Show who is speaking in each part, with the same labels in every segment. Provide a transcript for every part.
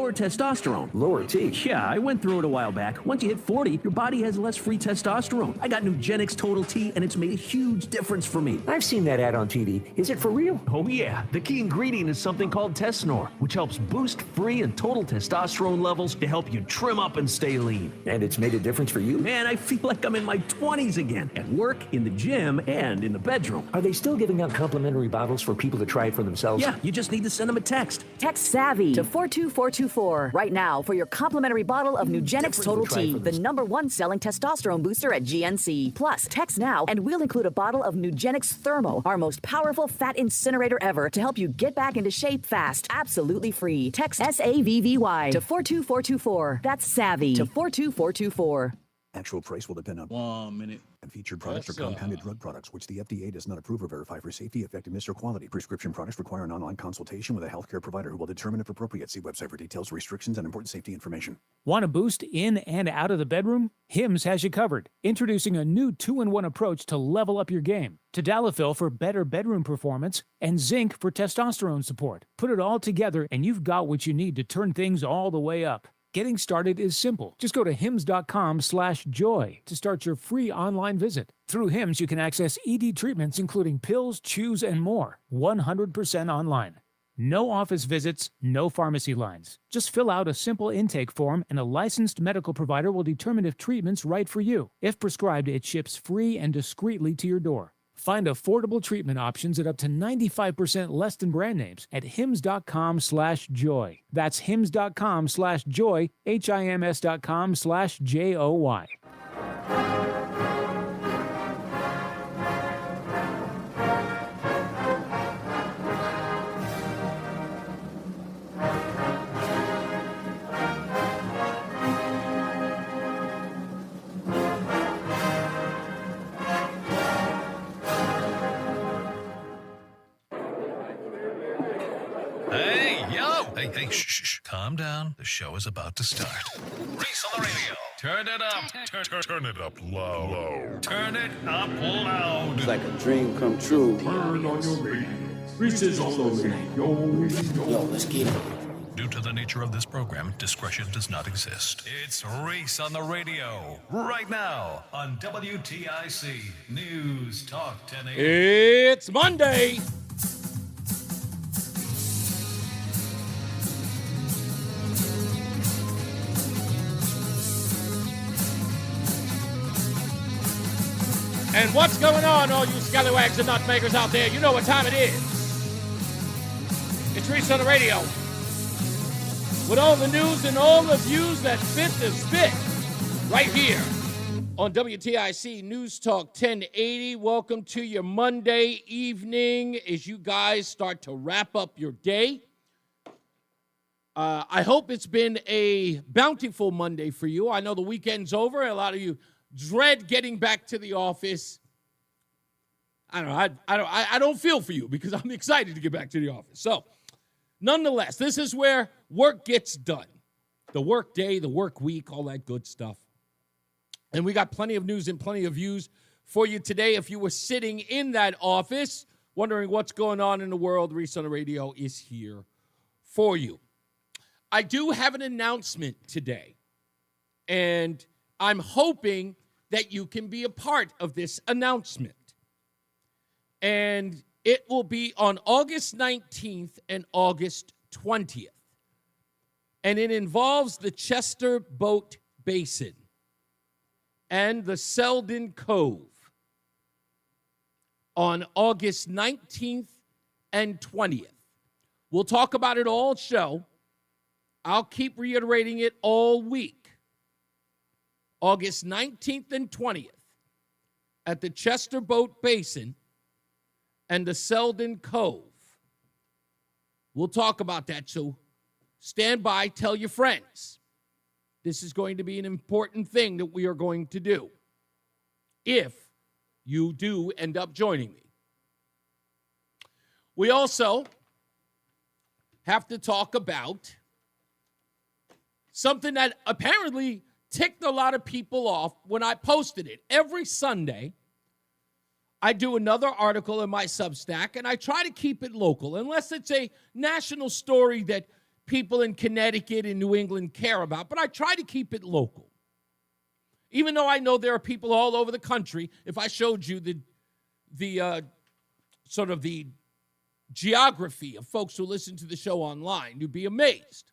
Speaker 1: lower testosterone.
Speaker 2: Lower T?
Speaker 1: Yeah, I went through it a while back. Once you hit 40, your body has less free testosterone. I got Nugenix Total T, and it's made a huge difference for me.
Speaker 2: I've seen that ad on TV. Is it for real?
Speaker 1: Oh yeah, the key ingredient is something called Tesnor, which helps boost free and total testosterone levels to help you trim up and stay lean.
Speaker 2: And it's made a difference for you?
Speaker 1: Man, I feel like I'm in my 20s again, at work, in the gym, and in the bedroom.
Speaker 2: Are they still giving out complimentary bottles for people to try it for themselves?
Speaker 1: Yeah, you just need to send them a text.
Speaker 3: Text SAVVY to 42424 right now for your complimentary bottle of Nugenix Total T, the #1 selling testosterone booster at GNC. Plus, text now and we'll include a bottle of Nugenix Thermo, our most powerful fat incinerator ever, to help you get back into shape fast, absolutely free. Text SAVVY to 42424. That's SAVVY to 42424.
Speaker 4: Actual price will depend on
Speaker 5: 1 minute.
Speaker 4: And featured products are compounded drug products, which the FDA does not approve or verify for safety, effectiveness, or quality. Prescription products require an online consultation with a healthcare provider who will determine if appropriate. See website for details, restrictions, and important safety information.
Speaker 6: Want a boost in and out of the bedroom? Hims has you covered. Introducing a new 2-in-1 approach to level up your game. Tadalafil for better bedroom performance and zinc for testosterone support. Put it all together and you've got what you need to turn things all the way up. Getting started is simple. Just go to hims.com/joy to start your free online visit. Through Hims, you can access ED treatments including pills, chews, and more. 100% online. No office visits, no pharmacy lines. Just fill out a simple intake form and a licensed medical provider will determine if treatment's right for you. If prescribed, it ships free and discreetly to your door. Find affordable treatment options at up to 95% less than brand names at hims.com/joy. That's hims.com/joy, HIMS.com/JOY.
Speaker 7: Hey, shh. Calm down. The show is about to start. Reese on the Radio. Turn it up. Turn it up low. Turn it up loud.
Speaker 5: It's like a dream come true.
Speaker 8: Turn on your radio. Reese on the Radio.
Speaker 5: Yo, let's get it.
Speaker 7: Due to the nature of this program, discretion does not exist. It's Reese on the Radio. Right now on WTIC News Talk 1080.
Speaker 9: It's Monday. And what's going on, all you scallywags and nutmakers out there? You know what time it is. It's Reese on the Radio. With all the news and all the views that fit the spit. Right here on WTIC News Talk 1080. Welcome to your Monday evening as you guys start to wrap up your day. I hope it's been a bountiful Monday for you. I know the weekend's over. A lot of you dread getting back to the office. I don't feel for you because I'm excited to get back to the office. So, nonetheless, this is where work gets done. The work day, the work week, all that good stuff. And we got plenty of news and plenty of views for you today. If you were sitting in that office wondering what's going on in the world, Reese on the Radio is here for you. I do have an announcement today, and I'm hoping that you can be a part of this announcement. And it will be on August 19th and August 20th. And it involves the Chester Boat Basin and the Selden Cove on August 19th and 20th. We'll talk about it all show. I'll keep reiterating it all week. August 19th and 20th at the Chester Boat Basin and the Selden Cove. We'll talk about that, so stand by, tell your friends. This is going to be an important thing that we are going to do if you do end up joining me. We also have to talk about something that apparently ticked a lot of people off when I posted it. Every Sunday, I do another article in my Substack, and I try to keep it local, unless it's a national story that people in Connecticut and New England care about, but I try to keep it local. Even though I know there are people all over the country, if I showed you the sort of the geography of folks who listen to the show online, you'd be amazed.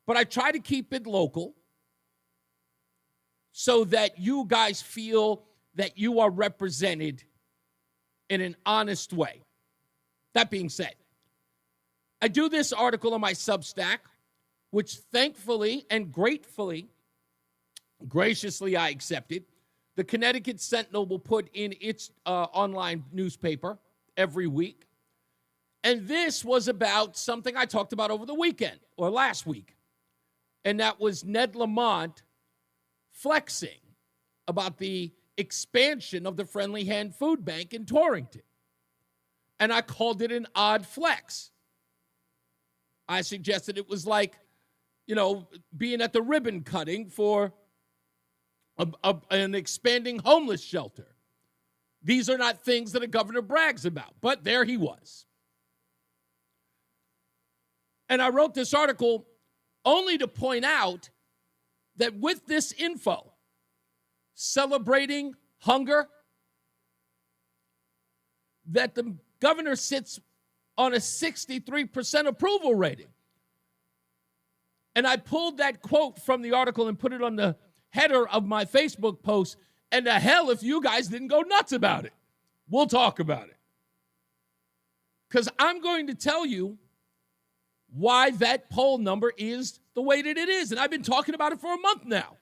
Speaker 9: But I try to keep it local so that you guys feel that you are represented in an honest way. That being said, I do this article on my Substack, which thankfully and graciously I accepted. The Connecticut Sentinel will put in its online newspaper every week. And this was about something I talked about over the weekend or last week. And that was Ned Lamont flexing about the expansion of the Friendly Hand Food Bank in Torrington. And I called it an odd flex. I suggested it was like, being at the ribbon cutting for an expanding homeless shelter. These are not things that a governor brags about, but there he was. And I wrote this article only to point out that with this info, celebrating hunger, that the governor sits on a 63% approval rating. And I pulled that quote from the article and put it on the header of my Facebook post, and the hell if you guys didn't go nuts about it. We'll talk about it. Because I'm going to tell you why that poll number is the way that it is. And I've been talking about it for a month now.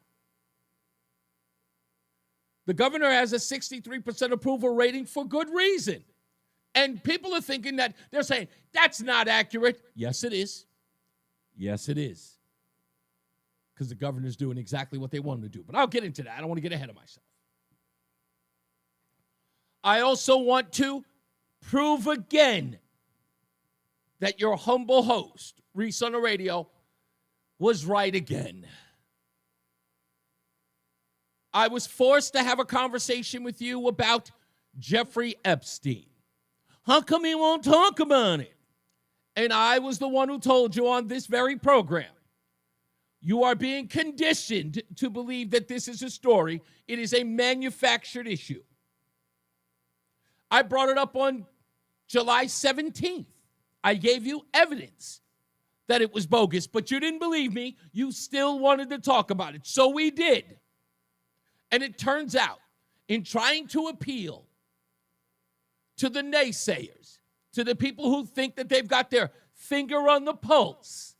Speaker 9: The governor has a 63% approval rating for good reason. And people are thinking that they're saying, that's not accurate. Yes, it is. Yes, it is. Because the governor's doing exactly what they want him to do. But I'll get into that. I don't want to get ahead of myself. I also want to prove again that your humble host, Reese on the Radio, was right again. I was forced to have a conversation with you about Jeffrey Epstein. How come he won't talk about it? And I was the one who told you on this very program, you are being conditioned to believe that this is a story. It is a manufactured issue. I brought it up on July 17th. I gave you evidence that it was bogus, but you didn't believe me. You still wanted to talk about it. So we did. And it turns out, in trying to appeal to the naysayers, to the people who think that they've got their finger on the pulse,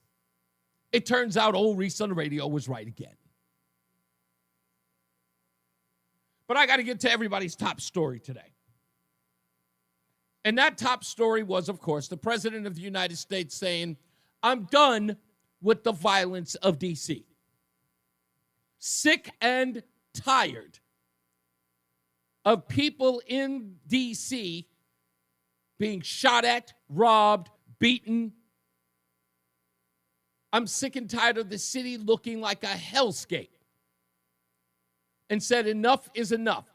Speaker 9: it turns out old Reese on the Radio was right again. But I got to get to everybody's top story today. And that top story was, of course, the President of the United States saying, I'm done with the violence of D.C. Sick and tired of people in D.C. being shot at, robbed, beaten. I'm sick and tired of the city looking like a hellscape. And said enough is enough.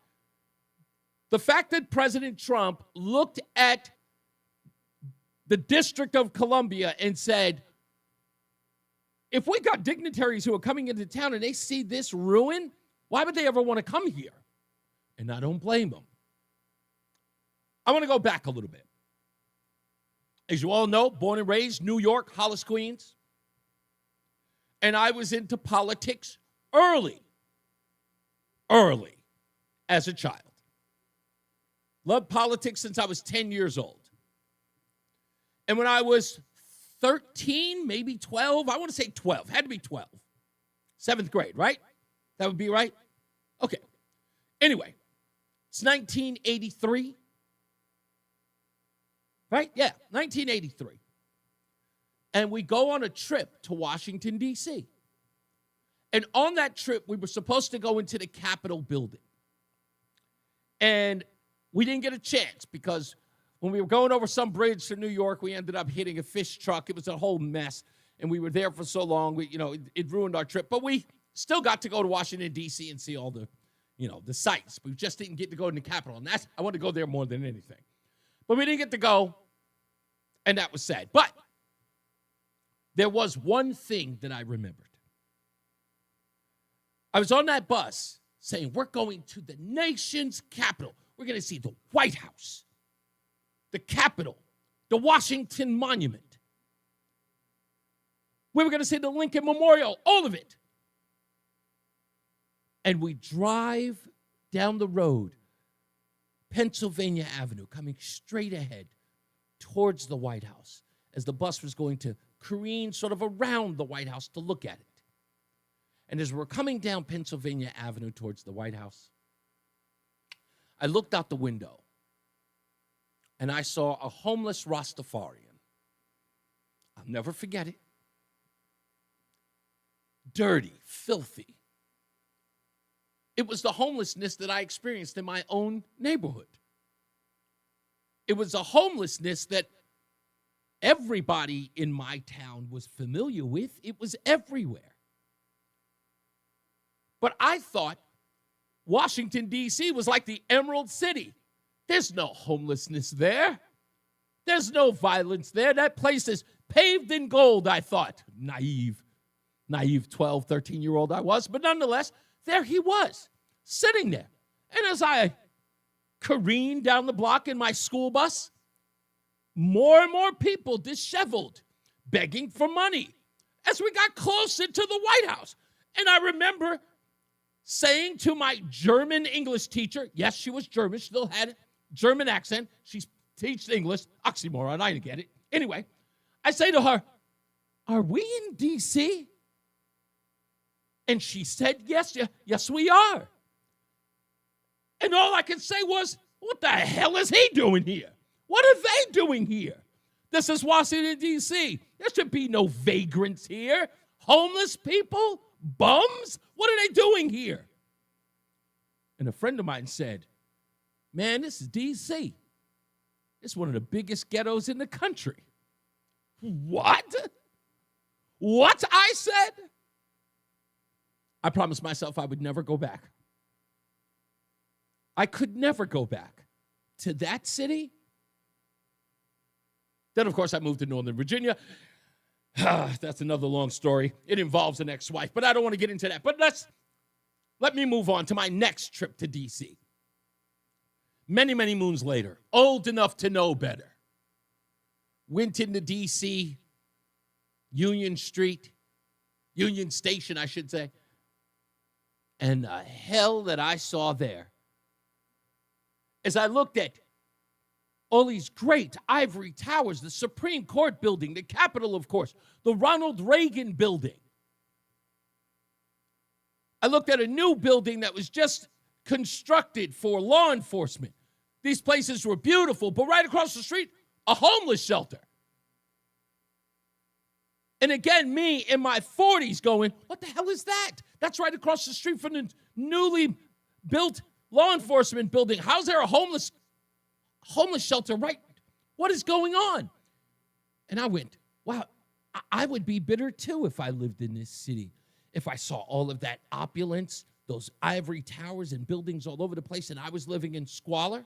Speaker 9: The fact that President Trump looked at the District of Columbia and said, if we got dignitaries who are coming into town and they see this ruin, why would they ever want to come here? And I don't blame them. I want to go back a little bit. As you all know, born and raised, New York, Hollis, Queens. And I was into politics early as a child. Loved politics since I was 10 years old. And when I was 13, maybe 12, I want to say 12, had to be 12. 7th grade, right? That would be right? Okay. Anyway, it's 1983. Right? Yeah, 1983. And we go on a trip to Washington, D.C. And on that trip, we were supposed to go into the Capitol building. And we didn't get a chance because when we were going over some bridge to New York, we ended up hitting a fish truck. It was a whole mess. And we were there for so long, it ruined our trip. But we still got to go to Washington, D.C. and see all the sights. We just didn't get to go in the Capitol. And I wanted to go there more than anything. But we didn't get to go, and that was sad. But there was one thing that I remembered. I was on that bus saying, we're going to the nation's capital. We're going to see the White House, the Capitol, the Washington Monument. We were going to see the Lincoln Memorial, all of it. And we drive down the road, Pennsylvania Avenue, coming straight ahead towards the White House, as the bus was going to careen sort of around the White House to look at it. And as we're coming down Pennsylvania Avenue towards the White House, I looked out the window and I saw a homeless Rastafarian. I'll never forget it. Dirty, filthy. It was the homelessness that I experienced in my own neighborhood. It was a homelessness that everybody in my town was familiar with. It was everywhere. But I thought Washington, D.C. was like the Emerald City. There's no homelessness there. There's no violence there. That place is paved in gold, I thought. Naive 12, 13-year-old I was. But nonetheless, there he was, sitting there. And as I careened down the block in my school bus, more and more people disheveled, begging for money as we got closer to the White House. And I remember saying to my German English teacher, yes, she was German, still had a German accent. She teaches English. Oxymoron, I didn't get it. Anyway, I say to her, are we in D.C.? And she said, yes, we are. And all I could say was, what the hell is he doing here? What are they doing here? This is Washington, D.C. There should be no vagrants here. Homeless people? Bums? What are they doing here? And a friend of mine said, man, this is D.C. It's one of the biggest ghettos in the country. What? What? I said? I promised myself I would never go back. I could never go back to that city. Then, of course, I moved to Northern Virginia. That's another long story. It involves an ex-wife, but I don't want to get into that. But let me move on to my next trip to D.C. Many, many moons later, old enough to know better, went into D.C., Union Station, I should say, and the hell that I saw there as I looked at all these great ivory towers, the Supreme Court building, the Capitol, of course, the Ronald Reagan building. I looked at a new building that was just constructed for law enforcement. These places were beautiful, but right across the street, a homeless shelter. And again, me in my 40s going, what the hell is that? That's right across the street from the newly built law enforcement building. How's there a homeless shelter, right? What is going on? And I went, wow, I would be bitter too if I lived in this city, if I saw all of that opulence, those ivory towers and buildings all over the place, and I was living in squalor.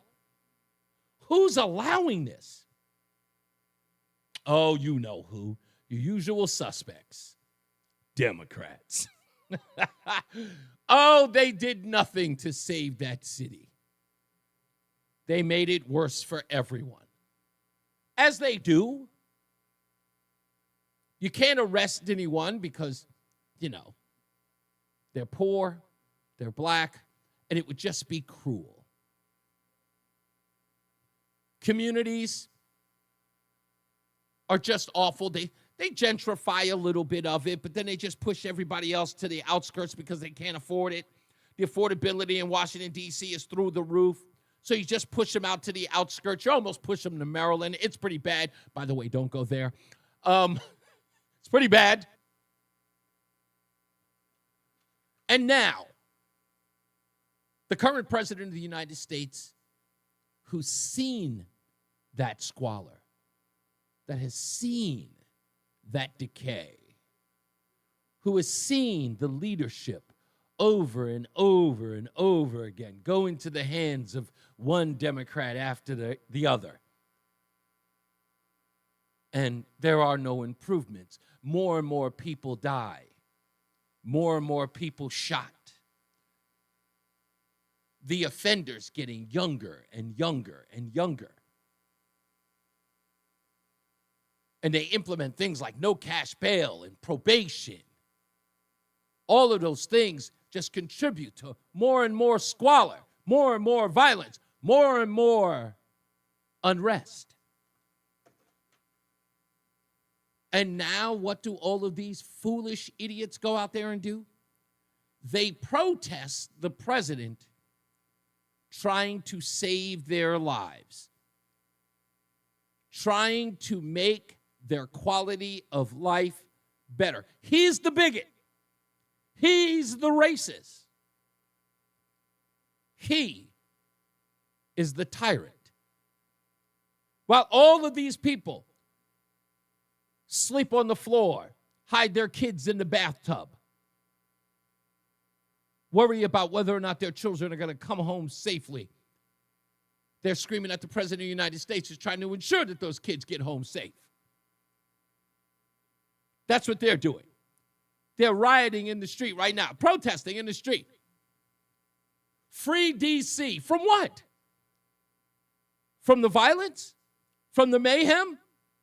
Speaker 9: Who's allowing this? Oh, you know who. Your usual suspects. Democrats. Oh, they did nothing to save that city. They made it worse for everyone. As they do. You can't arrest anyone because, they're poor, they're black, and it would just be cruel. Communities are just awful. They gentrify a little bit of it, but then they just push everybody else to the outskirts because they can't afford it. The affordability in Washington, D.C. is through the roof. So you just push them out to the outskirts. You almost push them to Maryland. It's pretty bad. By the way, don't go there. It's pretty bad. And now, the current president of the United States, who's seen that squalor, that has seen that decay, who has seen the leadership over and over and over again go into the hands of one Democrat after the other. And there are no improvements. More and more people die. More and more people shot. The offenders getting younger and younger and younger. And they implement things like no cash bail and probation. All of those things just contribute to more and more squalor, more and more violence, more and more unrest. And now what do all of these foolish idiots go out there and do? They protest the president trying to save their lives, trying to make their quality of life better. He's the bigot. He's the racist. He is the tyrant. While all of these people sleep on the floor, hide their kids in the bathtub, worry about whether or not their children are going to come home safely, they're screaming at the President of the United States who's trying to ensure that those kids get home safe. That's what they're doing. They're rioting in the street right now, protesting in the street. Free D.C. From what? From the violence? From the mayhem?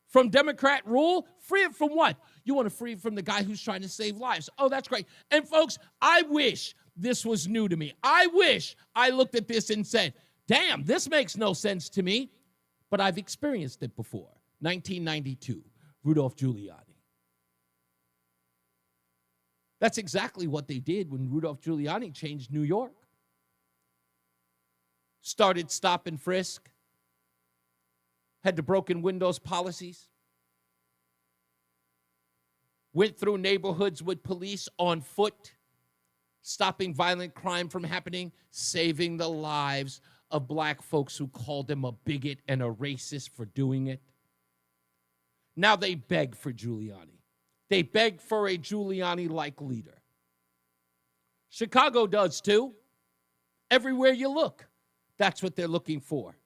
Speaker 9: From Democrat rule? Free it from what? You want to free it from the guy who's trying to save lives. Oh, that's great. And folks, I wish this was new to me. I wish I looked at this and said, damn, this makes no sense to me. But I've experienced it before. 1992, Rudolph Giuliani. That's exactly what they did when Rudolph Giuliani changed New York. Started stop and frisk. Had the broken windows policies. Went through neighborhoods with police on foot, stopping violent crime from happening, saving the lives of black folks who called him a bigot and a racist for doing it. Now they beg for Giuliani. They beg for a Giuliani-like leader. Chicago does too. Everywhere you look, that's what they're looking for.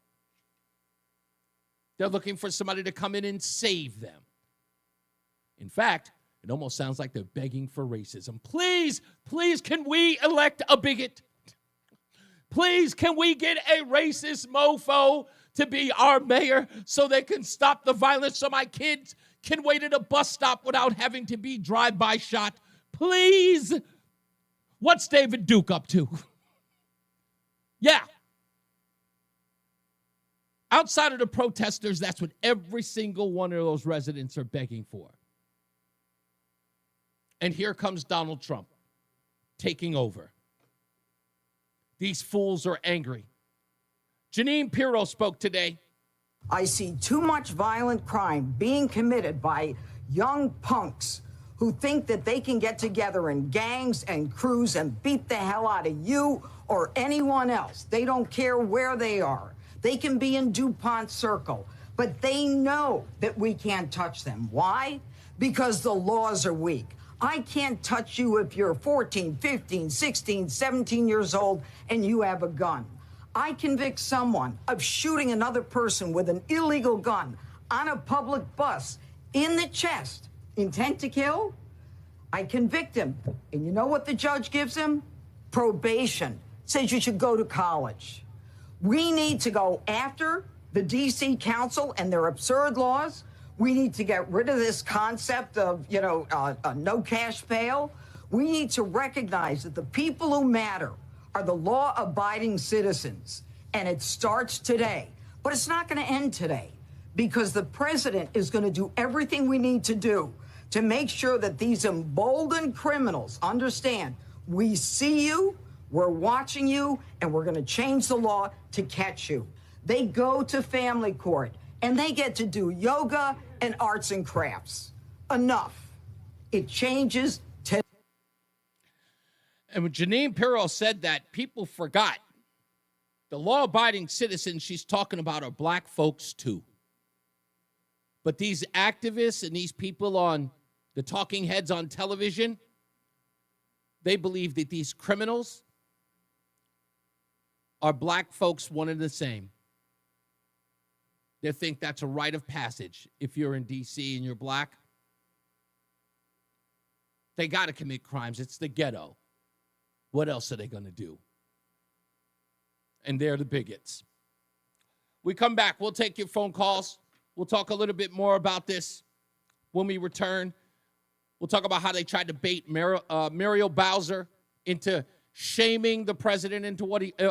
Speaker 9: They're looking for somebody to come in and save them. In fact, it almost sounds like they're begging for racism. Please, please, can we elect a bigot? Please, can we get a racist mofo to be our mayor so they can stop the violence so my kids can wait at a bus stop without having to be drive-by shot? Please. What's David Duke up to? Yeah. Outside of the protesters, that's what every single one of those residents are begging for. And here comes Donald Trump taking over. These fools are angry. Janine Pirro spoke today.
Speaker 10: I see too much violent crime being committed by young punks who think that they can get together in gangs and crews and beat the hell out of you or anyone else. They don't care where they are. They can be in DuPont Circle, but they know that we can't touch them. Why? Because the laws are weak. I can't touch you if you're 14, 15, 16, 17 years old and you have a gun. I convict someone of shooting another person with an illegal gun on a public bus in the chest, intent to kill. I convict him. And you know what the judge gives him? Probation. Says you should go to college. We need to go after the D.C. Council and their absurd laws. We need to get rid of this concept of, no cash bail. We need to recognize that the people who matter are the law-abiding citizens, and it starts today. But it's not going to end today because the president is going to do everything we need to do to make sure that these emboldened criminals understand we see you, we're watching you, and we're going to change the law to catch you. They go to family court, and they get to do yoga and arts and crafts. Enough. It changes today.
Speaker 9: And when Janine Pirro said that, people forgot. The law-abiding citizens she's talking about are black folks too. But these activists and these people on the talking heads on television, they believe that these criminals are black folks one and the same. They think that's a rite of passage if you're in D.C. and you're black. They got to commit crimes. It's the ghetto. What else are they going to do? And they're the bigots. We come back. We'll take your phone calls. We'll talk a little bit more about this when we return. We'll talk about how they tried to bait Muriel Bowser into shaming the president into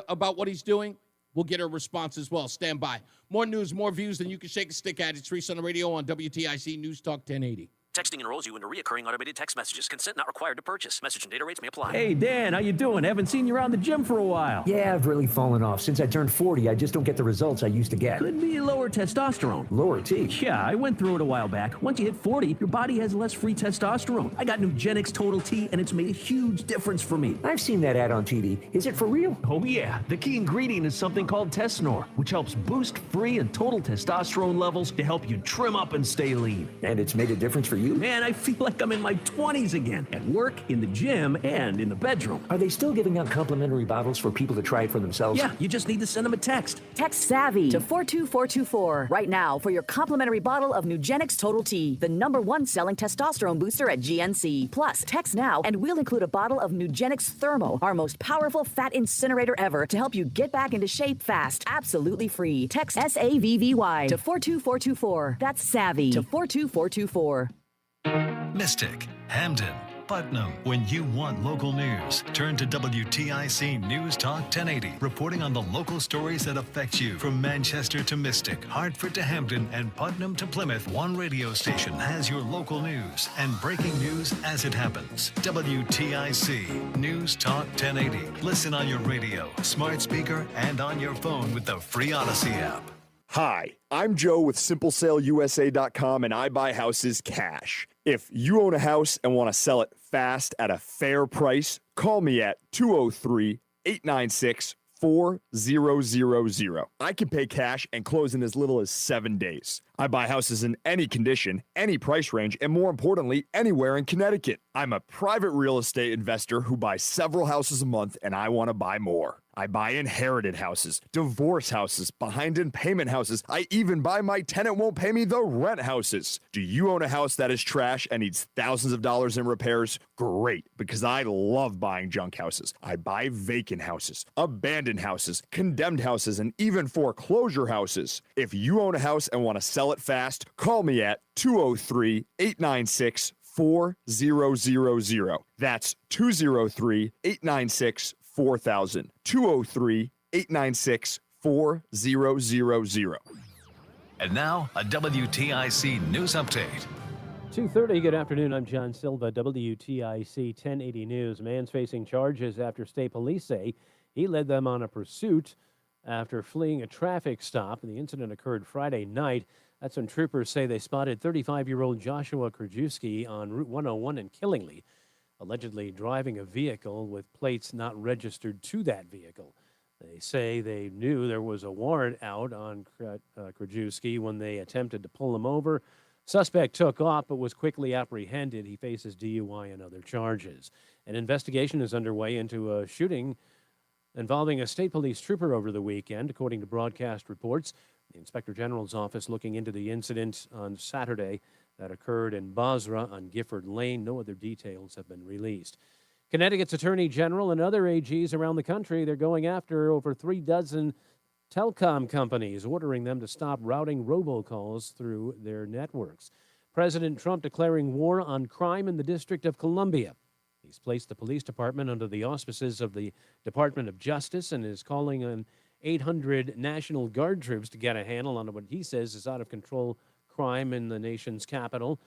Speaker 9: about what he's doing. We'll get her response as well. Stand by. More news, more views than you can shake a stick at. It's Reese on the Radio on WTIC News Talk 1080.
Speaker 11: Texting enrolls you into recurring automated text messages. Consent not required to purchase. Message and data rates may apply.
Speaker 1: Hey, Dan, how you doing? Haven't seen you around the gym for a while.
Speaker 2: Yeah, I've really fallen off. Since I turned 40, I just don't get the results I used to get.
Speaker 1: Could be lower testosterone.
Speaker 2: Lower T?
Speaker 1: Yeah, I went through it a while back. Once you hit 40, your body has less free testosterone. I got NewsTalk Total T, and it's made a huge difference for me.
Speaker 2: I've seen that ad on TV. Is it for real?
Speaker 1: Oh, yeah. The key ingredient is something called Tesnor, which helps boost free and total testosterone levels to help you trim up and stay lean.
Speaker 2: And it's made a difference for you?
Speaker 1: Man, I feel like I'm in my 20s again, at work, in the gym, and in the bedroom.
Speaker 2: Are they still giving out complimentary bottles for people to try it for themselves?
Speaker 1: Yeah, you just need to send them a text.
Speaker 3: Text SAVVY to 42424 right now for your complimentary bottle of NewsTalk Total T, the #1 selling testosterone booster at GNC. Plus, text now and we'll include a bottle of NewsTalk Thermo, our most powerful fat incinerator ever, to help you get back into shape fast, absolutely free. Text SAVVY to 42424. That's SAVVY to 42424.
Speaker 7: Mystic, Hamden, Putnam. When you want local news, turn to WTIC News Talk 1080, reporting on the local stories that affect you. From Manchester to Mystic, Hartford to Hamden, and Putnam to Plymouth, one radio station has your local news and breaking news as it happens. WTIC News Talk 1080. Listen on your radio, smart speaker, and on your phone with the free Odyssey app.
Speaker 12: Hi, I'm Joe with SimpleSaleUSA.com, and I buy houses cash. If you own a house and want to sell it fast at a fair price, call me at 203-896-4000. I can pay cash and close in as little as 7 days. I buy houses in any condition, any price range, and more importantly, anywhere in Connecticut. I'm a private real estate investor who buys several houses a month, and I want to buy more. I buy inherited houses, divorce houses, behind in payment houses. I even buy my tenant won't pay me the rent houses. Do you own a house that is trash and needs thousands of dollars in repairs? Great, because I love buying junk houses. I buy vacant houses, abandoned houses, condemned houses, and even foreclosure houses. If you own a house and want to sell it fast, call me at 203-896-4000. That's 203-896-4000. 203-896-4000.
Speaker 7: And now, a WTIC News Update.
Speaker 13: 2:30, good afternoon. I'm John Silva, WTIC 1080 News. A man's facing charges after state police say he led them on a pursuit after fleeing a traffic stop. The incident occurred Friday night. That's when troopers say they spotted 35-year-old Joshua Krajewski on Route 101 in Killingly, allegedly driving a vehicle with plates not registered to that vehicle. They say they knew there was a warrant out on Krajewski when they attempted to pull him over. Suspect took off but was quickly apprehended. He faces DUI and other charges. An investigation is underway into a shooting involving a state police trooper over the weekend, according to broadcast reports. The Inspector General's office looking into the incident on Saturday that occurred in Basra on Gifford Lane. No other details have been released. Connecticut's Attorney General and other AGs around the country, they're going after over 36 telecom companies, ordering them to stop routing robocalls through their networks. President Trump declaring war on crime in the District of Columbia. He's placed the police department under the auspices of the Department of Justice and is calling on 800 National Guard troops to get a handle on what he says is out-of-control crime in the nation's capital.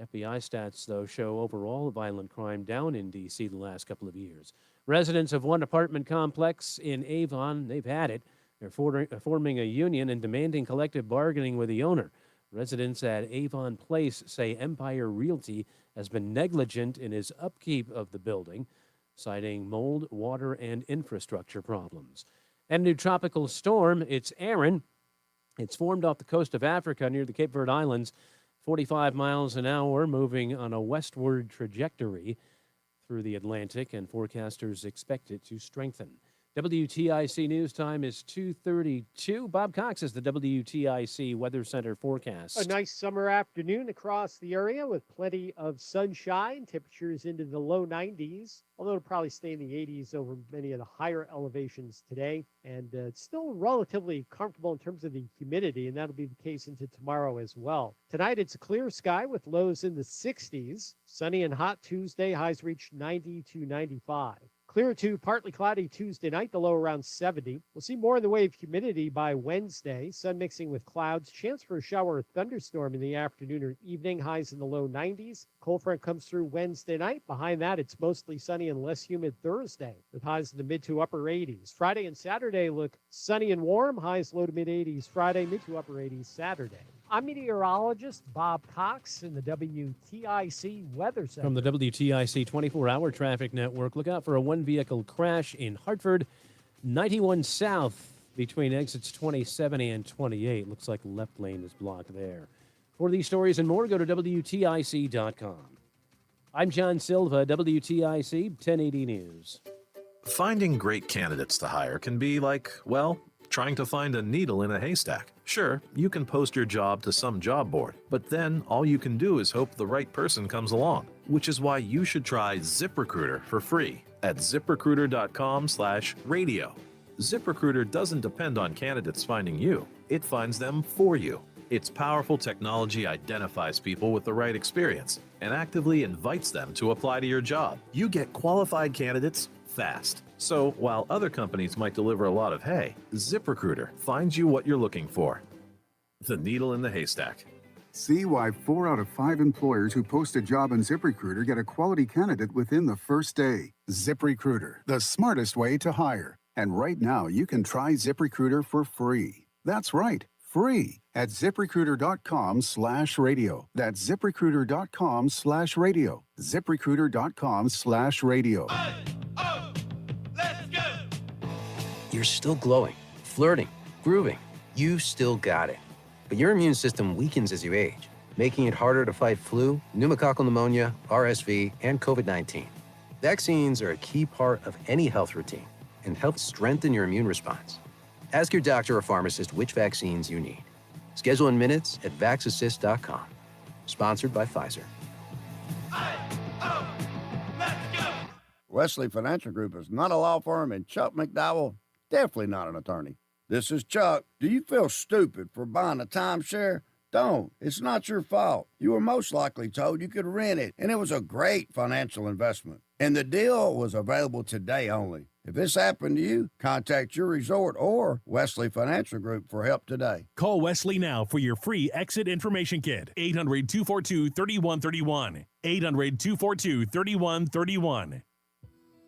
Speaker 13: FBI stats, though, show overall violent crime down in D.C. the last couple of years. Residents of one apartment complex in Avon, they've had it. They're forming a union and demanding collective bargaining with the owner. Residents at Avon Place say Empire Realty has been negligent in its upkeep of the building, citing mold, water, and infrastructure problems. And a new tropical storm, it's Aaron. It's formed off the coast of Africa near the Cape Verde Islands, 45 miles an hour, moving on a westward trajectory through the Atlantic, and forecasters expect it to strengthen. WTIC news time is 2:32. Bob Cox is the WTIC Weather Center forecast.
Speaker 14: A nice summer afternoon across the area with plenty of sunshine. Temperatures into the low 90s, although it'll probably stay in the 80s over many of the higher elevations today. And it's still relatively comfortable in terms of the humidity, and that'll be the case into tomorrow as well. Tonight, it's a clear sky with lows in the 60s. Sunny and hot Tuesday, highs reach 90 to 95. Clear to partly cloudy Tuesday night, the low around 70. We'll see more in the way of humidity by Wednesday. Sun mixing with clouds. Chance for a shower or thunderstorm in the afternoon or evening. Highs in the low 90s. Cold front comes through Wednesday night. Behind that, it's mostly sunny and less humid Thursday, with highs in the mid to upper 80s. Friday and Saturday look sunny and warm. Highs low to mid 80s Friday, mid to upper 80s Saturday. I'm meteorologist Bob Cox in the WTIC Weather Center.
Speaker 13: From the WTIC 24-hour traffic network, look out for a one-vehicle crash in Hartford, 91 South between exits 27 and 28. Looks like left lane is blocked there. For these stories and more, go to WTIC.com. I'm John Silva, WTIC 1080 News.
Speaker 15: Finding great candidates to hire can be like, well, trying to find a needle in a haystack. Sure, you can post your job to some job board, but then all you can do is hope the right person comes along, which is why you should try ZipRecruiter for free at ZipRecruiter.com/radio. ZipRecruiter doesn't depend on candidates finding you. It finds them for you. Its powerful technology identifies people with the right experience and actively invites them to apply to your job. You get qualified candidates fast. So while other companies might deliver a lot of hay, ZipRecruiter finds you what you're looking for. The needle in the haystack.
Speaker 16: See why 4 out of 5 employers who post a job on ZipRecruiter get a quality candidate within the first day. ZipRecruiter, the smartest way to hire. And right now, you can try ZipRecruiter for free. That's right, free at ZipRecruiter.com/radio. That's ZipRecruiter.com/radio. ZipRecruiter.com/radio.
Speaker 17: You're still glowing, flirting, grooving. You still got it. But your immune system weakens as you age, making it harder to fight flu, pneumococcal pneumonia, RSV, and COVID-19. Vaccines are a key part of any health routine and help strengthen your immune response. Ask your doctor or pharmacist which vaccines you need. Schedule in minutes at VaxAssist.com. Sponsored by Pfizer.
Speaker 18: Wesley Financial Group is not a law firm, and Chuck McDowell, definitely not an attorney. This is Chuck. Do you feel stupid for buying a timeshare? Don't. It's not your fault. You were most likely told you could rent it, and it was a great financial investment. And the deal was available today only. If this happened to you, contact your resort or Wesley Financial Group for help today.
Speaker 19: Call Wesley now for your free exit information kit. 800-242-3131. 800-242-3131.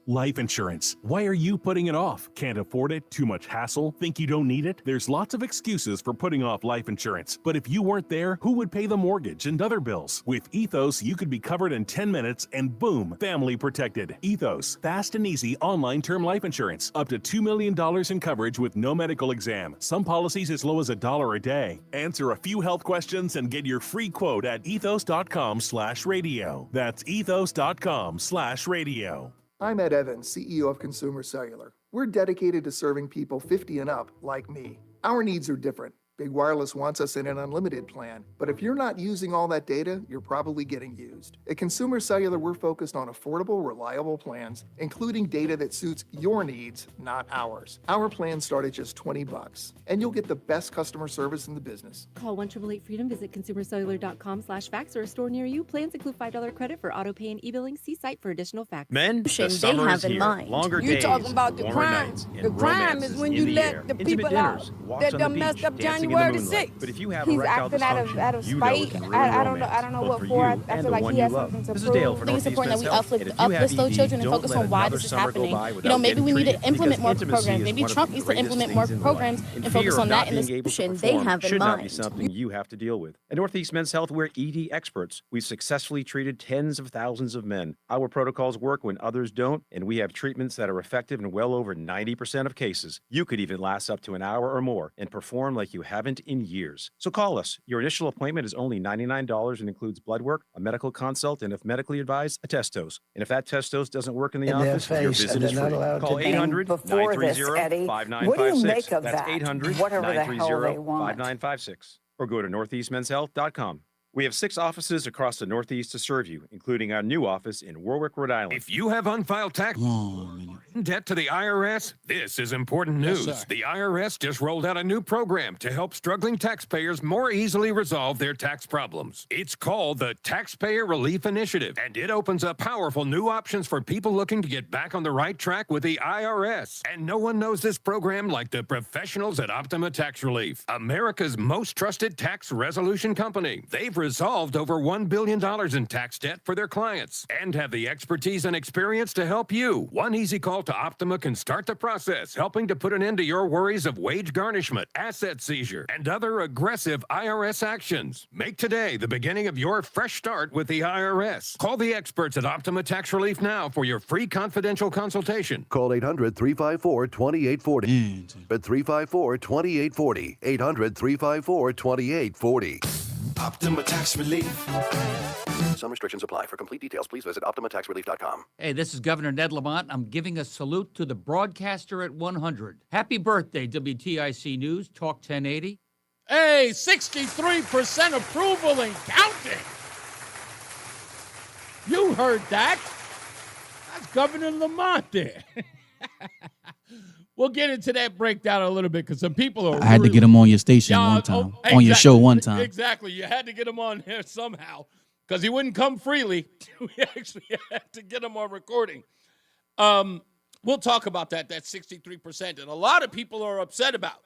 Speaker 19: Life insurance. Why are you putting it off? Can't afford it? Too much hassle? Think you don't need it? There's lots of excuses for putting off life insurance. But if you weren't there, who would pay the mortgage and other bills? With Ethos, you could be covered in 10 minutes and boom, family protected. Ethos, fast and easy online term life insurance. Up to $2 million in coverage with no medical exam. Some policies as low as $1 a day. Answer a few health questions and get your free quote at ethos.com/radio. That's ethos.com/radio.
Speaker 20: I'm Ed Evans, CEO of Consumer Cellular. We're dedicated to serving people 50 and up like me. Our needs are different. Big Wireless wants us in an unlimited plan, but if you're not using all that data, you're probably getting used. At Consumer Cellular, we're focused on affordable, reliable plans, including data that suits your needs, not ours. Our plans start at just $20, and you'll get the best customer service in the business.
Speaker 21: Call 1-888-FREEDOM, visit consumercellular.com/fax or a store near you. Plans include $5 credit for auto pay and e-billing. See site for additional facts.
Speaker 22: Men, the summer is here. Longer days,
Speaker 23: talking about the
Speaker 22: warmer
Speaker 23: crime.
Speaker 22: nights,
Speaker 23: The
Speaker 22: and
Speaker 23: crime is when you let the people out that done messed up January the 6th.
Speaker 22: But if you have
Speaker 23: He's
Speaker 22: erectile
Speaker 23: acting out of
Speaker 22: dysfunction,
Speaker 23: spite. I don't know what for. I feel like he has something to prove.
Speaker 22: I think it's important that we uplift those children and focus on why this is happening. You know, maybe we need to implement more programs. Maybe Trump needs to implement more programs and focus on that in the solution they have in
Speaker 24: should not be
Speaker 23: mind.
Speaker 24: something you have to deal with. At Northeast Men's Health, we're ED experts. We've successfully treated tens of thousands of men. Our protocols work when others don't, and we have treatments that are effective in well over 90% of cases. You could even last up to an hour or more and perform like you have haven't in years. So call us. Your initial appointment is only $99 and includes blood work, a medical consult, and if medically advised, a test dose. And if that test dose doesn't work in the office, your visit is free. Call 800-930-5956.
Speaker 4: What do you make of
Speaker 24: That's
Speaker 4: that?
Speaker 24: 800-930-5956. Or go to northeastmenshealth.com. We have 6 offices across the Northeast to serve you, including our new office in Warwick, Rhode Island.
Speaker 5: If you have unfiled tax debt to the IRS, this is important news.
Speaker 9: Yes, sir.
Speaker 5: The IRS just rolled out a new program to help struggling taxpayers more easily resolve their tax problems. It's called the Taxpayer Relief Initiative, and it opens up powerful new options for people looking to get back on the right track with the IRS. And no one knows this program like the professionals at Optima Tax Relief, America's most trusted tax resolution company. They've resolved over $1 billion in tax debt for their clients and have the expertise and experience to help you. One easy call to Optima can start the process, helping to put an end to your worries of wage garnishment, asset seizure, and other aggressive IRS actions. Make today the beginning of your fresh start with the IRS. Call the experts at Optima Tax Relief now for your free confidential consultation.
Speaker 6: Call 800-354-2840. At 354-2840. 800-354-2840.
Speaker 8: Optima Tax Relief.
Speaker 6: Some restrictions apply. For complete details, please visit OptimaTaxRelief.com.
Speaker 25: Hey, this is Governor Ned Lamont. I'm giving a salute to the broadcaster at 100. Happy birthday, WTIC News, Talk 1080.
Speaker 9: Hey, 63% approval and counting. You heard that. That's Governor Lamont there. We'll get into that breakdown a little bit because some people are.
Speaker 26: I had to get him on your station one time, on your show one time.
Speaker 9: Exactly. You had to get him on there somehow because he wouldn't come freely. We actually had to get him on recording. We'll talk about that 63%. And a lot of people are upset about.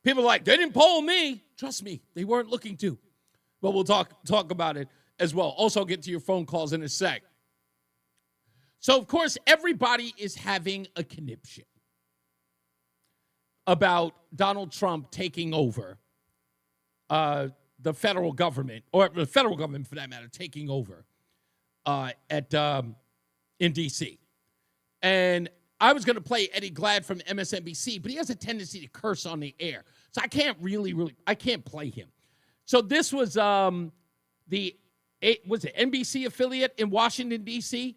Speaker 9: People are like, they didn't poll me. Trust me, they weren't looking to. But we'll talk about it as well. Also get to your phone calls in a sec. So, of course, everybody is having a conniption about Donald Trump taking over the federal government, or the federal government for that matter, taking over in D.C. And I was going to play Eddie Glad from MSNBC, but he has a tendency to curse on the air. So I can't I can't play him. So this was was it NBC affiliate in Washington, D.C.?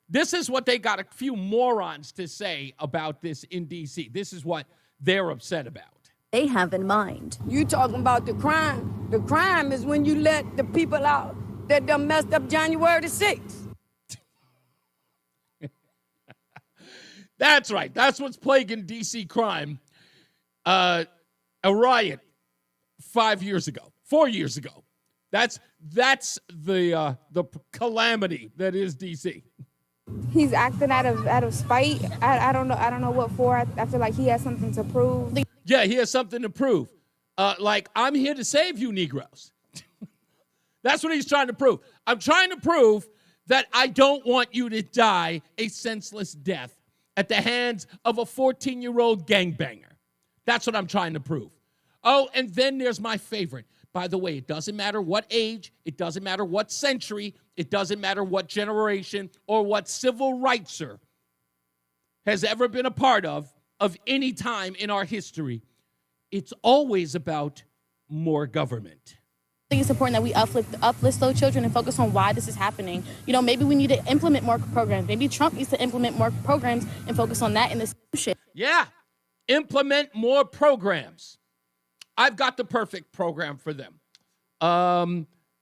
Speaker 9: This is what they got a few morons to say about this in D.C. This is what they're upset about.
Speaker 23: They have in mind. You talking about the crime. The crime is when you let the people out that done messed up January the 6th.
Speaker 9: That's right. That's what's plaguing D.C. crime. A riot 4 years ago. That's the calamity that is D.C.
Speaker 23: He's acting out of spite. I don't know what for. I feel like he has something to prove.
Speaker 9: Yeah, he has something to prove. Like, I'm here to save you, Negroes. That's what he's trying to prove. I'm trying to prove that I don't want you to die a senseless death at the hands of a 14-year-old gangbanger. That's what I'm trying to prove. Oh, and then there's my favorite. By the way, it doesn't matter what age, it doesn't matter what century, it doesn't matter what generation or what civil rightser has ever been a part of any time in our history. It's always about more government.
Speaker 22: I think it's important that we uplift those children and focus on why this is happening. You know, maybe we need to implement more programs. Maybe Trump needs to implement more programs and focus on that in the solution.
Speaker 9: Yeah, implement more programs. I've got the perfect program for them.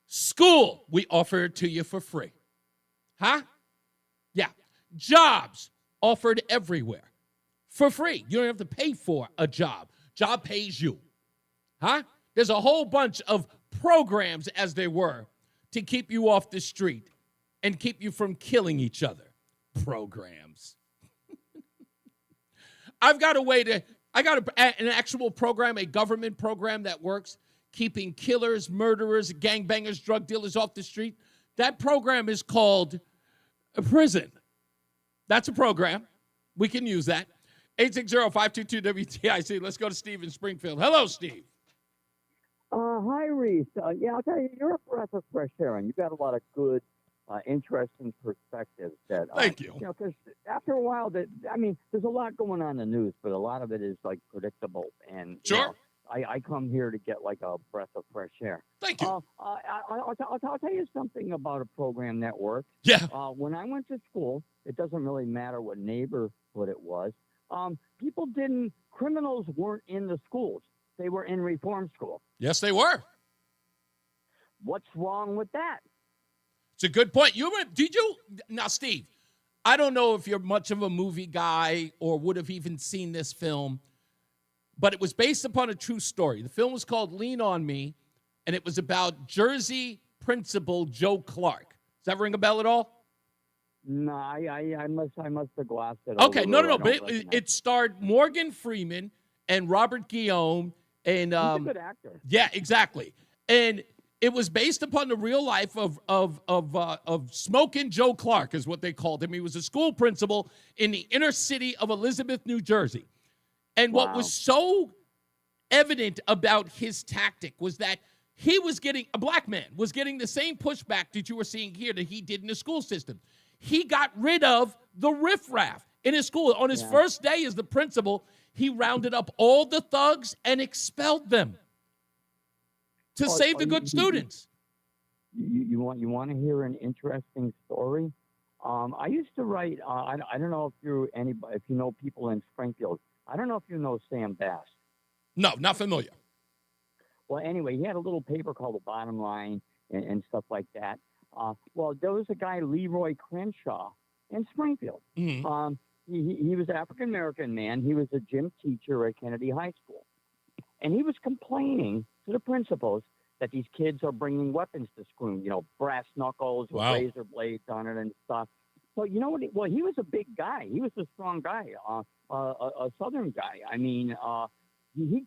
Speaker 9: School, we offer it to you for free. Huh? Yeah. Jobs offered everywhere for free. You don't have to pay for a job. Job pays you. Huh? There's a whole bunch of programs, as they were, to keep you off the street and keep you from killing each other. Programs. I got an actual program, a government program that works, keeping killers, murderers, gangbangers, drug dealers off the street. That program is called a prison. That's a program. We can use that. 860-522-WTIC. Let's go to Steve in Springfield. Hello, Steve.
Speaker 27: Hi, Reese. Yeah, I'll tell you, you're a breath of fresh air, and you've got a lot of good, interesting perspectives.
Speaker 9: Thank you.
Speaker 27: You know, because after a while, there's a lot going on in the news, but a lot of it is like predictable. And
Speaker 9: sure.
Speaker 27: You know, I come here to get like a breath of fresh air.
Speaker 9: Thank you.
Speaker 27: I'll tell you something about a program that worked.
Speaker 9: Yeah.
Speaker 27: When I went to school, it doesn't really matter what neighborhood it was. Criminals weren't in the schools. They were in reform school.
Speaker 9: Yes, they were.
Speaker 27: What's wrong with that?
Speaker 9: It's a good point. Now, Steve, I don't know if you're much of a movie guy or would have even seen this film, but it was based upon a true story. The film was called Lean on Me, and it was about Jersey principal Joe Clark. Does that ring a bell at all?
Speaker 27: No, I must have glossed it.
Speaker 9: Okay, no. But it starred Morgan Freeman and Robert Guillaume. And
Speaker 27: he's a good actor.
Speaker 9: Yeah, exactly. And it was based upon the real life of Smokin' Joe Clark, is what they called him. He was a school principal in the inner city of Elizabeth, New Jersey. And what was so evident about his tactic was that a black man was getting the same pushback that you were seeing here that he did in the school system. He got rid of the riffraff in his school. On his first day as the principal, he rounded up all the thugs and expelled them to save the good students.
Speaker 27: You want to hear an interesting story? I used to write. I don't know if you know people in Springfield. I don't know if you know Sam Bass.
Speaker 9: No, not familiar.
Speaker 27: Well, anyway, he had a little paper called The Bottom Line and stuff like that. Well, there was a guy, Leroy Crenshaw, in Springfield.
Speaker 9: Mm-hmm.
Speaker 27: He was an African-American man. He was a gym teacher at Kennedy High School. And he was complaining to the principals that these kids are bringing weapons to school, brass knuckles with razor blades on it and stuff. So, you know what? He was a big guy. He was a strong guy, a Southern guy. I mean,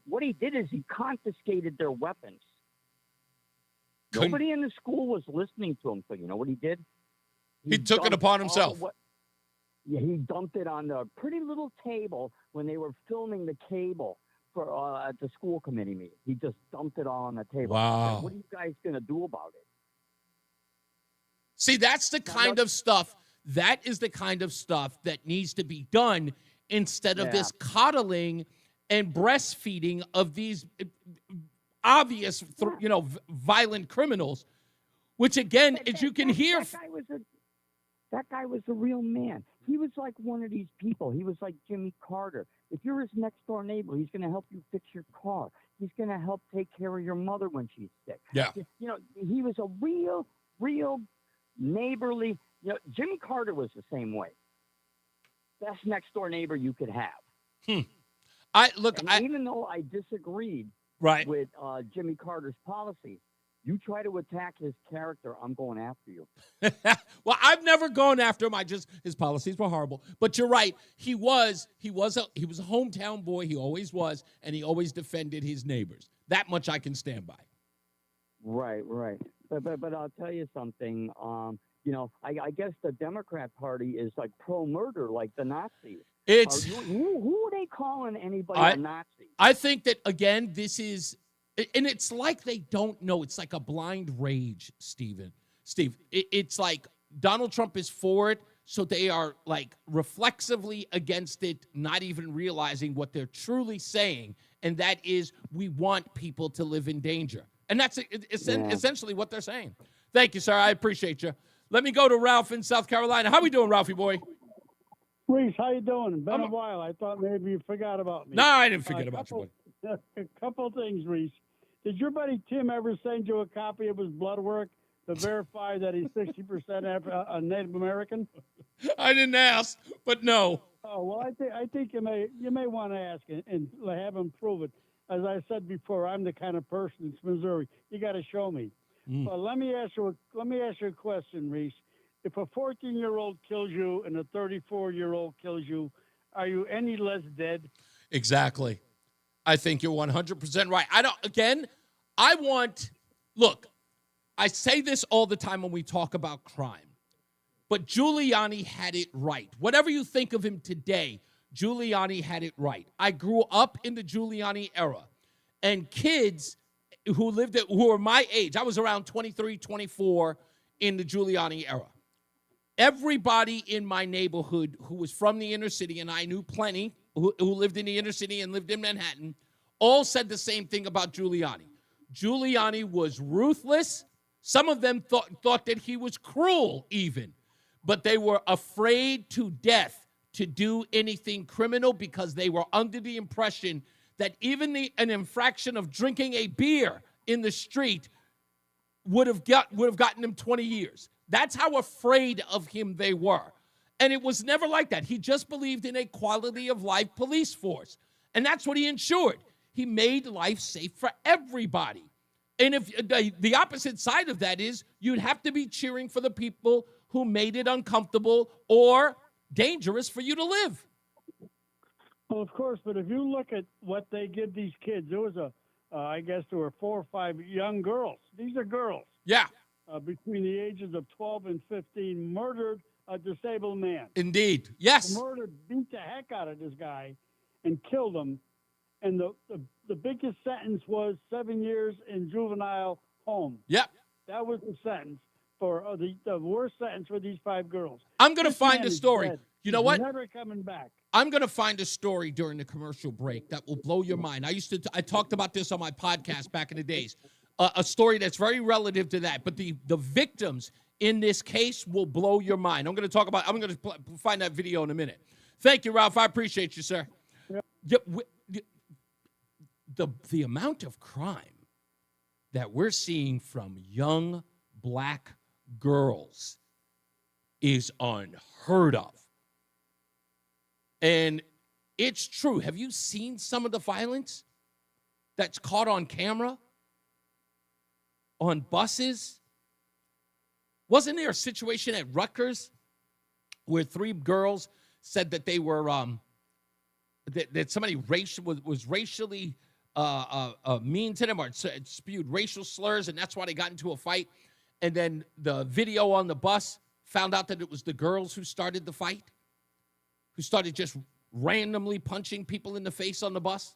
Speaker 27: what he did is he confiscated their weapons. Nobody in the school was listening to him. So, you know what he did?
Speaker 9: He took it upon himself.
Speaker 27: He dumped it on the pretty little table when they were filming the cable for at the school committee meeting. He just dumped it all on the table.
Speaker 9: Wow.
Speaker 27: Said, what are you guys going to do about it?
Speaker 9: See, that's the kind of stuff. That is the kind of stuff that needs to be done instead of this coddling and breastfeeding of these obvious, violent criminals, which again, as you can hear.
Speaker 27: That guy was a real man. He was like one of these people. He was like Jimmy Carter. If you're his next door neighbor, he's going to help you fix your car. He's going to help take care of your mother when she's sick.
Speaker 9: Yeah.
Speaker 27: He was a real neighborly. Jimmy Carter was the same way. Best next door neighbor you could have. Even though I disagreed with Jimmy Carter's policy, you try to attack his character, I'm going after you.
Speaker 9: Well, I've never gone after him. His policies were horrible. But you're right. He was a hometown boy. He always was, and he always defended his neighbors. That much I can stand by.
Speaker 27: Right. But I'll tell you something. I guess the Democrat Party is like pro-murder, like the Nazis. Who are they calling anybody a Nazi?
Speaker 9: I think that, again, this is, and it's like they don't know. It's like a blind rage, Steve. It's like Donald Trump is for it, so they are like reflexively against it, not even realizing what they're truly saying, and that is we want people to live in danger. And that's essentially what they're saying. Thank you, sir. I appreciate you. Let me go to Ralph in South Carolina. How we doing, Ralphie boy?
Speaker 1: Reese, how you doing? Been a while. I thought maybe you forgot about me.
Speaker 9: No, I didn't forget about you, boy.
Speaker 1: A couple things, Reese. Did your buddy Tim ever send you a copy of his blood work to verify that he's 60% Native American?
Speaker 9: I didn't ask, but no.
Speaker 1: Oh well, I think you may want to ask and have him prove it. As I said before, I'm the kind of person in Missouri. You got to show me. But let me ask you a question, Reese. If a 14-year-old kills you and a 34-year-old kills you, are you any less dead?
Speaker 9: Exactly. I think you're 100% right. Look, I say this all the time when we talk about crime, but Giuliani had it right. Whatever you think of him today, Giuliani had it right. I grew up in the Giuliani era, and kids who are my age, I was around 23, 24 in the Giuliani era. Everybody in my neighborhood who was from the inner city, and I knew plenty who lived in the inner city and lived in Manhattan, all said the same thing about Giuliani. Giuliani was ruthless. Some of them thought that he was cruel even, but they were afraid to death to do anything criminal because they were under the impression that even an infraction of drinking a beer in the street would have gotten him 20 years. That's how afraid of him they were. And it was never like that. He just believed in a quality of life police force. And that's what he ensured. He made life safe for everybody. And if the opposite side of that is you'd have to be cheering for the people who made it uncomfortable or dangerous for you to live.
Speaker 1: Well, of course, but if you look at what they give these kids, there was I guess there were 4 or 5 young girls. These are girls.
Speaker 9: Yeah.
Speaker 1: Between the ages of 12 and 15, murdered a disabled man.
Speaker 9: Indeed. Yes.
Speaker 1: Murdered, beat the heck out of this guy and killed him. And the biggest sentence was 7 years in juvenile home.
Speaker 9: Yep.
Speaker 1: That was the sentence for the worst sentence for these 5 girls.
Speaker 9: I'm going to find a story. You know what?
Speaker 1: Never coming back.
Speaker 9: I'm going to find a story during the commercial break that will blow your mind. I talked about this on my podcast back in the days. A story that's very relative to that. But the victims in this case will blow your mind. I'm going to find that video in a minute. Thank you, Ralph. I appreciate you, sir. Yep. The amount of crime that we're seeing from young black girls is unheard of. And it's true. Have you seen some of the violence that's caught on camera on buses? Wasn't there a situation at Rutgers where 3 girls said that they were that somebody was racially mean to them or spewed racial slurs, and that's why they got into a fight? And then the video on the bus found out that it was the girls who started the fight, who started just randomly punching people in the face on the bus.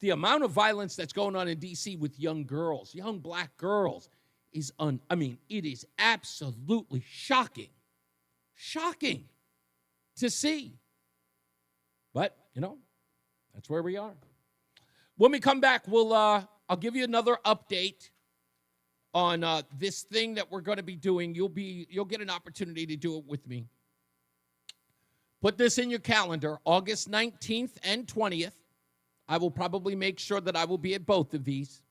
Speaker 9: The amount of violence that's going on in D.C. with young girls, young black girls, is it is absolutely shocking to see. But, that's where we are. When we come back, I'll give you another update on this thing that we're going to be doing. You'll get an opportunity to do it with me. Put this in your calendar, August 19th and 20th. I will probably make sure that I will be at both of these.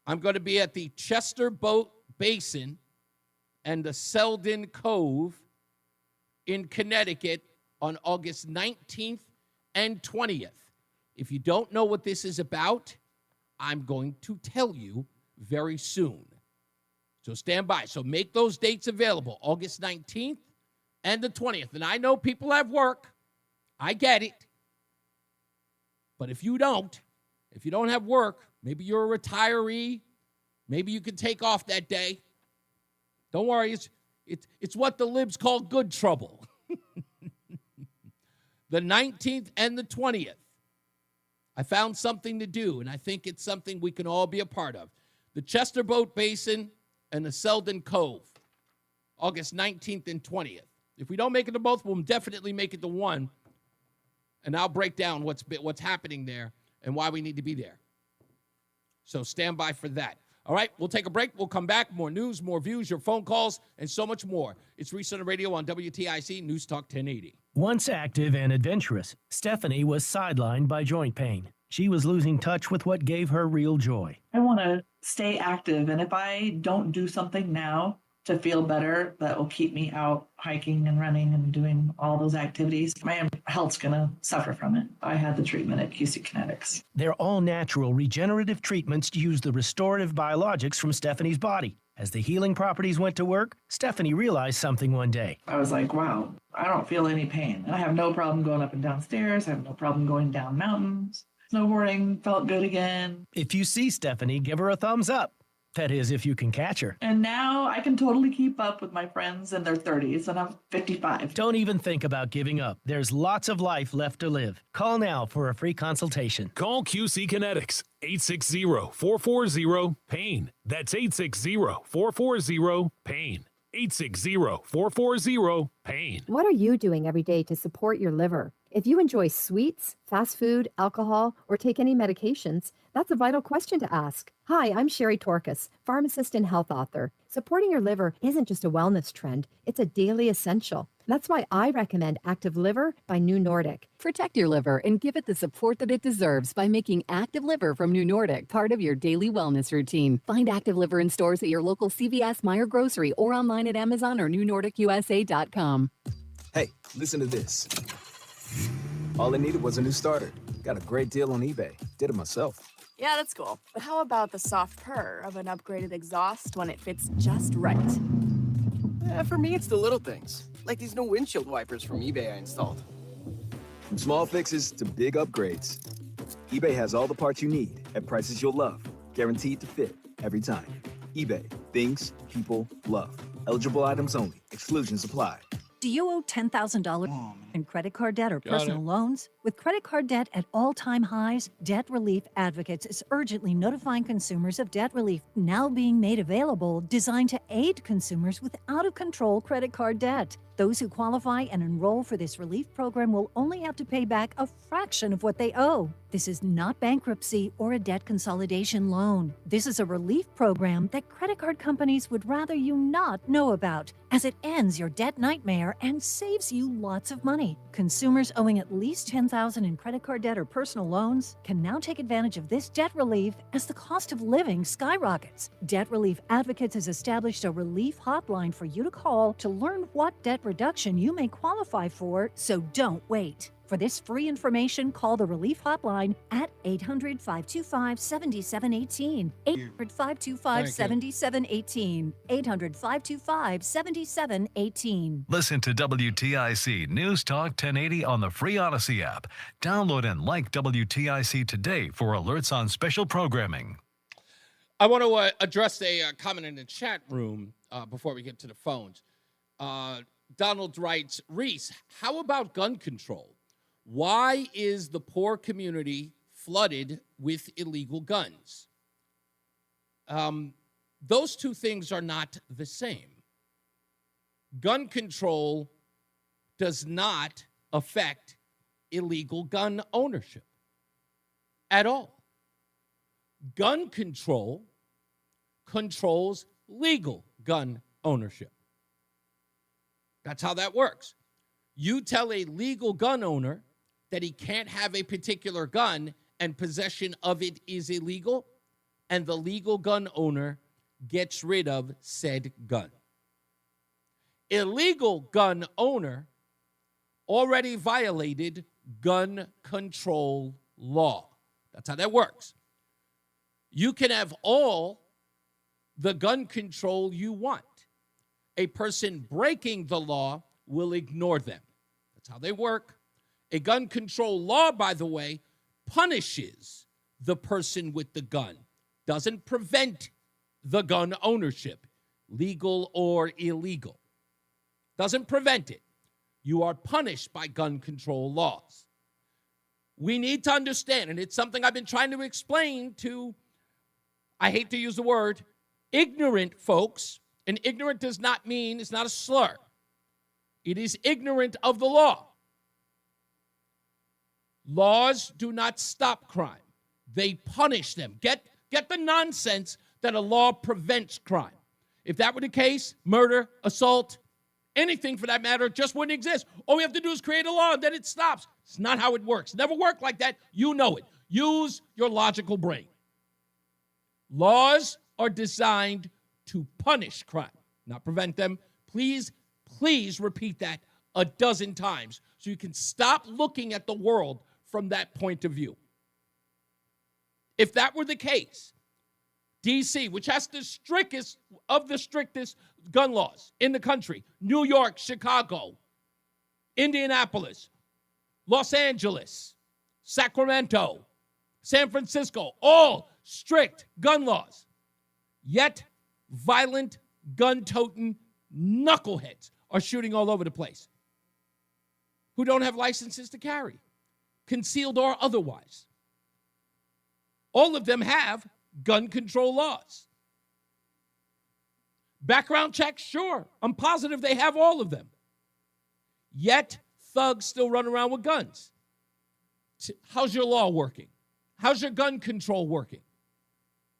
Speaker 9: I'm going to be at the Chester Boat Basin and the Selden Cove in Connecticut on August 19th and 20th. If you don't know what this is about, I'm going to tell you very soon. So stand by. So make those dates available, August 19th and the 20th. And I know people have work. I get it. But if you don't have work, maybe you're a retiree, maybe you can take off that day. Don't worry, it's what the libs call good trouble. The 19th and the 20th. I found something to do, and I think it's something we can all be a part of. The Chester Boat Basin and the Selden Cove, August 19th and 20th. If we don't make it to both, we'll definitely make it to one. And I'll break down what's happening there and why we need to be there. So stand by for that. All right, we'll take a break. We'll come back. More news, more views, your phone calls, and so much more. It's Reese On The Radio on WTIC News Talk 1080.
Speaker 2: Once active and adventurous, Stephanie was sidelined by joint pain. She was losing touch with what gave her real joy.
Speaker 3: I want to stay active, and if I don't do something now to feel better, that will keep me out hiking and running and doing all those activities, my health's going to suffer from it. I had the treatment at QC Kinetics.
Speaker 2: Their all-natural regenerative treatments use the restorative biologics from Stephanie's body. As the healing properties went to work, Stephanie realized something one day.
Speaker 3: I was like, wow, I don't feel any pain. I have no problem going up and down stairs. I have no problem going down mountains. Snowboarding felt good again.
Speaker 2: If you see Stephanie, give her a thumbs up. That is, if you can catch her.
Speaker 3: And now I can totally keep up with my friends in their 30s, and I'm 55.
Speaker 2: Don't even think about giving up. There's lots of life left to live. Call now for a free consultation.
Speaker 19: Call QC Kinetics, 860-440-PAIN. That's 860-440-PAIN. 860-440-PAIN.
Speaker 4: What are you doing every day to support your liver? If you enjoy sweets, fast food, alcohol, or take any medications, that's a vital question to ask. Hi, I'm Sherry Torkas, pharmacist and health author. Supporting your liver isn't just a wellness trend, it's a daily essential. That's why I recommend Active Liver by New Nordic.
Speaker 7: Protect your liver and give it the support that it deserves by making Active Liver from New Nordic part of your daily wellness routine. Find Active Liver in stores at your local CVS, Meijer Grocery, or online at Amazon or newnordicusa.com.
Speaker 10: Hey, listen to this. All I needed was a new starter. Got a great deal on eBay. Did it myself.
Speaker 11: Yeah, that's cool. But how about the soft purr of an upgraded exhaust when it fits just right?
Speaker 10: For me, it's the little things, like these new windshield wipers from eBay I installed. From small fixes to big upgrades, eBay has all the parts you need at prices you'll love, guaranteed to fit every time. eBay, things people love. Eligible items only. Exclusions apply.
Speaker 12: Do you owe $10,000 in credit card debt or personal loans? With credit card debt at all-time highs, Debt Relief Advocates is urgently notifying consumers of debt relief now being made available, designed to aid consumers with out-of-control credit card debt. Those who qualify and enroll for this relief program will only have to pay back a fraction of what they owe. This is not bankruptcy or a debt consolidation loan. This is a relief program that credit card companies would rather you not know about, as it ends your debt nightmare and saves you lots of money. Consumers owing at least $10,000 in credit card debt or personal loans can now take advantage of this debt relief as the cost of living skyrockets. Debt Relief Advocates has established a relief hotline for you to call to learn what debt reduction you may qualify for, so don't wait. For this free information, call the Relief Hotline at 800-525-7718. 800-525-7718. 800-525-7718.
Speaker 13: Listen to WTIC News Talk 1080 on the free Odyssey app. Download and like WTIC today for alerts on special programming.
Speaker 9: I want to address a comment in the chat room before we get to the phones. Donald writes, Reese, how about gun control? Why is the poor community flooded with illegal guns? Those two things are not the same. Gun control does not affect illegal gun ownership at all. Gun control controls legal gun ownership. That's how that works. You tell a legal gun owner that he can't have a particular gun and possession of it is illegal, and the legal gun owner gets rid of said gun. Illegal gun owner already violated gun control law. That's how that works. You can have all the gun control you want. A person breaking the law will ignore them. That's how they work. A gun control law, by the way, punishes the person with the gun, doesn't prevent the gun ownership, legal or illegal. Doesn't prevent it. You are punished by gun control laws. We need to understand, and it's something I've been trying to explain to, I hate to use the word, ignorant folks, and ignorant does not mean, it's not a slur. It is ignorant of the law. Laws do not stop crime. They punish them. Get the nonsense that a law prevents crime. If that were the case, murder, assault, anything for that matter, just wouldn't exist. All we have to do is create a law, and then it stops. It's not how it works. Never worked like that. You know it. Use your logical brain. Laws are designed to punish crime, not prevent them. Please repeat that a dozen times so you can stop looking at the world from that point of view. If that were the case, D.C., which has the strictest gun laws in the country, New York, Chicago, Indianapolis, Los Angeles, Sacramento, San Francisco, all strict gun laws. Yet, violent, gun-toting knuckleheads are shooting all over the place who don't have licenses to carry, concealed or otherwise. All of them have gun control laws. Background checks, sure. I'm positive they have all of them. Yet, thugs still run around with guns. How's your law working? How's your gun control working?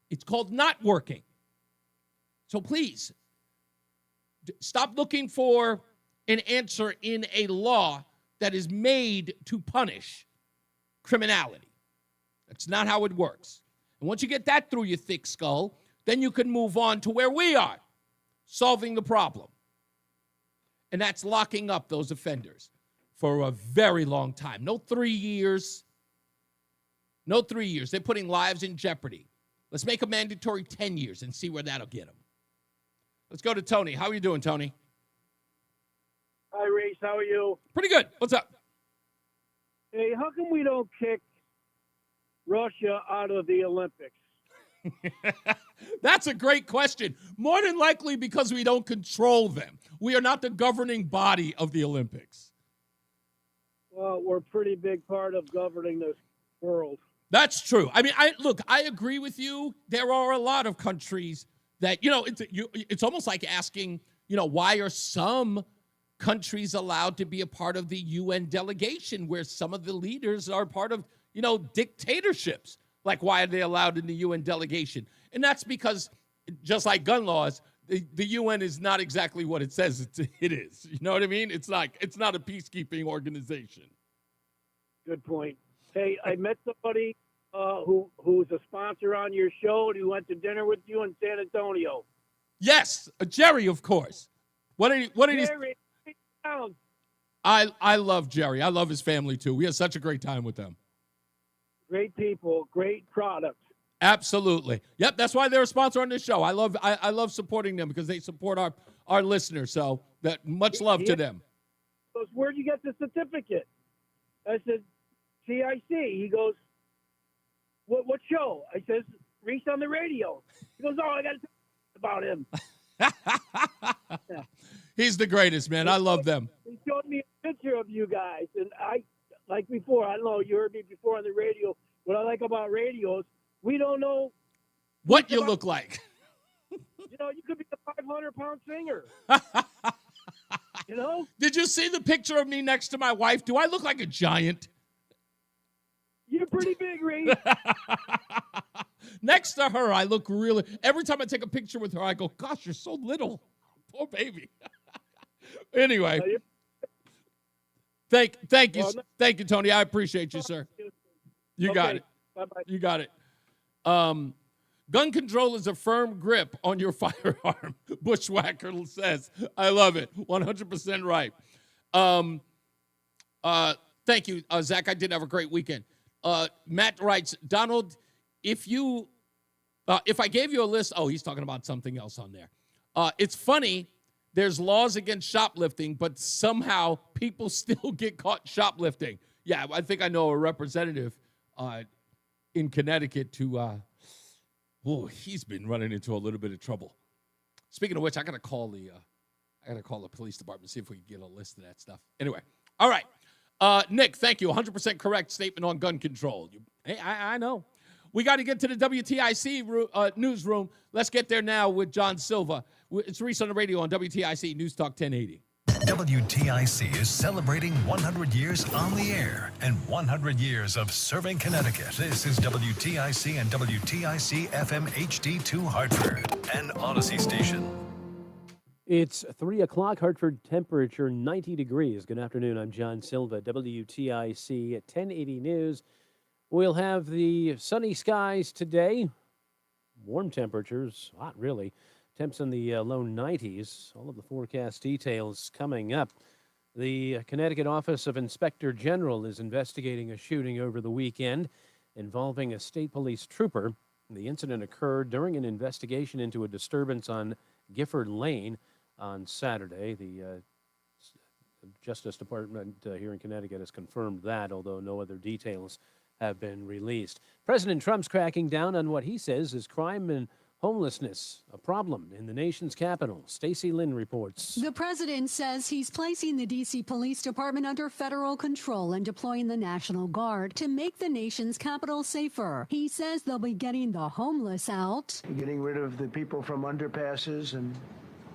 Speaker 9: It's called not working. So please, stop looking for an answer in a law that is made to punish criminality. That's not how it works. And once you get that through your thick skull, then you can move on to where we are, solving the problem. And that's locking up those offenders for a very long time. No 3 years. No 3 years. They're putting lives in jeopardy. Let's make a mandatory 10 years and see where that'll get them. Let's go to Tony. How are you doing, Tony?
Speaker 14: Hi, Reese. How are you?
Speaker 9: Pretty good. What's up?
Speaker 14: Hey, how come we don't kick Russia out of the Olympics?
Speaker 9: That's a great question. More than likely because we don't control them. We are not the governing body of the Olympics.
Speaker 14: Well, we're a pretty big part of governing this world.
Speaker 9: That's true. I mean, I agree with you. There are a lot of countries that, it's almost like asking, why are some countries allowed to be a part of the UN delegation where some of the leaders are part of, dictatorships? Like, why are they allowed in the UN delegation? And that's because, just like gun laws, the UN is not exactly what it says it is. You know what I mean? It's not a peacekeeping organization.
Speaker 14: Good point. Hey, I met somebody who's a sponsor on your show and who went to dinner with you in San Antonio.
Speaker 9: Yes, Jerry, of course. What did
Speaker 14: Jerry,
Speaker 9: I love Jerry. I love his family too. We had such a great time with them.
Speaker 14: Great people, great products.
Speaker 9: Absolutely. Yep, that's why they're a sponsor on this show. I love supporting them because they support our listeners. So that much love to them.
Speaker 14: He goes, where'd you get the certificate? I said, TIC. He goes, what show? I says, Reese on the Radio. He goes, oh, I got to talk about him.
Speaker 9: Yeah. He's the greatest, man. I love them.
Speaker 14: He showed me a picture of you guys, and like before, I don't know, you heard me before on the radio. What I like about radios, we don't know
Speaker 9: what you look like.
Speaker 14: You could be a 500-pound singer.
Speaker 9: Did you see the picture of me next to my wife? Do I look like a giant?
Speaker 14: You're pretty big, Reese.
Speaker 9: Next to her, I look really... Every time I take a picture with her, I go, gosh, you're so little. Poor baby. Anyway. Thank you, Tony. I appreciate you, sir. You got it.
Speaker 14: Bye-bye.
Speaker 9: You got it. Gun control is a firm grip on your firearm, Bushwhacker says. I love it. 100% right. Thank you, Zach. I did have a great weekend. Matt writes, Donald, if I gave you a list, he's talking about something else on there. It's funny, there's laws against shoplifting, but somehow people still get caught shoplifting. Yeah, I think I know a representative in Connecticut he's been running into a little bit of trouble. Speaking of which, I gotta call the police department, see if we can get a list of that stuff. Anyway, all right. Nick, thank you. 100% correct statement on gun control. I know. We got to get to the WTIC newsroom. Let's get there now with John Silva. It's Reese on the Radio on WTIC NewsTalk 1080.
Speaker 13: WTIC is celebrating 100 years on the air and 100 years of serving Connecticut. This is WTIC and WTIC FM HD2 Hartford, an Odyssey station.
Speaker 15: It's 3 o'clock, Hartford temperature 90 degrees. Good afternoon, I'm John Silva, WTIC at 1080 News. We'll have the sunny skies today, warm temperatures, hot really, temps in the low 90s. All of the forecast details coming up. The Connecticut Office of Inspector General is investigating a shooting over the weekend involving a state police trooper. The incident occurred during an investigation into a disturbance on Gifford Lane on Saturday. The Justice Department here in Connecticut has confirmed that, although no other details have been released. President Trump's cracking down on what he says is crime and homelessness, a problem in the nation's capital. Stacey Lynn reports.
Speaker 16: The president says he's placing the D.C. Police Department under federal control and deploying the National Guard to make the nation's capital safer. He says they'll be getting the homeless out.
Speaker 17: Getting rid of the people from underpasses and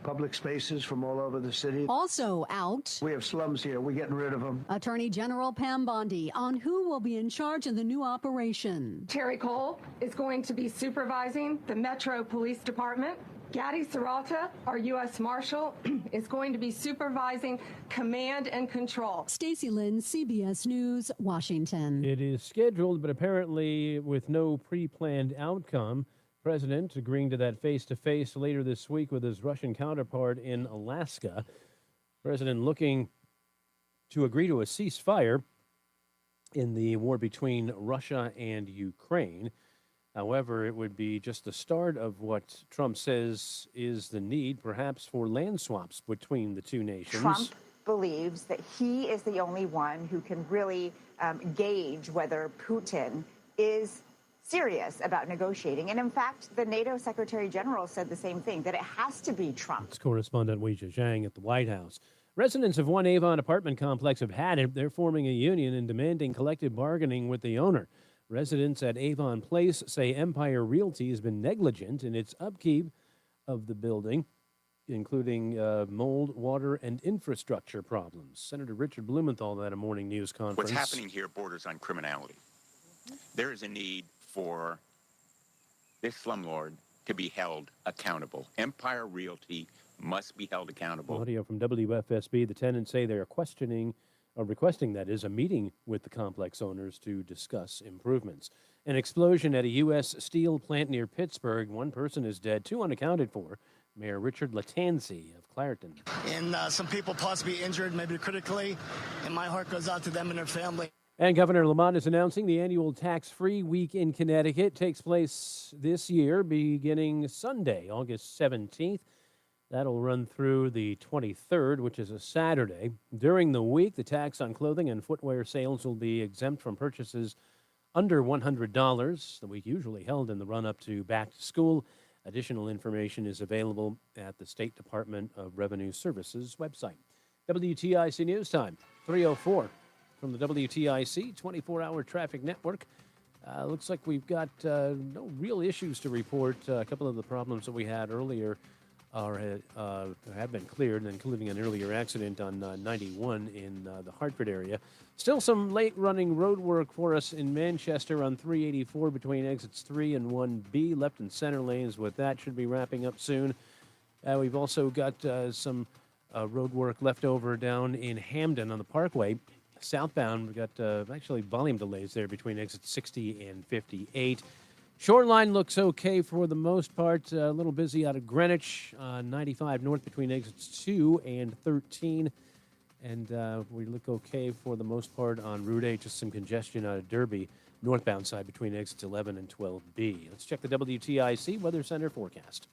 Speaker 5: public spaces from all over the city.
Speaker 16: Also out,
Speaker 5: We have slums here. We're getting rid of them.
Speaker 16: Attorney General Pam Bondi on who will be in charge of the new operation.
Speaker 8: Terry Cole is going to be supervising the Metro Police Department. Gadi Serralta, our U.S. Marshal, is going to be supervising command and control.
Speaker 16: Stacey Lynn, CBS News, Washington.
Speaker 15: It is scheduled, but apparently with no pre-planned outcome. President agreeing to that face-to-face later this week with his Russian counterpart in Alaska. President looking to agree to a ceasefire in the war between Russia and Ukraine. However, it would be just the start of what Trump says is the need, perhaps, for land swaps between the two nations.
Speaker 17: Trump believes that he is the only one who can really gauge whether Putin is serious about negotiating. And in fact, the NATO Secretary General said the same thing, that it has to be Trump.
Speaker 15: It's correspondent Weijia Zhang at the White House. Residents of one Avon apartment complex have had it. They're forming a union and demanding collective bargaining with the owner. Residents at Avon Place say Empire Realty has been negligent in its upkeep of the building, including mold, water, and infrastructure problems. Senator Richard Blumenthal at a morning news conference.
Speaker 18: What's happening here borders on criminality. There is a need for this slumlord to be held accountable. Empire Realty must be held accountable.
Speaker 15: Audio from WFSB. The tenants say they are requesting that is a meeting with the complex owners to discuss improvements. An explosion at a U.S. steel plant near Pittsburgh. One person is dead, two unaccounted for. Mayor Richard Latanzi of Clairton.
Speaker 20: And some people possibly injured, maybe critically, and my heart goes out to them and their family.
Speaker 15: And Governor Lamont is announcing the annual tax-free week in Connecticut takes place this year beginning Sunday, August 17th. That'll run through the 23rd, which is a Saturday. During the week, the tax on clothing and footwear sales will be exempt from purchases under $100. The week usually held in the run-up to back to school. Additional information is available at the State Department of Revenue Services website. WTIC News Time, 3:04 from the WTIC 24-hour traffic network. Looks like we've got no real issues to report. A couple of the problems that we had earlier have been cleared, including an earlier accident on 91 in the Hartford area. Still some late-running road work for us in Manchester on 384 between exits 3 and 1B. Left and center lanes with that should be wrapping up soon. We've also got some road work left over down in Hamden on the Parkway. Southbound, we've got actually volume delays there between exits 60 and 58. Shoreline looks okay for the most part. A little busy out of Greenwich, 95 north between exits 2 and 13. And we look okay for the most part on Route 8. Just some congestion out of Derby, northbound side between exits 11 and 12B. Let's check the WTIC Weather Center forecast.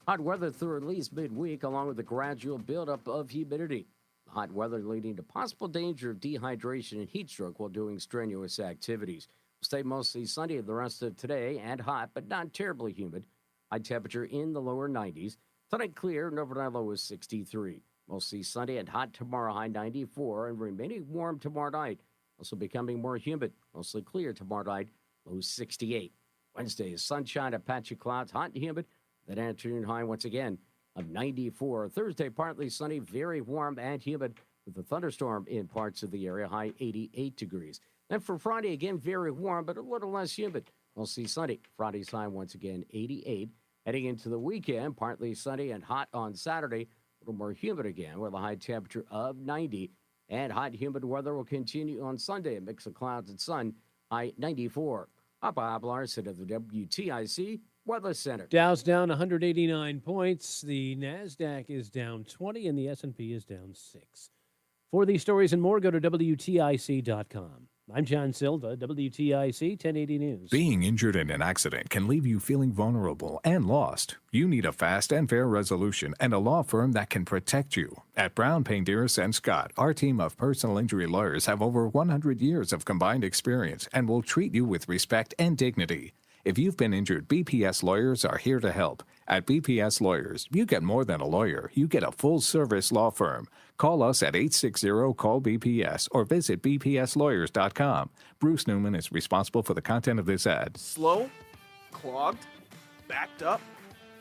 Speaker 21: Hot weather through at least midweek, along with the gradual buildup of humidity. Hot weather leading to possible danger of dehydration and heat stroke while doing strenuous activities. Stay mostly sunny the rest of today and hot, but not terribly humid. High temperature in the lower 90s. Tonight clear and overnight low is 63. Mostly sunny and hot tomorrow, high 94, and remaining warm tomorrow night. Also becoming more humid. Mostly clear tomorrow night, low 68. Wednesday is sunshine and patchy clouds, hot and humid. That afternoon high once again of 94. Thursday partly sunny, very warm and humid with a thunderstorm in parts of the area, high 88 degrees. Then for Friday, again, very warm, but a little less humid. Mostly sunny. Friday's high once again, 88. Heading into the weekend, partly sunny and hot on Saturday. A little more humid again with a high temperature of 90. And hot, humid weather will continue on Sunday. A mix of clouds and sun, high 94. I'm Bob Larson of the WTIC Weather Center.
Speaker 15: Dow's down 189 points. The NASDAQ is down 20, and the S&P is down 6. For these stories and more, go to WTIC.com. I'm John Silva, WTIC 1080 News.
Speaker 24: Being injured in an accident can leave you feeling vulnerable and lost. You need a fast and fair resolution and a law firm that can protect you. At Brown, Payne, Dearest & Scott, our team of personal injury lawyers have over 100 years of combined experience and will treat you with respect and dignity. If you've been injured, BPS lawyers are here to help. At BPS Lawyers, you get more than a lawyer. You get a full-service law firm. Call us at 860-CALL-BPS or visit bpslawyers.com. Bruce Newman is responsible for the content of this ad.
Speaker 28: Slow? Clogged? Backed up?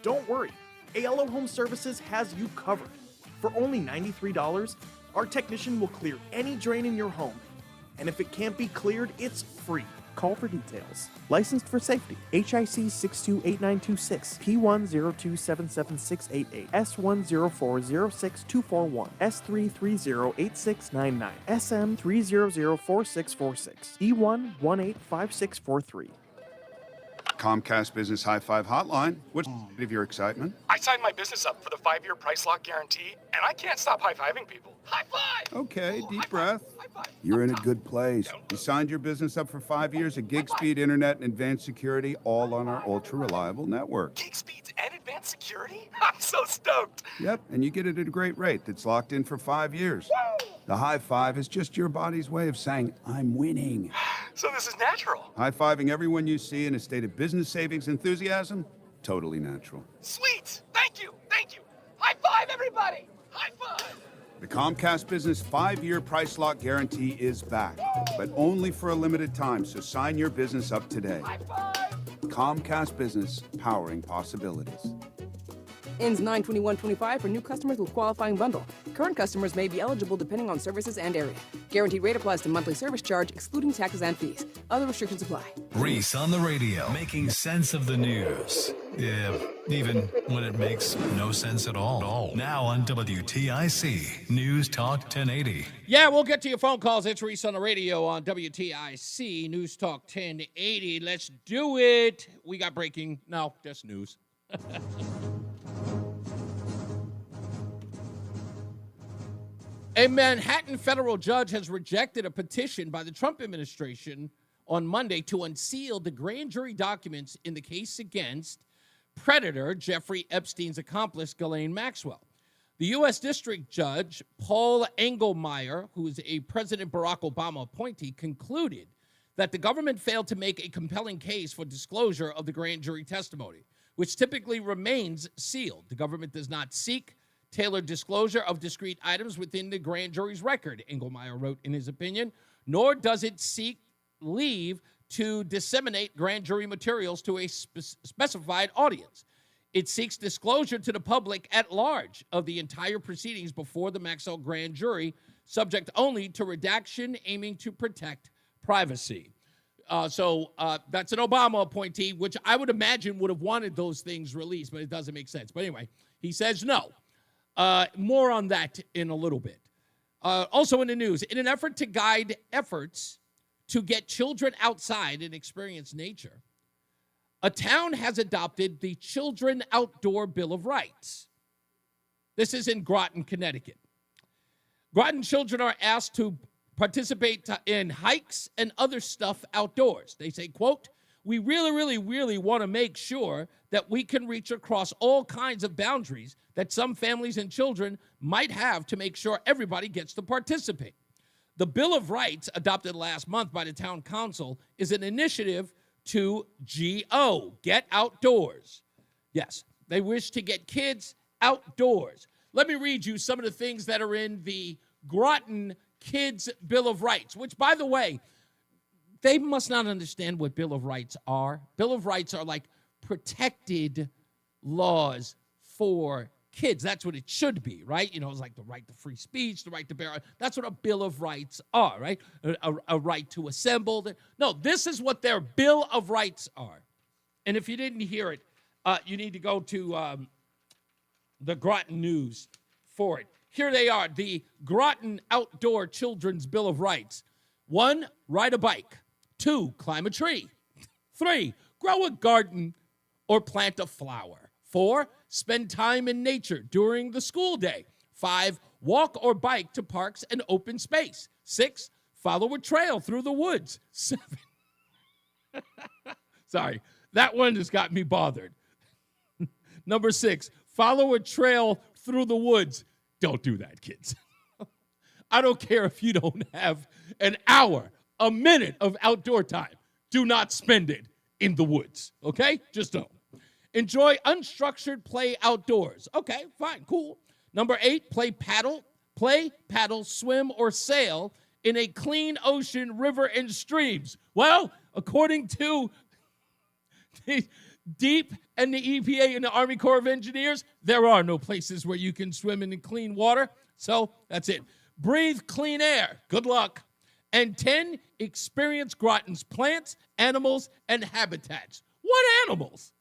Speaker 28: Don't worry.
Speaker 1: ALO Home Services has you covered. For only $93, our technician will clear any drain in your home. And if it can't be cleared, it's free. Call for details. Licensed for safety. HIC 628926, P10277688, S104062441, S3308699, SM3004646, E1185643.
Speaker 6: Comcast Business High Five Hotline. What's of your excitement?
Speaker 22: I signed my business up for the 5-year price lock guarantee, and I can't stop high-fiving people. High five!
Speaker 6: Okay, deep breath. You're in a good place. You signed your business up for 5 years of gig speed internet and advanced security, all on our ultra-reliable network.
Speaker 22: Gig speeds and advanced security? I'm so stoked.
Speaker 6: Yep, and you get it at a great rate that's locked in for 5 years.
Speaker 22: Woo!
Speaker 6: The high five is just your body's way of saying, I'm winning.
Speaker 22: So this is natural.
Speaker 6: High-fiving everyone you see in a state of business savings enthusiasm, totally natural.
Speaker 22: Sweet! Thank you! Thank you! High five, everybody! High five!
Speaker 6: The Comcast Business 5-year price lock guarantee is back, but only for a limited time, so sign your business up today.
Speaker 22: High five!
Speaker 6: Comcast Business, powering possibilities.
Speaker 23: Ends 9/21/25 for new customers with qualifying bundle. Current customers may be eligible depending on services and area. Guaranteed rate applies to monthly service charge, excluding taxes and fees. Other restrictions apply.
Speaker 13: Reese on the radio, making sense of the news. Yeah, even when it makes no sense at all. Now on WTIC, News Talk 1080.
Speaker 9: Yeah, we'll get to your phone calls. It's Reese on the radio on WTIC, News Talk 1080. Let's do it. We got breaking. No, just news. A Manhattan federal judge has rejected a petition by the Trump administration on Monday to unseal the grand jury documents in the case against Predator Jeffrey Epstein's accomplice, Ghislaine Maxwell. The U.S. District Judge Paul Engelmeyer, who is a President Barack Obama appointee, concluded that the government failed to make a compelling case for disclosure of the grand jury testimony, which typically remains sealed. The government does not seek tailored disclosure of discrete items within the grand jury's record, Engelmeyer wrote in his opinion, nor does it seek leave to disseminate grand jury materials to a specified audience. It seeks disclosure to the public at large of the entire proceedings before the Maxwell grand jury, subject only to redaction aiming to protect privacy. So that's an Obama appointee, which I would imagine would have wanted those things released, but it doesn't make sense. But anyway, he says no. More on that in a little bit. Also in the news, in an effort to guide efforts to get children outside and experience nature, a town has adopted the Children Outdoor Bill of Rights. This is in Groton, Connecticut. Groton children are asked to participate in hikes and other stuff outdoors. They say, quote, we really want to make sure that we can reach across all kinds of boundaries that some families and children might have to make sure everybody gets to participate. The Bill of Rights, adopted last month by the town council, is an initiative to get outdoors. Yes, they wish to get kids outdoors. Let me read you some of the things that are in the Groton Kids Bill of Rights, which, by the way, they must not understand what Bill of Rights are. Bill of Rights are like protected laws for kids. That's what it should be, right? You know, it's like the right to free speech, the right to bear. That's what a Bill of Rights are, right? A right to assemble. No, this is what their Bill of Rights are. And if you didn't hear it, you need to go to the Groton News for it. Here they are, the Groton Outdoor Children's Bill of Rights. 1, ride a bike. 2, climb a tree. 3, grow a garden or plant a flower. 4, spend time in nature during the school day. 5, walk or bike to parks and open space. 6, follow a trail through the woods. 7, sorry, that one just got me bothered. Number 6, follow a trail through the woods. Don't do that, kids. I don't care if you don't have an hour, a minute of outdoor time. Do not spend it in the woods, okay? Just don't. Enjoy unstructured play outdoors. Okay, fine, cool. Number 8, play, paddle, swim, or sail in a clean ocean, river, and streams. Well, according to deep and the EPA and the Army Corps of Engineers, there are no places where you can swim in clean water. So that's it. Breathe clean air. Good luck. And 10, experience Groton's plants, animals, and habitats. What animals?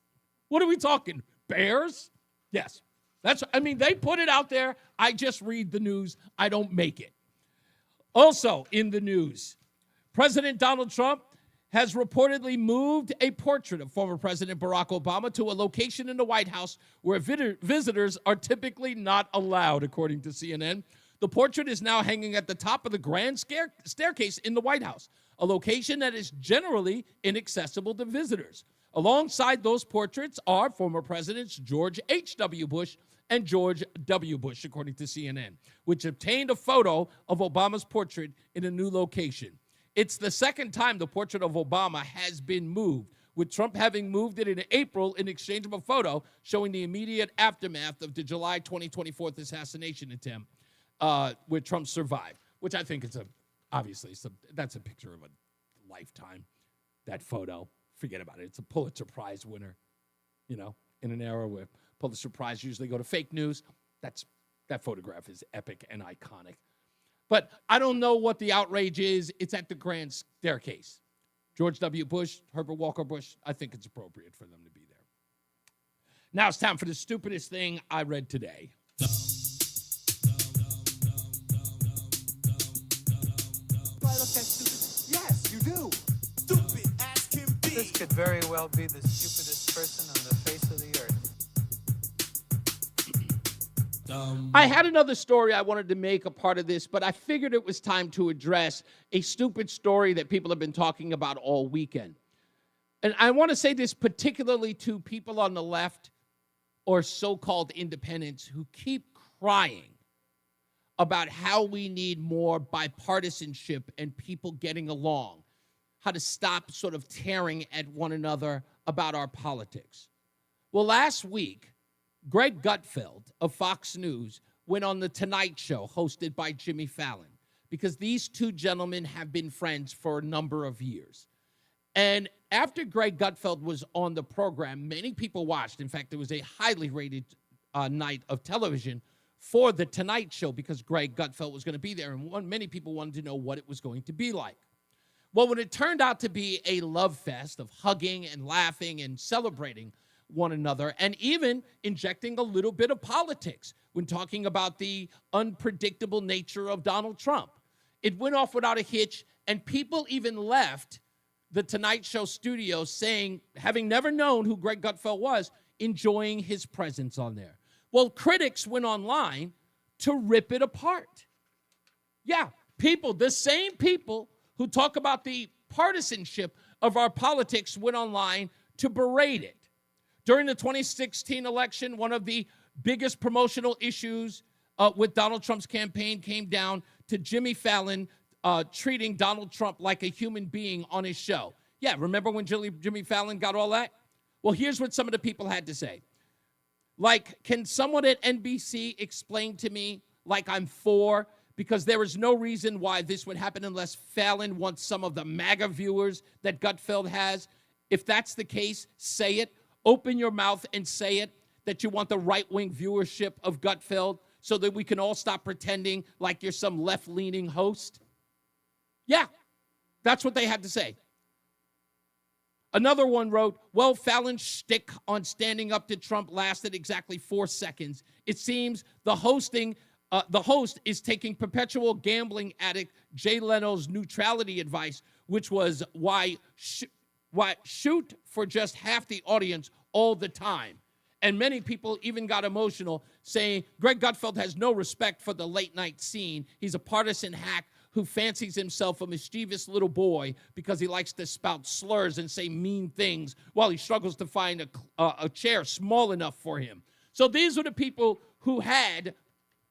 Speaker 9: What are we talking? Bears? Yes. They put it out there. I just read the news. I don't make it. Also in the news, President Donald Trump has reportedly moved a portrait of former President Barack Obama to a location in the White House where visitors are typically not allowed, according to CNN. The portrait is now hanging at the top of the grand staircase in the White House, a location that is generally inaccessible to visitors. Alongside those portraits are former Presidents George H.W. Bush and George W. Bush, according to CNN, which obtained a photo of Obama's portrait in a new location. It's the second time the portrait of Obama has been moved, with Trump having moved it in April in exchange of a photo showing the immediate aftermath of the July 2024 assassination attempt, where Trump survived, which I think is that's a picture of a lifetime, that photo. Forget about it. It's a Pulitzer Prize winner, in an era where Pulitzer Prize usually go to fake news. That photograph is epic and iconic. But I don't know what the outrage is. It's at the grand staircase. George W. Bush, Herbert Walker Bush, I think it's appropriate for them to be there. Now it's time for the stupidest thing I read today.
Speaker 2: Yes, you do. Stupid as can be. This could very well be the stupidest person on the face of the earth.
Speaker 9: I had another story I wanted to make a part of this, but I figured it was time to address a stupid story that people have been talking about all weekend. And I want to say this particularly to people on the left or so-called independents who keep crying about how we need more bipartisanship and people getting along, how to stop sort of tearing at one another about our politics. Well, last week, Greg Gutfeld of Fox News went on The Tonight Show, hosted by Jimmy Fallon, because these two gentlemen have been friends for a number of years. And after Greg Gutfeld was on the program, many people watched. In fact, it was a highly rated night of television for The Tonight Show because Greg Gutfeld was going to be there, and many people wanted to know what it was going to be like. Well, when it turned out to be a love fest of hugging and laughing and celebrating one another, and even injecting a little bit of politics when talking about the unpredictable nature of Donald Trump. It went off without a hitch, and people even left the Tonight Show studio saying, having never known who Greg Gutfeld was, enjoying his presence on there. Well, critics went online to rip it apart. Yeah, people, the same people who talk about the partisanship of our politics went online to berate it. During the 2016 election, one of the biggest promotional issues with Donald Trump's campaign came down to Jimmy Fallon treating Donald Trump like a human being on his show. Yeah, remember when Jimmy Fallon got all that? Well, here's what some of the people had to say. Like, can someone at NBC explain to me, like I'm for, because there is no reason why this would happen unless Fallon wants some of the MAGA viewers that Gutfeld has. If that's the case, say it. Open your mouth and say it, that you want the right-wing viewership of Gutfeld so that we can all stop pretending like you're some left-leaning host. Yeah, that's what they had to say. Another one wrote, well, Fallon's shtick on standing up to Trump lasted exactly 4 seconds. It seems the host is taking perpetual gambling addict Jay Leno's neutrality advice, which was why shoot for just half the audience all the time. And many people even got emotional, saying Greg Gutfeld has no respect for the late night scene. He's a partisan hack who fancies himself a mischievous little boy because he likes to spout slurs and say mean things while he struggles to find a chair small enough for him. So these are the people who had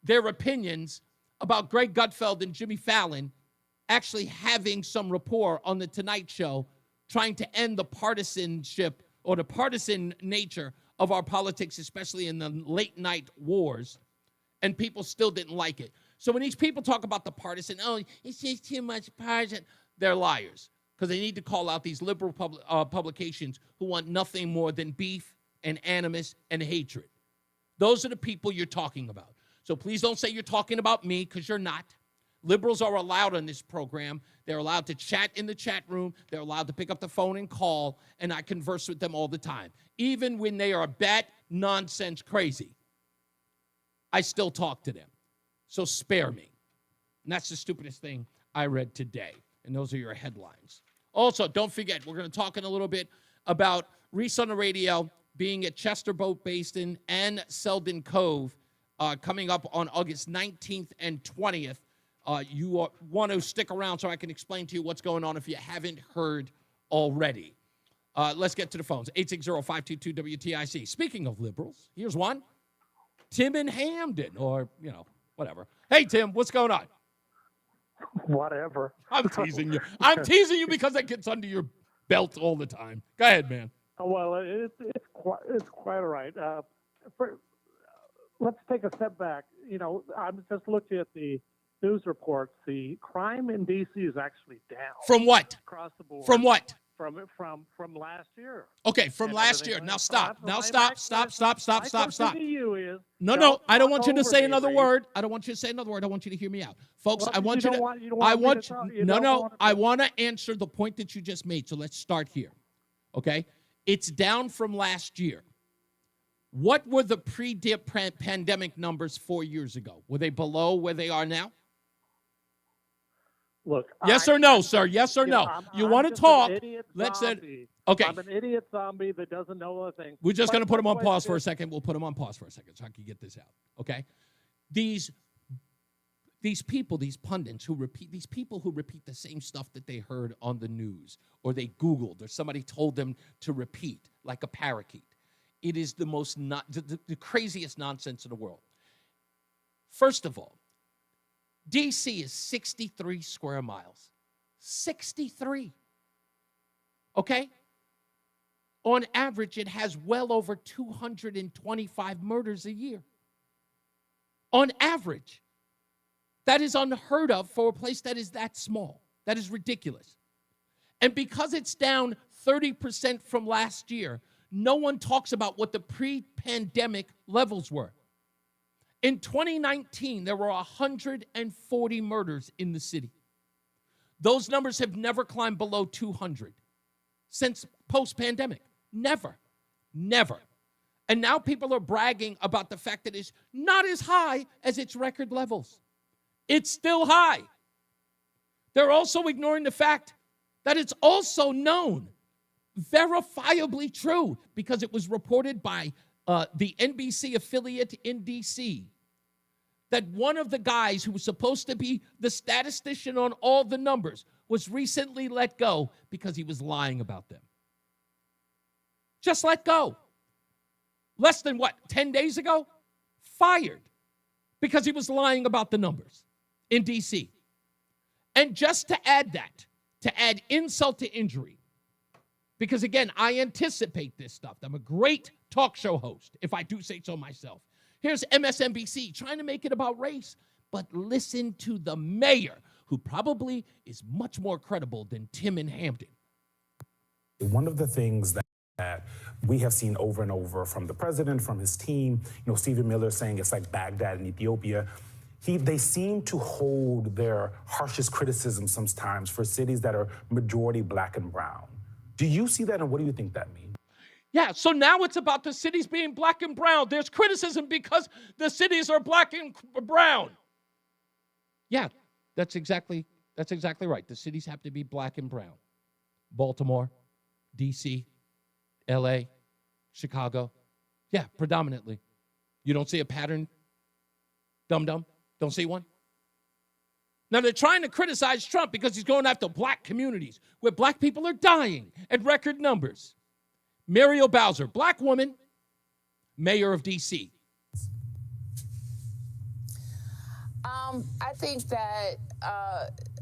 Speaker 9: their opinions about Greg Gutfeld and Jimmy Fallon actually having some rapport on The Tonight Show, trying to end the partisanship or the partisan nature of our politics, especially in the late night wars, and people still didn't like it. So when these people talk about the partisan, oh, it's just too much partisan, they're liars. because they need to call out these liberal publications who want nothing more than beef and animus and hatred. Those are the people you're talking about. So please don't say you're talking about me, because you're not. Liberals are allowed on this program. They're allowed to chat in the chat room. They're allowed to pick up the phone and call, and I converse with them all the time. Even when they are bat nonsense crazy, I still talk to them. So spare me. And that's the stupidest thing I read today. And those are your headlines. Also, don't forget, we're going to talk in a little bit about Reese on the Radio being at Chester Boat Basin and Selden Cove coming up on August 19th and 20th. You want to stick around so I can explain to you what's going on if you haven't heard already. Let's get to the phones. 860-522-WTIC. Speaking of liberals, here's one. Tim in Hamden, or, whatever. Hey, Tim, what's going on?
Speaker 3: Whatever.
Speaker 9: I'm teasing you. I'm teasing you because that gets under your belt all the time. Go ahead, man.
Speaker 3: Well, it's quite all right. Let's take a step back. I'm just looking at the news reports. The crime in D.C. is actually down.
Speaker 9: From what?
Speaker 3: Across the board.
Speaker 9: From what?
Speaker 3: From last year.
Speaker 9: Okay, from last year. Now stop. Now stop.
Speaker 3: To you is
Speaker 9: no. I don't want you to say another word. I don't want you to say another word. I want you to hear me out, folks. I want you to. I want to answer the point that you just made. So let's start here. Okay, it's down from last year. What were the pre-pandemic numbers 4 years ago? Were they below where they are now?
Speaker 3: Look.
Speaker 9: Yes or no, sir? Yes or no? You want to talk? Let's say. Okay.
Speaker 3: I'm an idiot zombie that doesn't know a thing.
Speaker 9: We're just going to put him on pause for a second. We'll put him on pause for a second so I can get this out. Okay. These people, these pundits who repeat the same stuff that they heard on the news or they Googled or somebody told them to repeat like a parakeet. It is the most the craziest nonsense in the world. First of all, D.C. is 63 square miles. 63. Okay? On average, it has well over 225 murders a year. On average. That is unheard of for a place that is that small. That is ridiculous. And because it's down 30% from last year, no one talks about what the pre-pandemic levels were. In 2019, there were 140 murders in the city. Those numbers have never climbed below 200 since post-pandemic. Never. And now people are bragging about the fact that it's not as high as its record levels. It's still high. They're also ignoring the fact that it's also known, verifiably true, because it was reported by the NBC affiliate in D.C., that one of the guys who was supposed to be the statistician on all the numbers was recently let go because he was lying about them. Just let go. Less than 10 days ago? Fired because he was lying about the numbers in D.C. And just to add insult to injury, because again, I anticipate this stuff. I'm a great talk show host, if I do say so myself. Here's MSNBC trying to make it about race, but listen to the mayor, who probably is much more credible than Tim in Hamden.
Speaker 4: One of the things that we have seen over and over from the president, from his team, Stephen Miller saying it's like Baghdad in Ethiopia. They seem to hold their harshest criticism sometimes for cities that are majority black and brown. Do you see that, and what do you think that means?
Speaker 9: Yeah, so now it's about the cities being black and brown. There's criticism because the cities are black and brown. Yeah, that's exactly right. The cities have to be black and brown. Baltimore, D.C., L.A., Chicago. Yeah, predominantly. You don't see a pattern, dum-dum? Don't see one? Now, they're trying to criticize Trump because he's going after black communities where black people are dying at record numbers. Muriel Bowser, black woman, mayor of D.C.
Speaker 7: I think that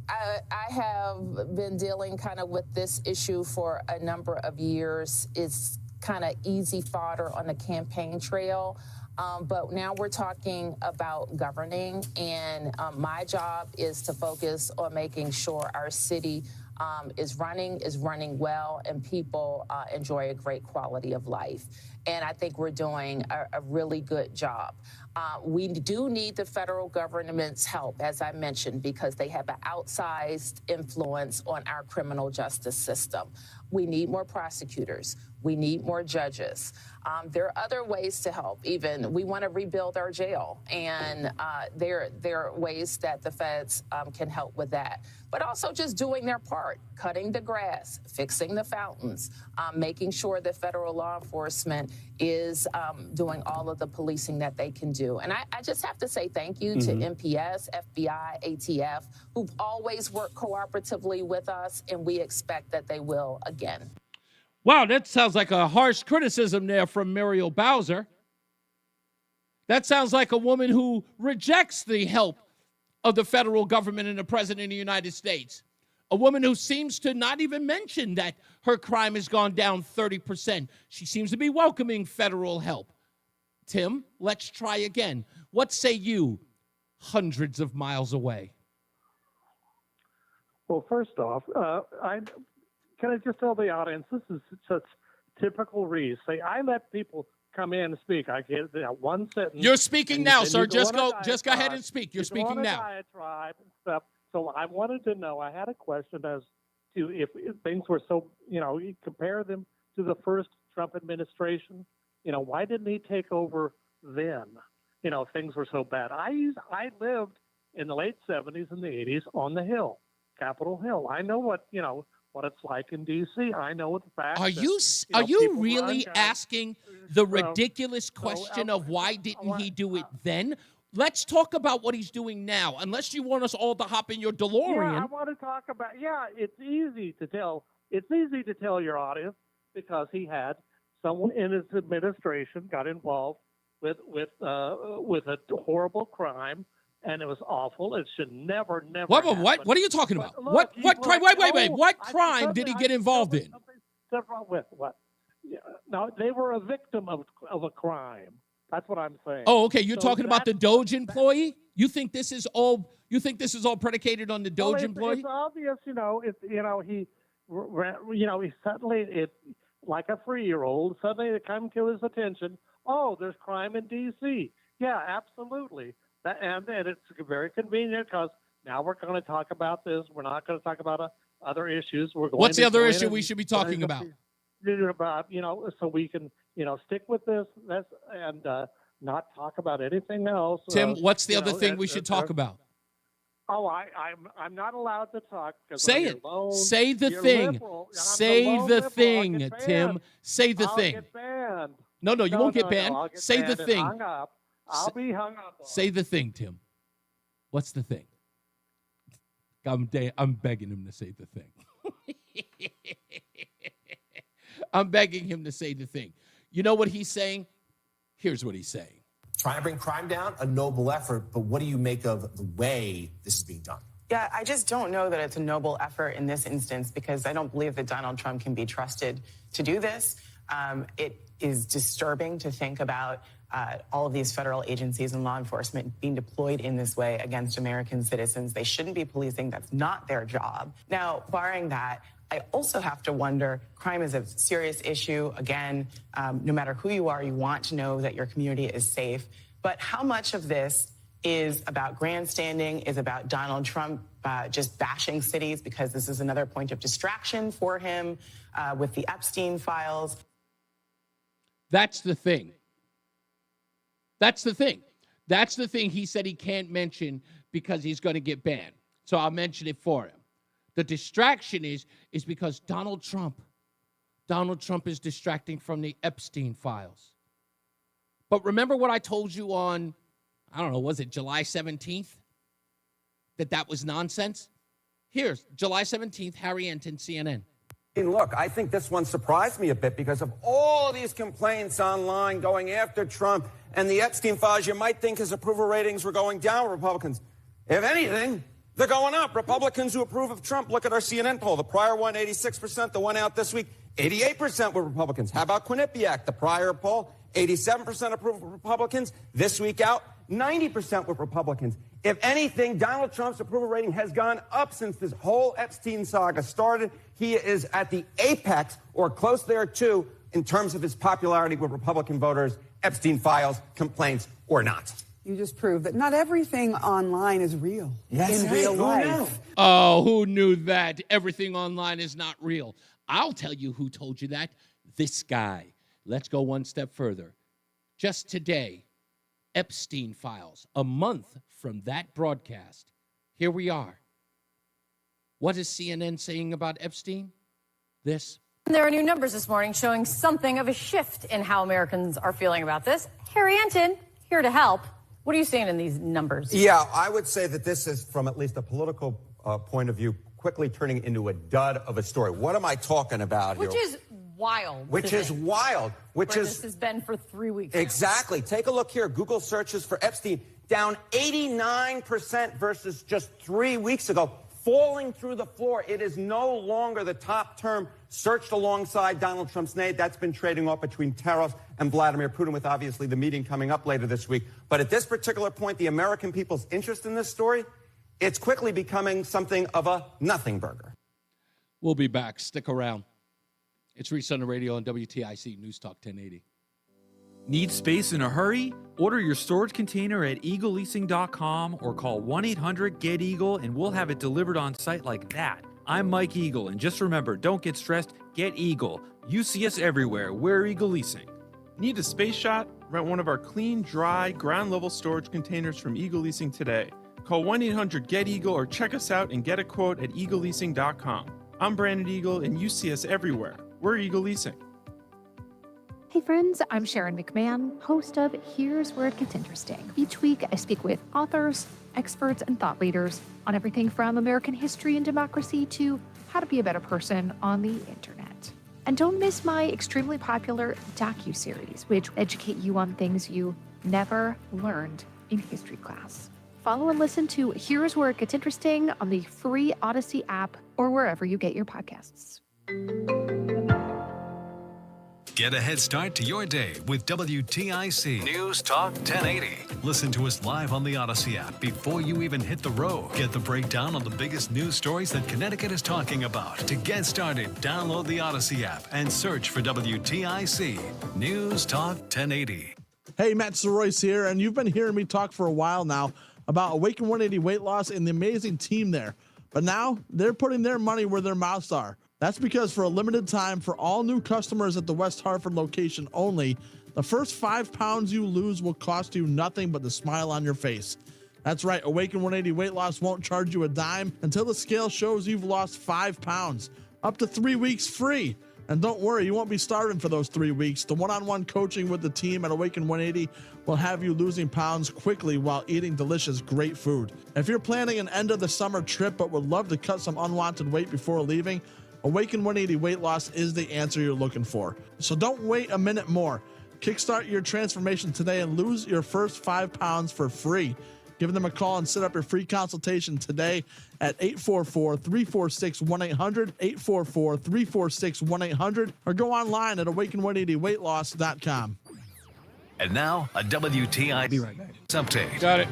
Speaker 7: I have been dealing kind of with this issue for a number of years. It's kind of easy fodder on the campaign trail. But now we're talking about governing, and my job is to focus on making sure our city is running well, and people enjoy a great quality of life. And I think we're doing a really good job. We do need the federal government's help, as I mentioned, because they have an outsized influence on our criminal justice system. We need more prosecutors. We need more judges. There are other ways to help. Even we want to rebuild our jail, and there are ways that the feds can help with that. But also just doing their part, cutting the grass, fixing the fountains, making sure that federal law enforcement is doing all of the policing that they can do. And I just have to say thank you to MPS, FBI, ATF, who've always worked cooperatively with us, and we expect that they will again.
Speaker 9: Wow, that sounds like a harsh criticism there from Muriel Bowser. That sounds like a woman who rejects the help of the federal government and the president of the United States. A woman who seems to not even mention that her crime has gone down 30%. She seems to be welcoming federal help. Tim, let's try again. What say you, hundreds of miles away?
Speaker 3: Well, first off, can I just tell the audience, this is such typical Reese. I let people come in and speak. I get that one sentence.
Speaker 9: You're speaking now, sir. Just go ahead and speak. You're speaking now.
Speaker 3: Diatribe and stuff. So I wanted to know, I had a question as to if things were so, you compare them to the first Trump administration, why didn't he take over then? Things were so bad. I lived in the late 70s and the 80s on the Hill, Capitol Hill. I know what it's like in D.C. I know the fact.
Speaker 9: Are you really asking the ridiculous question of why didn't he do it then? Let's talk about what he's doing now, unless you want us all to hop in your DeLorean.
Speaker 3: Yeah, I want to talk about, it's easy to tell. It's easy to tell your audience because he had someone in his administration got involved with a horrible crime, and it was awful. It should never
Speaker 9: What are you talking about? But what crime? Wait. What crime did he get involved in?
Speaker 3: With what? Yeah, no, they were a victim of a crime. That's what I'm saying.
Speaker 9: Oh, okay. You're talking about the Doge employee? You think this is all predicated on the Doge employee?
Speaker 3: It's obvious, he suddenly, like a 3-year-old, suddenly it come to his attention. Oh, there's crime in D.C. Yeah, absolutely. And it's very convenient because now we're going to talk about this. We're not going to talk about other issues.
Speaker 9: What's the other issue we should be talking about?
Speaker 3: So we can, stick with this and not talk about anything else.
Speaker 9: Tim, what's the other thing we should talk about?
Speaker 3: Oh, I'm not allowed to talk.
Speaker 9: Say it.
Speaker 3: Alone.
Speaker 9: Say the thing. Say the thing, Tim. Say the thing.
Speaker 3: I'll get banned.
Speaker 9: No, you won't get banned. Say the thing.
Speaker 3: I'll be hung up on.
Speaker 9: Say the thing, Tim. What's the thing? I'm begging him to say the thing. I'm begging him to say the thing. You know what he's saying? Here's what he's saying.
Speaker 10: Trying to bring crime down, a noble effort, but what do you make of the way this is being done?
Speaker 11: Yeah, I just don't know that it's a noble effort in this instance because I don't believe that Donald Trump can be trusted to do this. It is disturbing to think about all of these federal agencies and law enforcement being deployed in this way against American citizens. They shouldn't be policing. That's not their job. Now, barring that, I also have to wonder, crime is a serious issue. Again, no matter who you are, you want to know that your community is safe. But how much of this is about grandstanding, is about Donald Trump just bashing cities because this is another point of distraction for him with the Epstein files?
Speaker 9: That's the thing. That's the thing. That's the thing he said he can't mention because he's going to get banned. So I'll mention it for him. The distraction is because Donald Trump is distracting from the Epstein files. But remember what I told you on, I don't know, was it July 17th? That was nonsense? Here's July 17th, Harry Enton, CNN.
Speaker 12: Look, I think this one surprised me a bit because of all these complaints online going after Trump and the Epstein files. You might think his approval ratings were going down, Republicans. If anything, they're going up. Republicans who approve of Trump, look at our CNN poll. The prior one, 86%. The one out this week, 88% were Republicans. How about Quinnipiac? The prior poll, 87% approve of Republicans. This week out, 90% with Republicans. If anything, Donald Trump's approval rating has gone up since this whole Epstein saga started. He is at the apex, or close there too, in terms of his popularity with Republican voters, Epstein files, complaints, or not.
Speaker 5: You just proved that not everything online is real.
Speaker 12: Yes,
Speaker 5: in real life.
Speaker 9: Oh, who knew that? Everything online is not real. I'll tell you who told you that. This guy. Let's go one step further. Just today, Epstein files, a month from that broadcast. Here we are. What is CNN saying about Epstein? This.
Speaker 8: There are new numbers this morning showing something of a shift in how Americans are feeling about this. Harry Anton, here to help. What are you seeing in these numbers?
Speaker 12: Yeah, I would say that this is, from at least a political point of view, quickly turning into a dud of a story. What am I talking about here?
Speaker 8: Which is wild.
Speaker 12: Which is wild. Which
Speaker 8: where
Speaker 12: is
Speaker 8: this has been for 3 weeks. now.
Speaker 12: Exactly. Take a look here. Google searches for Epstein down 89% versus just 3 weeks ago, falling through the floor. It is no longer the top term searched alongside Donald Trump's name. That's been trading off between Taros and Vladimir Putin, with obviously the meeting coming up later this week. But at this particular point, the American people's interest in this story, it's quickly becoming something of a nothing burger.
Speaker 9: We'll be back. Stick around. It's Reese on the Radio on WTIC News Talk 1080.
Speaker 14: Need space in a hurry? Order your storage container at eagleleasing.com or call 1-800-GET-EAGLE and we'll have it delivered on site like that. I'm Mike Eagle, and just remember, don't get stressed, get Eagle. You see us everywhere. We're Eagle Leasing.
Speaker 19: Need a space shot? Rent one of our clean, dry, ground-level storage containers from Eagle Leasing today. Call 1-800-GET-EAGLE or check us out and get a quote at eagleleasing.com. I'm Brandon Eagle, and you see us everywhere. We're Eagle Leasing.
Speaker 25: Hey friends, I'm Sharon McMahon, host of Here's Where It Gets Interesting. Each week I speak with authors, experts, and thought leaders on everything from American history and democracy to how to be a better person on the internet. And don't miss my extremely popular docuseries, which educate you on things you never learned in history class. Follow and listen to Here's Where It Gets Interesting on the free Odyssey app or wherever you get your podcasts.
Speaker 13: Get a head start to your day with WTIC News Talk 1080. Listen to us live on the Odyssey app before you even hit the road. Get the breakdown on the biggest news stories that Connecticut is talking about. To get started, download the Odyssey app and search for WTIC News Talk 1080.
Speaker 26: Hey, Matt Soroyce here, and you've been hearing me talk for a while now about Awaken 180 Weight Loss and the amazing team there. But now they're putting their money where their mouths are. That's because for a limited time, for all new customers at the West Hartford location only, the first 5 pounds you lose will cost you nothing but the smile on your face. That's right, Awaken 180 Weight Loss won't charge you a dime until the scale shows you've lost 5 pounds. Up to 3 weeks free. And don't worry, you won't be starving for those 3 weeks. The one-on-one coaching with the team at Awaken 180 will have you losing pounds quickly while eating delicious, great food. If you're planning an end-of-the-summer trip but would love to cut some unwanted weight before leaving, Awaken 180 Weight Loss is the answer you're looking for. So don't wait a minute more. Kickstart your transformation today and lose your first 5 pounds for free. Give them a call and set up your free consultation today at 844-346-1800, 844-346-1800, or go online at awaken180weightloss.com.
Speaker 13: And now, a WTIC
Speaker 26: Be right back.
Speaker 13: update.
Speaker 9: Got it.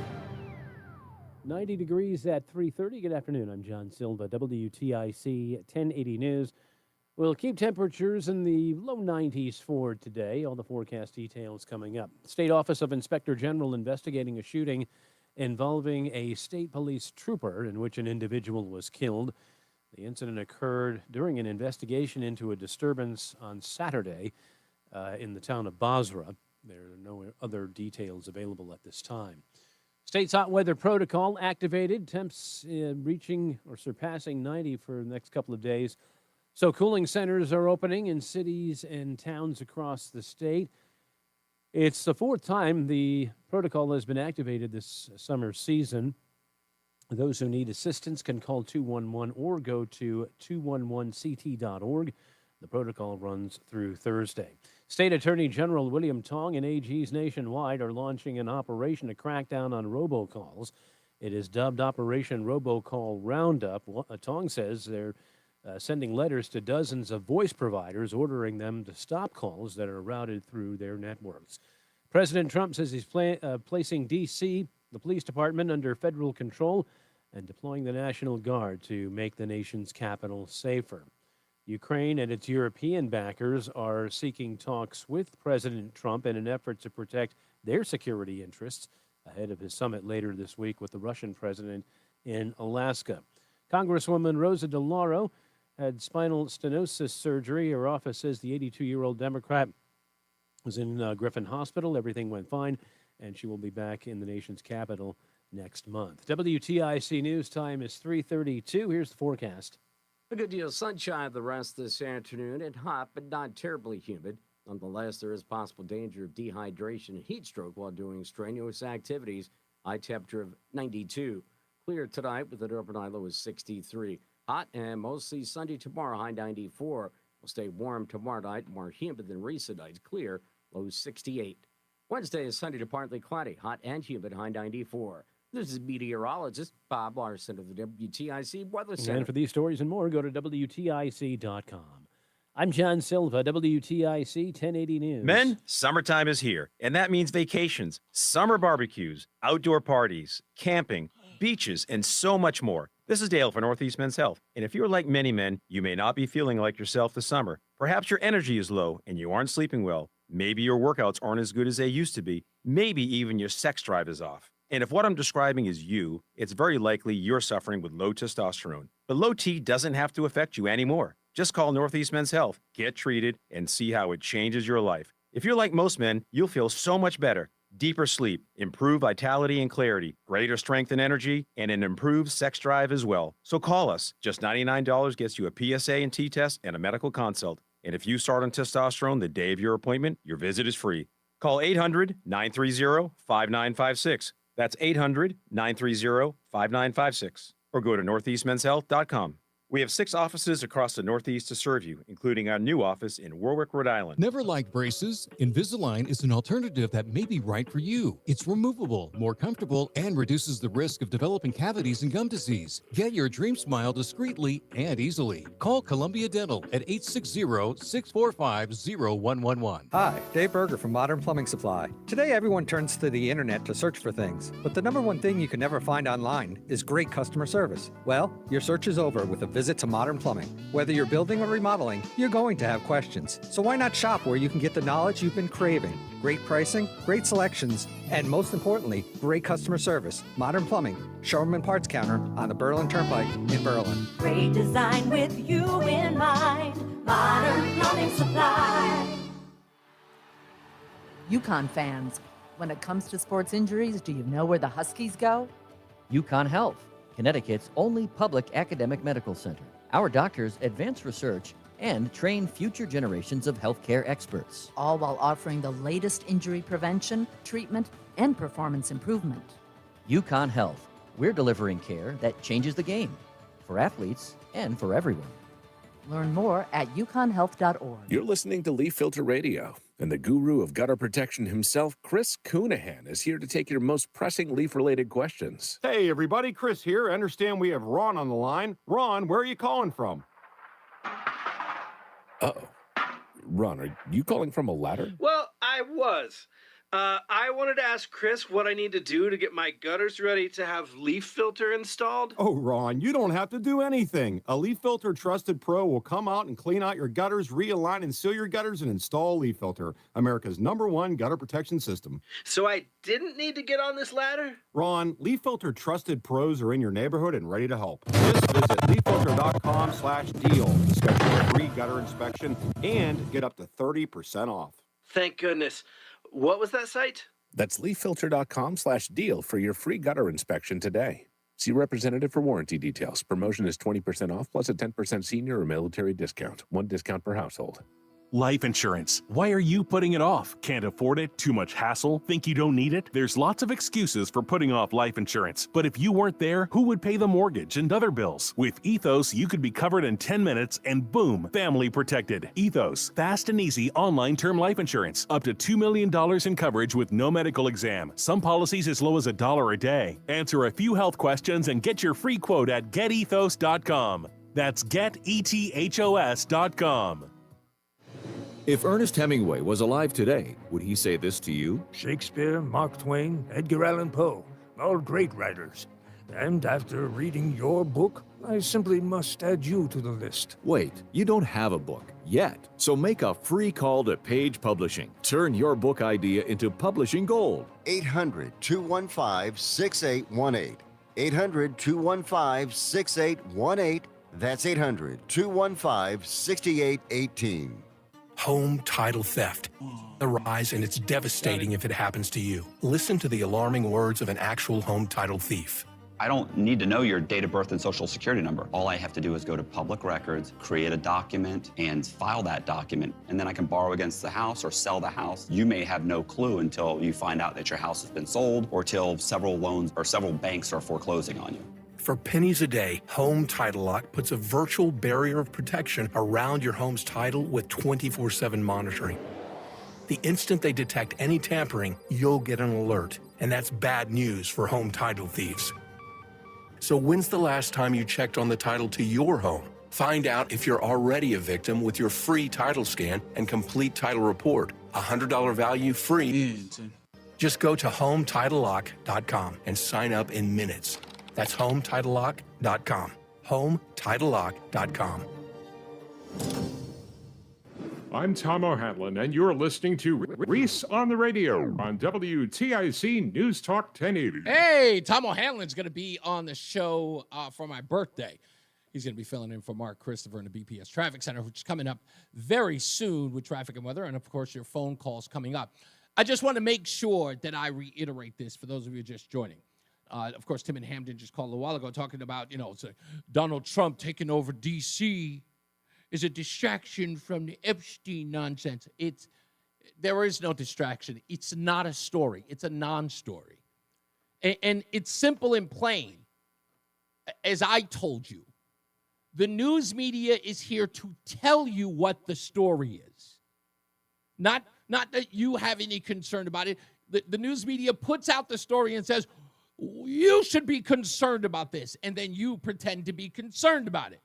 Speaker 15: 90 degrees at 3:30. Good afternoon. I'm John Silva, WTIC 1080 News. We'll keep temperatures in the low 90s for today. All the forecast details coming up. State Office of Inspector General investigating a shooting involving a state police trooper in which an individual was killed. The incident occurred during an investigation into a disturbance on Saturday in the town of Basra. There are no other details available at this time. State's hot weather protocol activated, temps reaching or surpassing 90 for the next couple of days. So cooling centers are opening in cities and towns across the state. It's the 4th time the protocol has been activated this summer season. Those who need assistance can call 211 or go to 211ct.org. The protocol runs through Thursday. State Attorney General William Tong and AGs nationwide are launching an operation to crack down on robocalls. It is dubbed Operation Robocall Roundup. Tong says they're sending letters to dozens of voice providers ordering them to stop calls that are routed through their networks. President Trump says he's placing D.C., the police department, under federal control and deploying the National Guard to make the nation's capital safer. Ukraine and its European backers are seeking talks with President Trump in an effort to protect their security interests ahead of his summit later this week with the Russian president in Alaska. Congresswoman Rosa DeLauro had spinal stenosis surgery. Her office says the 82-year-old Democrat was in Griffin Hospital. Everything went fine, and she will be back in the nation's capital next month. WTIC News time is 3:32. Here's the forecast.
Speaker 16: A good deal of sunshine the rest this afternoon and hot, but not terribly humid. Nonetheless, there is possible danger of dehydration and heat stroke while doing strenuous activities. High temperature of 92. Clear tonight with an overnight low of 63. Hot and mostly sunny tomorrow, high 94. Will stay warm tomorrow night, more humid than recent nights. Clear, low 68. Wednesday is sunny to partly cloudy, hot and humid, high 94. This is meteorologist Bob Larson of the WTIC Weather Center.
Speaker 15: And for these stories and more, go to WTIC.com. I'm John Silva, WTIC 1080 News.
Speaker 17: Men, summertime is here, and that means vacations, summer barbecues, outdoor parties, camping, beaches, and so much more. This is Dale for Northeast Men's Health, and if you're like many men, you may not be feeling like yourself this summer. Perhaps your energy is low and you aren't sleeping well. Maybe your workouts aren't as good as they used to be. Maybe even your sex drive is off. And if what I'm describing is you, it's very likely you're suffering with low testosterone. But low T doesn't have to affect you anymore. Just call Northeast Men's Health, get treated, and see how it changes your life. If you're like most men, you'll feel so much better. Deeper sleep, improved vitality and clarity, greater strength and energy, and an improved sex drive as well. So call us. Just $99 gets you a PSA and T test and a medical consult. And if you start on testosterone the day of your appointment, your visit is free. Call 800-930-5956. That's 800-930-5956. Or go to northeastmenshealth.com. We have 6 offices across the Northeast to serve you, including our new office in Warwick, Rhode Island.
Speaker 18: Never liked braces? Invisalign is an alternative that may be right for you. It's removable, more comfortable, and reduces the risk of developing cavities and gum disease. Get your dream smile discreetly and easily. Call Columbia Dental at 860-645-0111.
Speaker 20: Hi, Dave Berger from Modern Plumbing Supply. Today, everyone turns to the internet to search for things, but the number one thing you can never find online is great customer service. Well, your search is over with a visit to Modern Plumbing. Whether you're building or remodeling, you're going to have questions. So why not shop where you can get the knowledge you've been craving? Great pricing, great selections, and most importantly, great customer service. Modern Plumbing, showroom and parts counter on the Berlin Turnpike in Berlin.
Speaker 21: Great design with you in mind. Modern Plumbing Supply.
Speaker 24: UConn fans, when it comes to sports injuries, do you know where the Huskies go?
Speaker 27: UConn Health, Connecticut's only public academic medical center. Our doctors advance research and train future generations of healthcare experts.
Speaker 24: All while offering the latest injury prevention, treatment, and performance improvement.
Speaker 27: UConn Health, we're delivering care that changes the game for athletes and for everyone.
Speaker 24: Learn more at uconnhealth.org.
Speaker 28: You're listening to Leaf Filter Radio, and the guru of gutter protection himself, Chris Coonahan, is here to take your most pressing leaf-related questions.
Speaker 29: Hey, everybody, Chris here. I understand we have Ron on the line. Ron, where are you calling from?
Speaker 28: Uh-oh. Ron, are you calling from a ladder?
Speaker 30: Well, I was. I wanted to ask Chris what I need to do to get my gutters ready to have leaf filter installed.
Speaker 29: Oh, Ron, you don't have to do anything. A Leaf Filter Trusted Pro will come out and clean out your gutters, realign and seal your gutters, and install a Leaf Filter, America's #1 gutter protection system.
Speaker 30: So I didn't need to get on this ladder?
Speaker 29: Ron, Leaf Filter Trusted Pros are in your neighborhood and ready to help. Just visit leaffilter.com/deal to schedule a free gutter inspection and get up to 30% off.
Speaker 30: Thank goodness. What was that site?
Speaker 28: That's leaffilter.com/deal for your free gutter inspection today. See representative for warranty details. Promotion is 20% off plus a 10% senior or military discount. 1 discount per household.
Speaker 31: Life insurance. Why are you putting it off? Can't afford it? Too much hassle? Think you don't need it? There's lots of excuses for putting off life insurance. But if you weren't there, who would pay the mortgage and other bills? With Ethos, you could be covered in 10 minutes and boom, family protected. Ethos, fast and easy online term life insurance. Up to $2 million in coverage with no medical exam. Some policies as low as $1 a day. Answer a few health questions and get your free quote at getethos.com. That's getethos.com.
Speaker 1: If Ernest Hemingway was alive today, would he say this to you?
Speaker 2: Shakespeare, Mark Twain, Edgar Allan Poe, all great writers. And after reading your book, I simply must add you to the list.
Speaker 1: Wait, you don't have a book yet. So make a free call to Page Publishing. Turn your book idea into publishing gold.
Speaker 3: 800-215-6818. 800-215-6818. That's 800-215-6818.
Speaker 4: Home title theft. The rise, and it's devastating if it happens to you. Listen to the alarming words of an actual home title thief.
Speaker 5: I don't need to know your date of birth and social security number. All I have to do is go to public records, create a document, and file that document. And then I can borrow against the house or sell the house. You may have no clue until you find out that your house has been sold or till several loans or several banks are foreclosing on you.
Speaker 4: For pennies a day, Home Title Lock puts a virtual barrier of protection around your home's title with 24/7 monitoring. The instant they detect any tampering, you'll get an alert, and that's bad news for home title thieves. So when's the last time you checked on the title to your home? Find out if you're already a victim with your free title scan and complete title report. $100 value free. Just go to HomeTitleLock.com and sign up in minutes. That's HomeTitleLock.com. HomeTitleLock.com.
Speaker 31: I'm Tom O'Hanlon, and you're listening to Reese on the Radio on WTIC News Talk 1080.
Speaker 9: Hey, Tom O'Hanlon's going to be on the show for my birthday. He's going to be filling in for Mark Christopher in the BPS Traffic Center, which is coming up very soon with traffic and weather, and, of course, your phone calls coming up. I just want to make sure that I reiterate this for those of you just joining. Of course, Tim and Hamden just called a while ago talking about, it's Donald Trump taking over D.C. is a distraction from the Epstein nonsense. There is no distraction. It's not a story. It's a non-story. And it's simple and plain. As I told you, the news media is here to tell you what the story is. Not that you have any concern about it. The news media puts out the story and says, you should be concerned about this. And then you pretend to be concerned about it.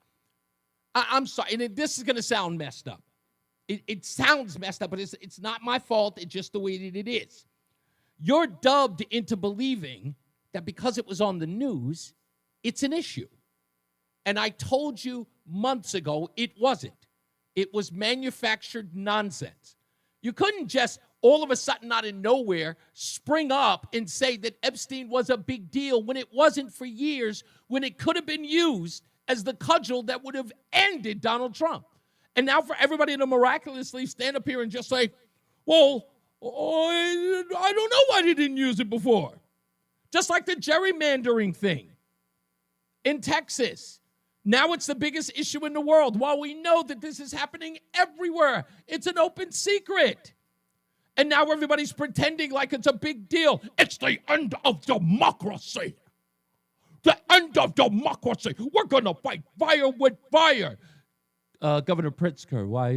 Speaker 9: I'm sorry, and this is going to sound messed up. It sounds messed up, but it's not my fault. It's just the way that it is. You're dubbed into believing that because it was on the news, it's an issue. And I told you months ago it wasn't. It was manufactured nonsense. You couldn't just all of a sudden out of nowhere spring up and say that Epstein was a big deal when it wasn't for years, when it could have been used as the cudgel that would have ended Donald Trump. And now for everybody to miraculously stand up here and just say, well, I don't know why they didn't use it before. Just like the gerrymandering thing in Texas. Now it's the biggest issue in the world. While we know that this is happening everywhere, it's an open secret. And now everybody's pretending like it's a big deal. It's the end of democracy. The end of democracy. We're going to fight fire with fire. Governor Pritzker, why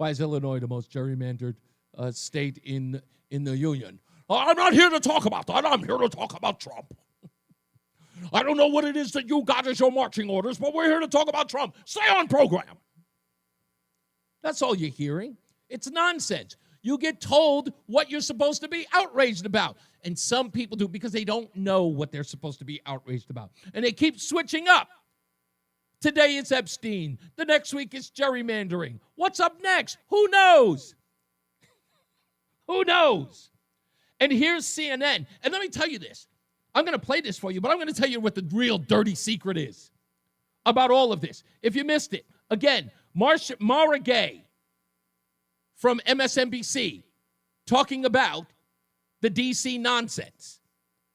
Speaker 9: is Illinois the most gerrymandered state in the union? I'm not here to talk about that. I'm here to talk about Trump. I don't know what it is that you got as your marching orders, but we're here to talk about Trump. Stay on program. That's all you're hearing. It's nonsense. You get told what you're supposed to be outraged about. And some people do because they don't know what they're supposed to be outraged about. And they keep switching up. Today it's Epstein. The next week it's gerrymandering. What's up next? Who knows? Who knows? And here's CNN. And let me tell you this. I'm going to play this for you, but I'm going to tell you what the real dirty secret is about all of this. If you missed it, again, Mara Gay from MSNBC talking about the D.C. nonsense,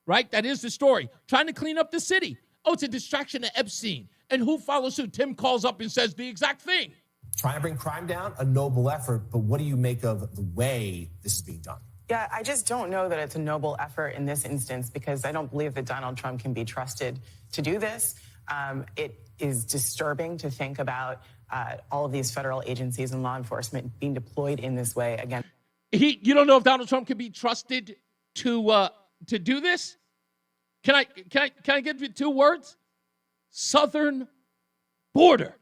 Speaker 9: right? That is the story. Trying to clean up the city. Oh, it's a distraction to Epstein. And who follows suit? Tim calls up and says the exact thing.
Speaker 6: Trying to bring crime down, a noble effort, but what do you make of the way this is being done?
Speaker 7: Yeah, I just don't know that it's a noble effort in this instance because I don't believe that Donald Trump can be trusted to do this. It is disturbing to think about all of these federal agencies and law enforcement being deployed in this way again.
Speaker 9: You don't know if Donald Trump can be trusted to do this? Can I give you two words? Southern border.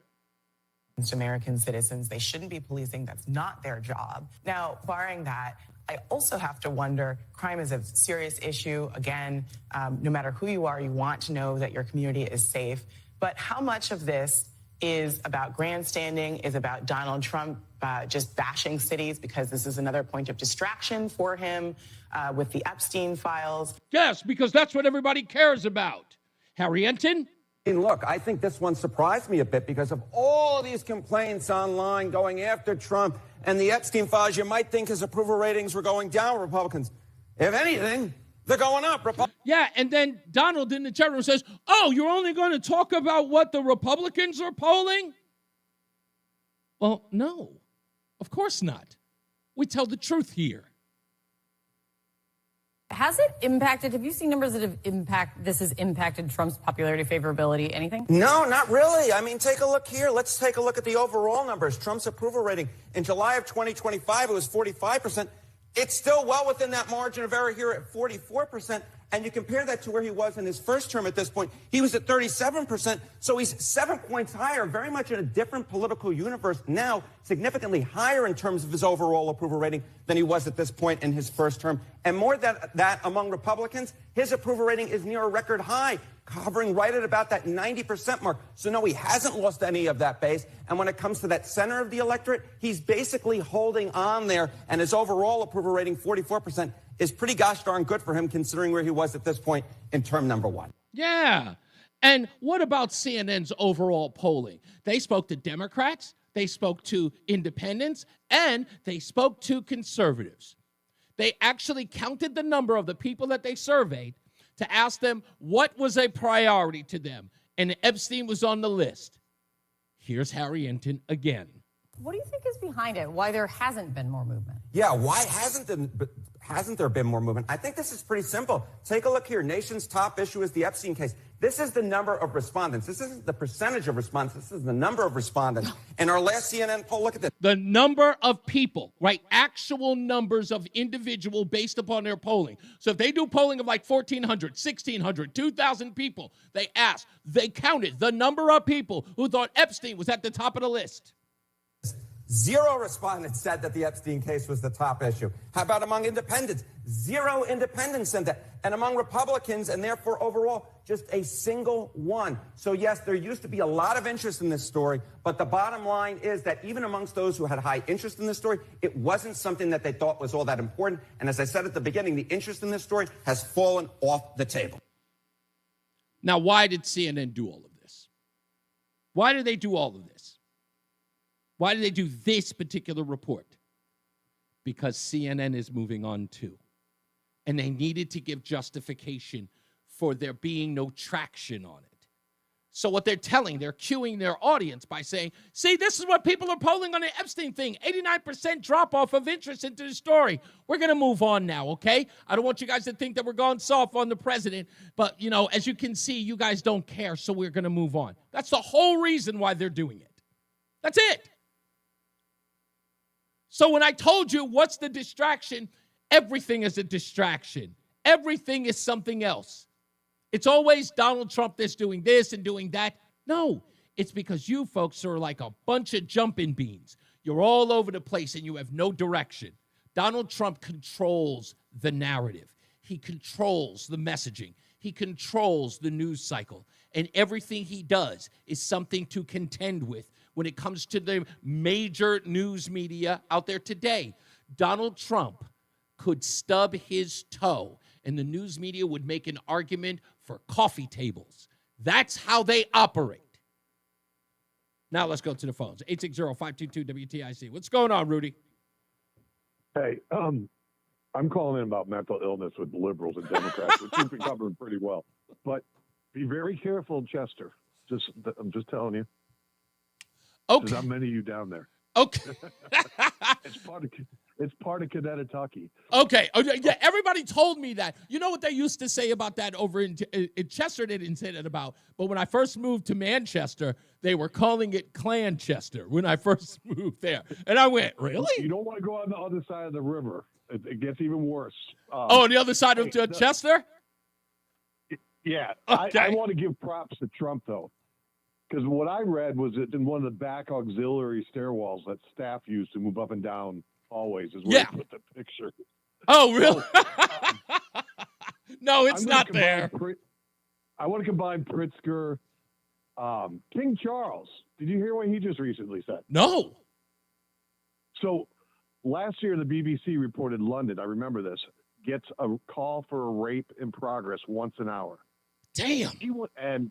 Speaker 7: against American citizens. They shouldn't be policing. That's not their job. Now, barring that, I also have to wonder, crime is a serious issue. Again, no matter who you are, you want to know that your community is safe. But how much of this is about grandstanding, is about Donald Trump just bashing cities because this is another point of distraction for him with the Epstein files?
Speaker 9: Yes, because that's what everybody cares about. Harry Enton?
Speaker 8: Look, I think this one surprised me a bit because of all these complaints online going after Trump and the Epstein files. You might think his approval ratings were going down, Republicans. If anything, they're going up.
Speaker 9: Yeah, and then Donald in the chat room says, oh, you're only going to talk about what the Republicans are polling? Well, no, of course not. We tell the truth here.
Speaker 10: Has it impacted, have you seen numbers that has impacted Trump's popularity, favorability, anything?
Speaker 8: No, not really. I mean, take a look here. Let's take a look at the overall numbers. Trump's approval rating in July of 2025, it was 45%. It's still well within that margin of error here at 44%. And you compare that to where he was in his first term at this point. He was at 37%. So he's 7 points higher, very much in a different political universe now, significantly higher in terms of his overall approval rating than he was at this point in his first term. And more than that, among Republicans, his approval rating is near a record high, hovering right at about that 90% mark. So no, he hasn't lost any of that base. And when it comes to that center of the electorate, he's basically holding on there. And his overall approval rating, 44%, is pretty gosh darn good for him considering where he was at this point in term number one.
Speaker 9: Yeah. And what about CNN's overall polling? They spoke to Democrats, they spoke to independents, and they spoke to conservatives. They actually counted the number of the people that they surveyed to ask them what was a priority to them. And Epstein was on the list. Here's Harry Enton again.
Speaker 10: What do you think is behind it? Why there hasn't been more movement?
Speaker 8: Yeah, why hasn't there been more movement? I think this is pretty simple. Take a look here. Nation's top issue is the Epstein case. This is the number of respondents. This isn't the percentage of respondents. This is the number of respondents. In our last CNN poll, look at this.
Speaker 9: The number of people, right? Actual numbers of individual based upon their polling. So if they do polling of like 1,400, 1,600, 2,000 people, they counted the number of people who thought Epstein was at the top of the list.
Speaker 8: 0 respondents said that the Epstein case was the top issue. How about among independents? 0 independents said that. And among Republicans, and therefore overall, just a single one. So yes, there used to be a lot of interest in this story, but the bottom line is that even amongst those who had high interest in this story, it wasn't something that they thought was all that important. And as I said at the beginning, the interest in this story has fallen off the table.
Speaker 9: Now, why did CNN do all of this? Why did they do all of this? Why did they do this particular report? Because CNN is moving on too. And they needed to give justification for there being no traction on it. So what they're cueing their audience by saying, see, this is what people are polling on the Epstein thing. 89% drop off of interest into the story. We're going to move on now, okay? I don't want you guys to think that we're going soft on the president. But, as you can see, you guys don't care, so we're going to move on. That's the whole reason why they're doing it. That's it. So when I told you what's the distraction, everything is a distraction. Everything is something else. It's always Donald Trump that's doing this and doing that. No, it's because you folks are like a bunch of jumping beans. You're all over the place and you have no direction. Donald Trump controls the narrative. He controls the messaging. He controls the news cycle. And everything he does is something to contend with. When it comes to the major news media out there today, Donald Trump could stub his toe and the news media would make an argument for coffee tables. That's how they operate. Now let's go to the phones. 860-522-WTIC. What's going on, Rudy?
Speaker 11: Hey, I'm calling in about mental illness with liberals and Democrats, which you've been covering pretty well. But be very careful, Chester. I'm just telling you.
Speaker 9: Okay.
Speaker 11: There's not many of you down there.
Speaker 9: Okay.
Speaker 11: It's part of Connecticut.
Speaker 9: Okay. Yeah, everybody told me that. You know what they used to say about that over in Chester? They didn't say that about. But when I first moved to Manchester, they were calling it Clanchester when I first moved there. And I went, really?
Speaker 11: You don't want to go on the other side of the river. It gets even worse.
Speaker 9: On the other side of Chester?
Speaker 11: Yeah.
Speaker 9: Okay.
Speaker 11: I want to give props to Trump, though. Because what I read was that in one of the back auxiliary stairwells that staff used to move up and down hallways is where they put the picture.
Speaker 9: Oh, really?
Speaker 11: So,
Speaker 9: no, it's not there.
Speaker 11: I want to combine Pritzker, King Charles. Did you hear what he just recently said?
Speaker 9: No.
Speaker 11: So last year, the BBC reported London, I remember this, gets a call for a rape in progress once an hour.
Speaker 9: Damn.
Speaker 11: And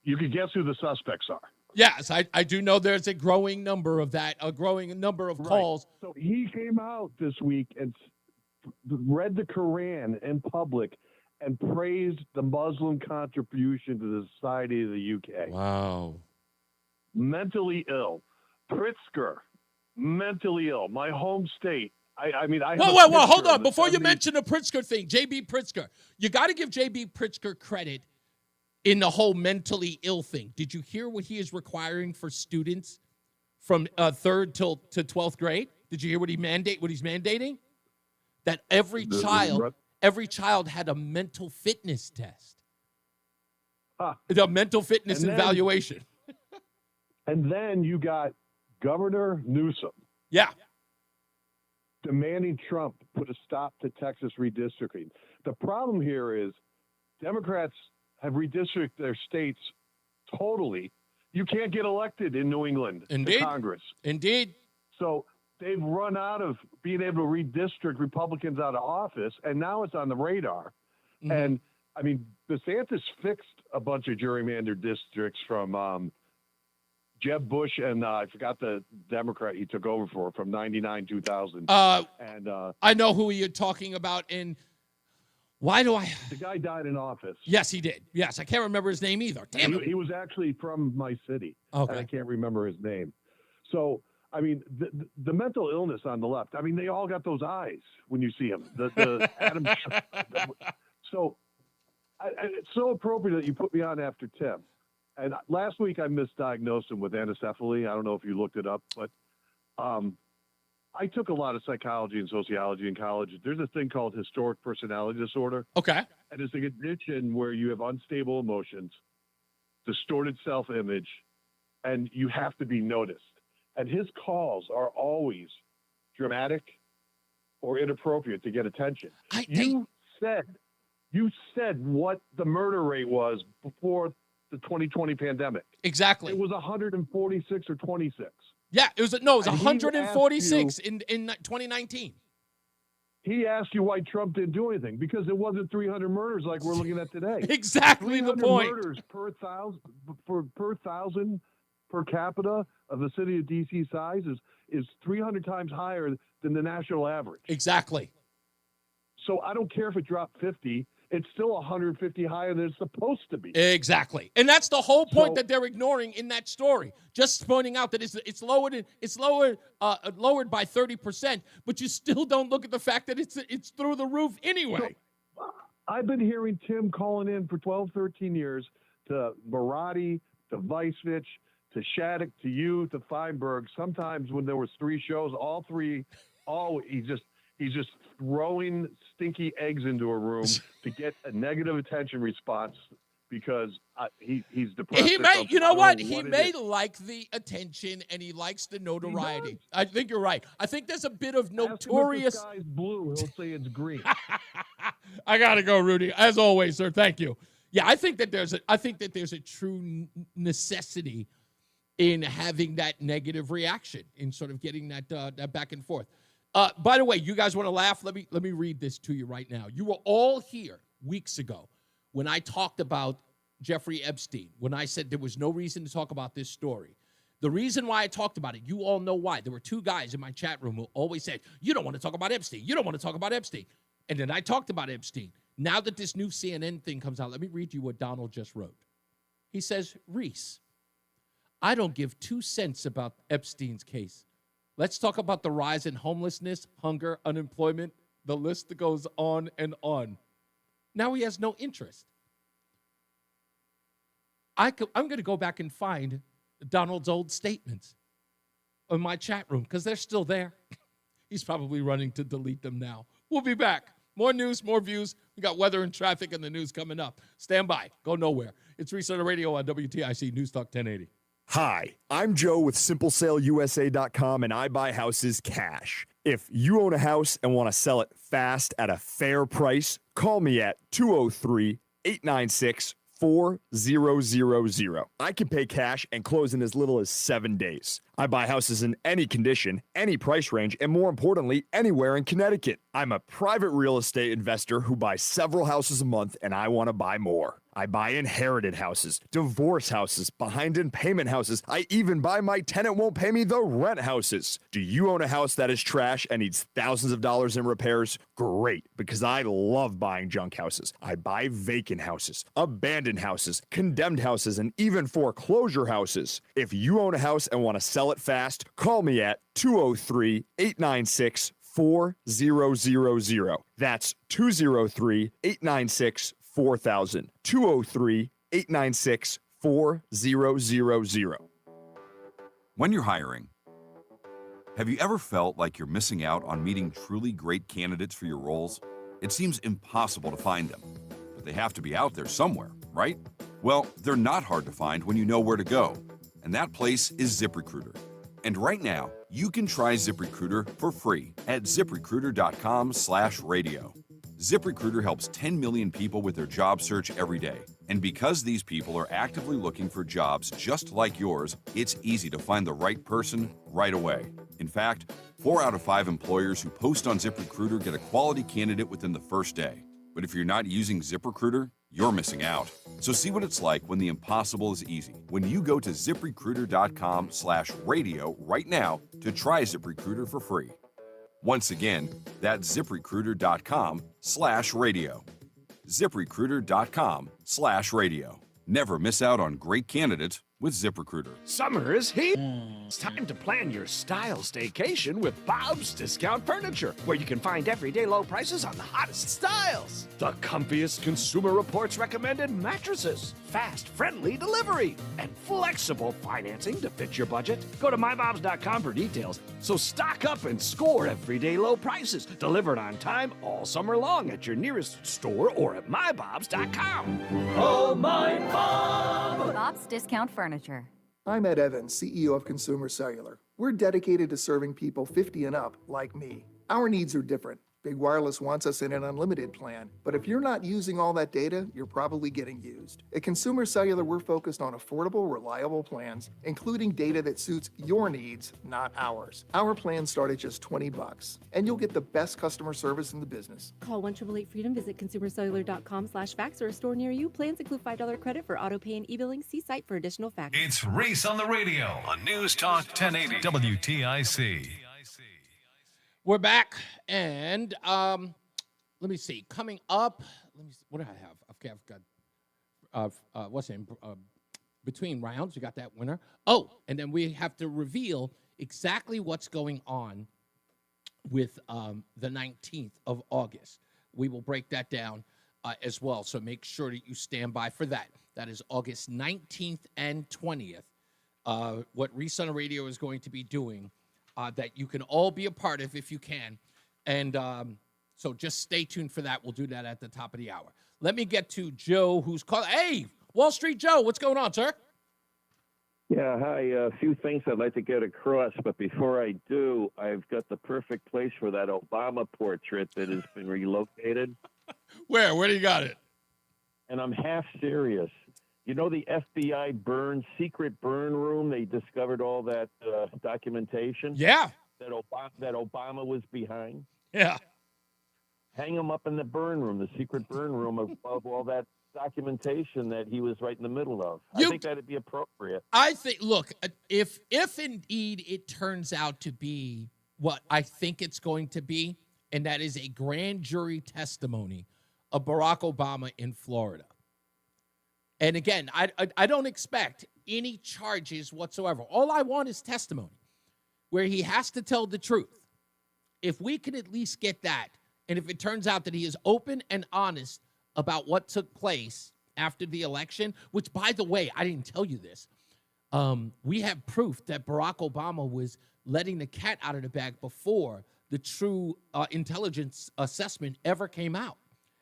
Speaker 11: you can guess who the suspects are.
Speaker 9: Yes, I do know there's a growing number of that, a growing number of calls.
Speaker 11: So he came out this week and read the Quran in public and praised the Muslim contribution to the society of the UK.
Speaker 9: Wow.
Speaker 11: Mentally ill. Pritzker, mentally ill. My home state. I mean, I.
Speaker 9: Whoa, hold on. Before you mention the Pritzker thing, J.B. Pritzker, you got to give J.B. Pritzker credit in the whole mentally ill thing. Did you hear what he is requiring for students from 3rd to 12th grade? Did you hear what he's mandating? That every child had a mental fitness test. The mental fitness evaluation.
Speaker 11: And then you got Governor Newsom.
Speaker 9: Yeah.
Speaker 11: Demanding Trump put a stop to Texas redistricting. The problem here is Democrats have redistricted their states totally. You can't get elected in New England to Congress.
Speaker 9: Indeed.
Speaker 11: So they've run out of being able to redistrict Republicans out of office, and now it's on the radar. Mm-hmm. And, I mean, DeSantis fixed a bunch of gerrymandered districts from Jeb Bush and I forgot the Democrat he took over for from 99, 2000.
Speaker 9: I know who you're talking about, and why do I?
Speaker 11: The guy died in office.
Speaker 9: Yes, he did. Yes, I can't remember his name either. Damn it.
Speaker 11: He was actually from my city.
Speaker 9: Okay.
Speaker 11: And I can't remember his name. So, I mean, the mental illness on the left, I mean, they all got those eyes when you see them. The Adam. So, it's so appropriate that you put me on after Tim. And last week I misdiagnosed him with anencephaly. I don't know if you looked it up, but I took a lot of psychology and sociology in college. There's a thing called historic personality disorder.
Speaker 9: Okay.
Speaker 11: And it's a condition where you have unstable emotions, distorted self-image, and you have to be noticed. And his calls are always dramatic or inappropriate to get attention. You said what the murder rate was before the 2020 pandemic.
Speaker 9: Exactly.
Speaker 11: It was 146 or 26.
Speaker 9: Yeah, it was 146 in 2019.
Speaker 11: He asked you why Trump didn't do anything because it wasn't 300 murders like we're looking at today.
Speaker 9: Exactly the point.
Speaker 11: 300 murders per thousand per capita of the city of DC size is 300 times higher than the national average.
Speaker 9: Exactly.
Speaker 11: So I don't care if it dropped 50. It's still 150 higher than it's supposed to be.
Speaker 9: Exactly. And that's the whole point that they're ignoring in that story. Just pointing out that it's lowered by 30%, but you still don't look at the fact that it's through the roof anyway.
Speaker 11: So, I've been hearing Tim calling in for 12, 13 years to Marotti, to Vicevich, to Shattuck, to you, to Feinberg. Sometimes when there was 3 shows, he's just throwing stinky eggs into a room to get a negative attention response because he's depressed.
Speaker 9: He may, you know what? He may like the attention and he likes the notoriety. I think you're right. I think there's a bit of notorious.
Speaker 11: Ask him if the sky's blue, he'll say it's green.
Speaker 9: I gotta go, Rudy. As always, sir. Thank you. Yeah, I think that there's a true necessity in having that negative reaction, in sort of getting that back and forth. By the way, you guys want to laugh? Let me read this to you right now. You were all here weeks ago when I talked about Jeffrey Epstein, when I said there was no reason to talk about this story. The reason why I talked about it, you all know why. There were 2 guys in my chat room who always said, you don't want to talk about Epstein. You don't want to talk about Epstein. And then I talked about Epstein. Now that this new CNN thing comes out, let me read you what Donald just wrote. He says, Reese, I don't give 2 cents about Epstein's case. Let's talk about the rise in homelessness, hunger, unemployment. The list goes on and on. Now he has no interest. I'm going to go back and find Donald's old statements in my chat room because they're still there. He's probably running to delete them now. We'll be back More news, more views. We got weather and traffic and the news coming up. Stand by. Go nowhere. It's Reese On The Radio on WTIC News Talk 1080.
Speaker 12: Hi, I'm Joe with SimpleSaleUSA.com, and I buy houses cash. If you own a house and want to sell it fast at a fair price, call me at 203-896-4000. I can pay cash and close in as little as 7 days. I buy houses in any condition, any price range, and more importantly, anywhere in Connecticut. I'm a private real estate investor who buys several houses a month, and I want to buy more. I buy inherited houses, divorce houses, behind in payment houses. I even buy my tenant won't pay me the rent houses. Do you own a house that is trash and needs thousands of dollars in repairs? Great, because I love buying junk houses. I buy vacant houses, abandoned houses, condemned houses, and even foreclosure houses. If you own a house and want to sell it fast, call me at 203-896-4000. That's 203-896-4000. 203-896-4000.
Speaker 13: When you're hiring, have you ever felt like you're missing out on meeting truly great candidates for your roles? It seems impossible to find them, but they have to be out there somewhere, right? Well, they're not hard to find when you know where to go, and that place is ZipRecruiter. And right now, you can try ZipRecruiter for free at ZipRecruiter.com/radio. ZipRecruiter helps 10 million people with their job search every day. And because these people are actively looking for jobs just like yours, it's easy to find the right person right away. In fact, 4 out of 5 employers who post on ZipRecruiter get a quality candidate within the first day. But if you're not using ZipRecruiter, you're missing out. So see what it's like when the impossible is easy. When you go to ZipRecruiter.com/radio right now to try ZipRecruiter for free. Once again, that's ZipRecruiter.com/radio. ZipRecruiter.com/radio. Never miss out on great candidates with ZipRecruiter.
Speaker 14: Summer is here. It's time to plan your style staycation with Bob's Discount Furniture, where you can find everyday low prices on the hottest styles. The comfiest Consumer Reports recommended mattresses, fast, friendly delivery, and flexible financing to fit your budget. Go to mybobs.com for details. So stock up and score everyday low prices, delivered on time all summer long at your nearest store or at mybobs.com.
Speaker 21: Oh, my Bob! Bob's Discount Furniture.
Speaker 15: I'm Ed Evans, CEO of Consumer Cellular. We're dedicated to serving people 50 and up like me. Our needs are different. Big Wireless wants us in an unlimited plan, but if you're not using all that data, you're probably getting used. At Consumer Cellular, we're focused on affordable, reliable plans, including data that suits your needs, not ours. Our plans start at just $20, and you'll get the best customer service in the business.
Speaker 16: Call 1-888-FREEDOM, visit consumercellular.com/fax or a store near you. Plans include $5 credit for auto pay and e-billing. See site for additional facts.
Speaker 17: It's Reese on the Radio on News Talk 1080 WTIC.
Speaker 9: We're back, and let me see. Coming up, let me see. What do I have? Okay, I've got what's it? Between rounds, we got that winner. Oh, and then we have to reveal exactly what's going on with the 19th of August. We will break that down as well, so make sure that you stand by for that. That is August 19th and 20th. What Reese on the Radio is going to be doing. That you can all be a part of if you can. And so just stay tuned for that. We'll do that at the top of the hour. Let me get to Joe, who's calling. Hey, Wall Street Joe, what's going on, sir?
Speaker 19: Yeah, hi. A few things I'd like to get across, but before I do, I've got the perfect place for that Obama portrait that has been relocated.
Speaker 9: Where do you got it?
Speaker 19: And I'm half serious. You know the FBI secret burn room? They discovered all that documentation.
Speaker 9: Yeah.
Speaker 19: That Obama was behind.
Speaker 9: Yeah.
Speaker 19: Hang him up in the burn room, the secret burn room of all that documentation that he was right in the middle of. I think that'd be appropriate.
Speaker 9: I think. Look, if indeed it turns out to be what I think it's going to be, and that is a grand jury testimony of Barack Obama in Florida. And again, I don't expect any charges whatsoever. All I want is testimony where he has to tell the truth. If we can at least get that, and if it turns out that he is open and honest about what took place after the election, which, by the way, I didn't tell you this, we have proof that Barack Obama was letting the cat out of the bag before the true intelligence assessment ever came out.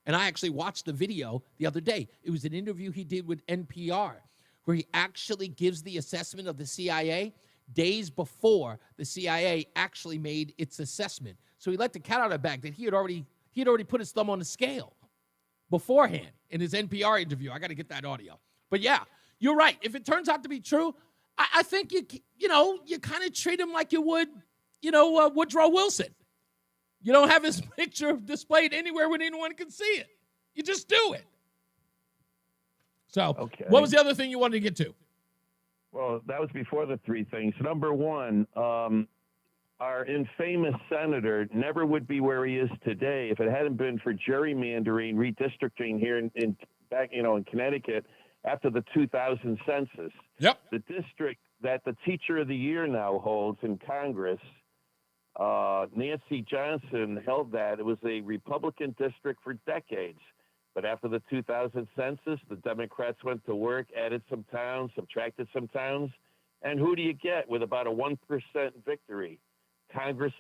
Speaker 9: And I actually watched the video the other day. It was an interview he did with NPR where he actually gives the assessment of the CIA days before the CIA actually made its assessment. So he let the cat out of the bag that he had already put his thumb on the scale beforehand in his NPR interview. I got to get that audio. But yeah, you're right. If it turns out to be true, I think you kind of treat him like you would, Woodrow Wilson. You don't have his picture displayed anywhere where anyone can see it. You just do it. So, What was the other thing you wanted to get to?
Speaker 19: Well, that was before the three things. Number one, our infamous senator never would be where he is today if it hadn't been for gerrymandering, redistricting here in Connecticut after the 2000 census.
Speaker 9: Yep.
Speaker 19: The district that the Teacher of the Year now holds in Congress, Nancy Johnson held that. It was a Republican district for decades. But after the 2000 census, the Democrats went to work, added some towns, subtracted some towns. And who do you get with about a 1% victory?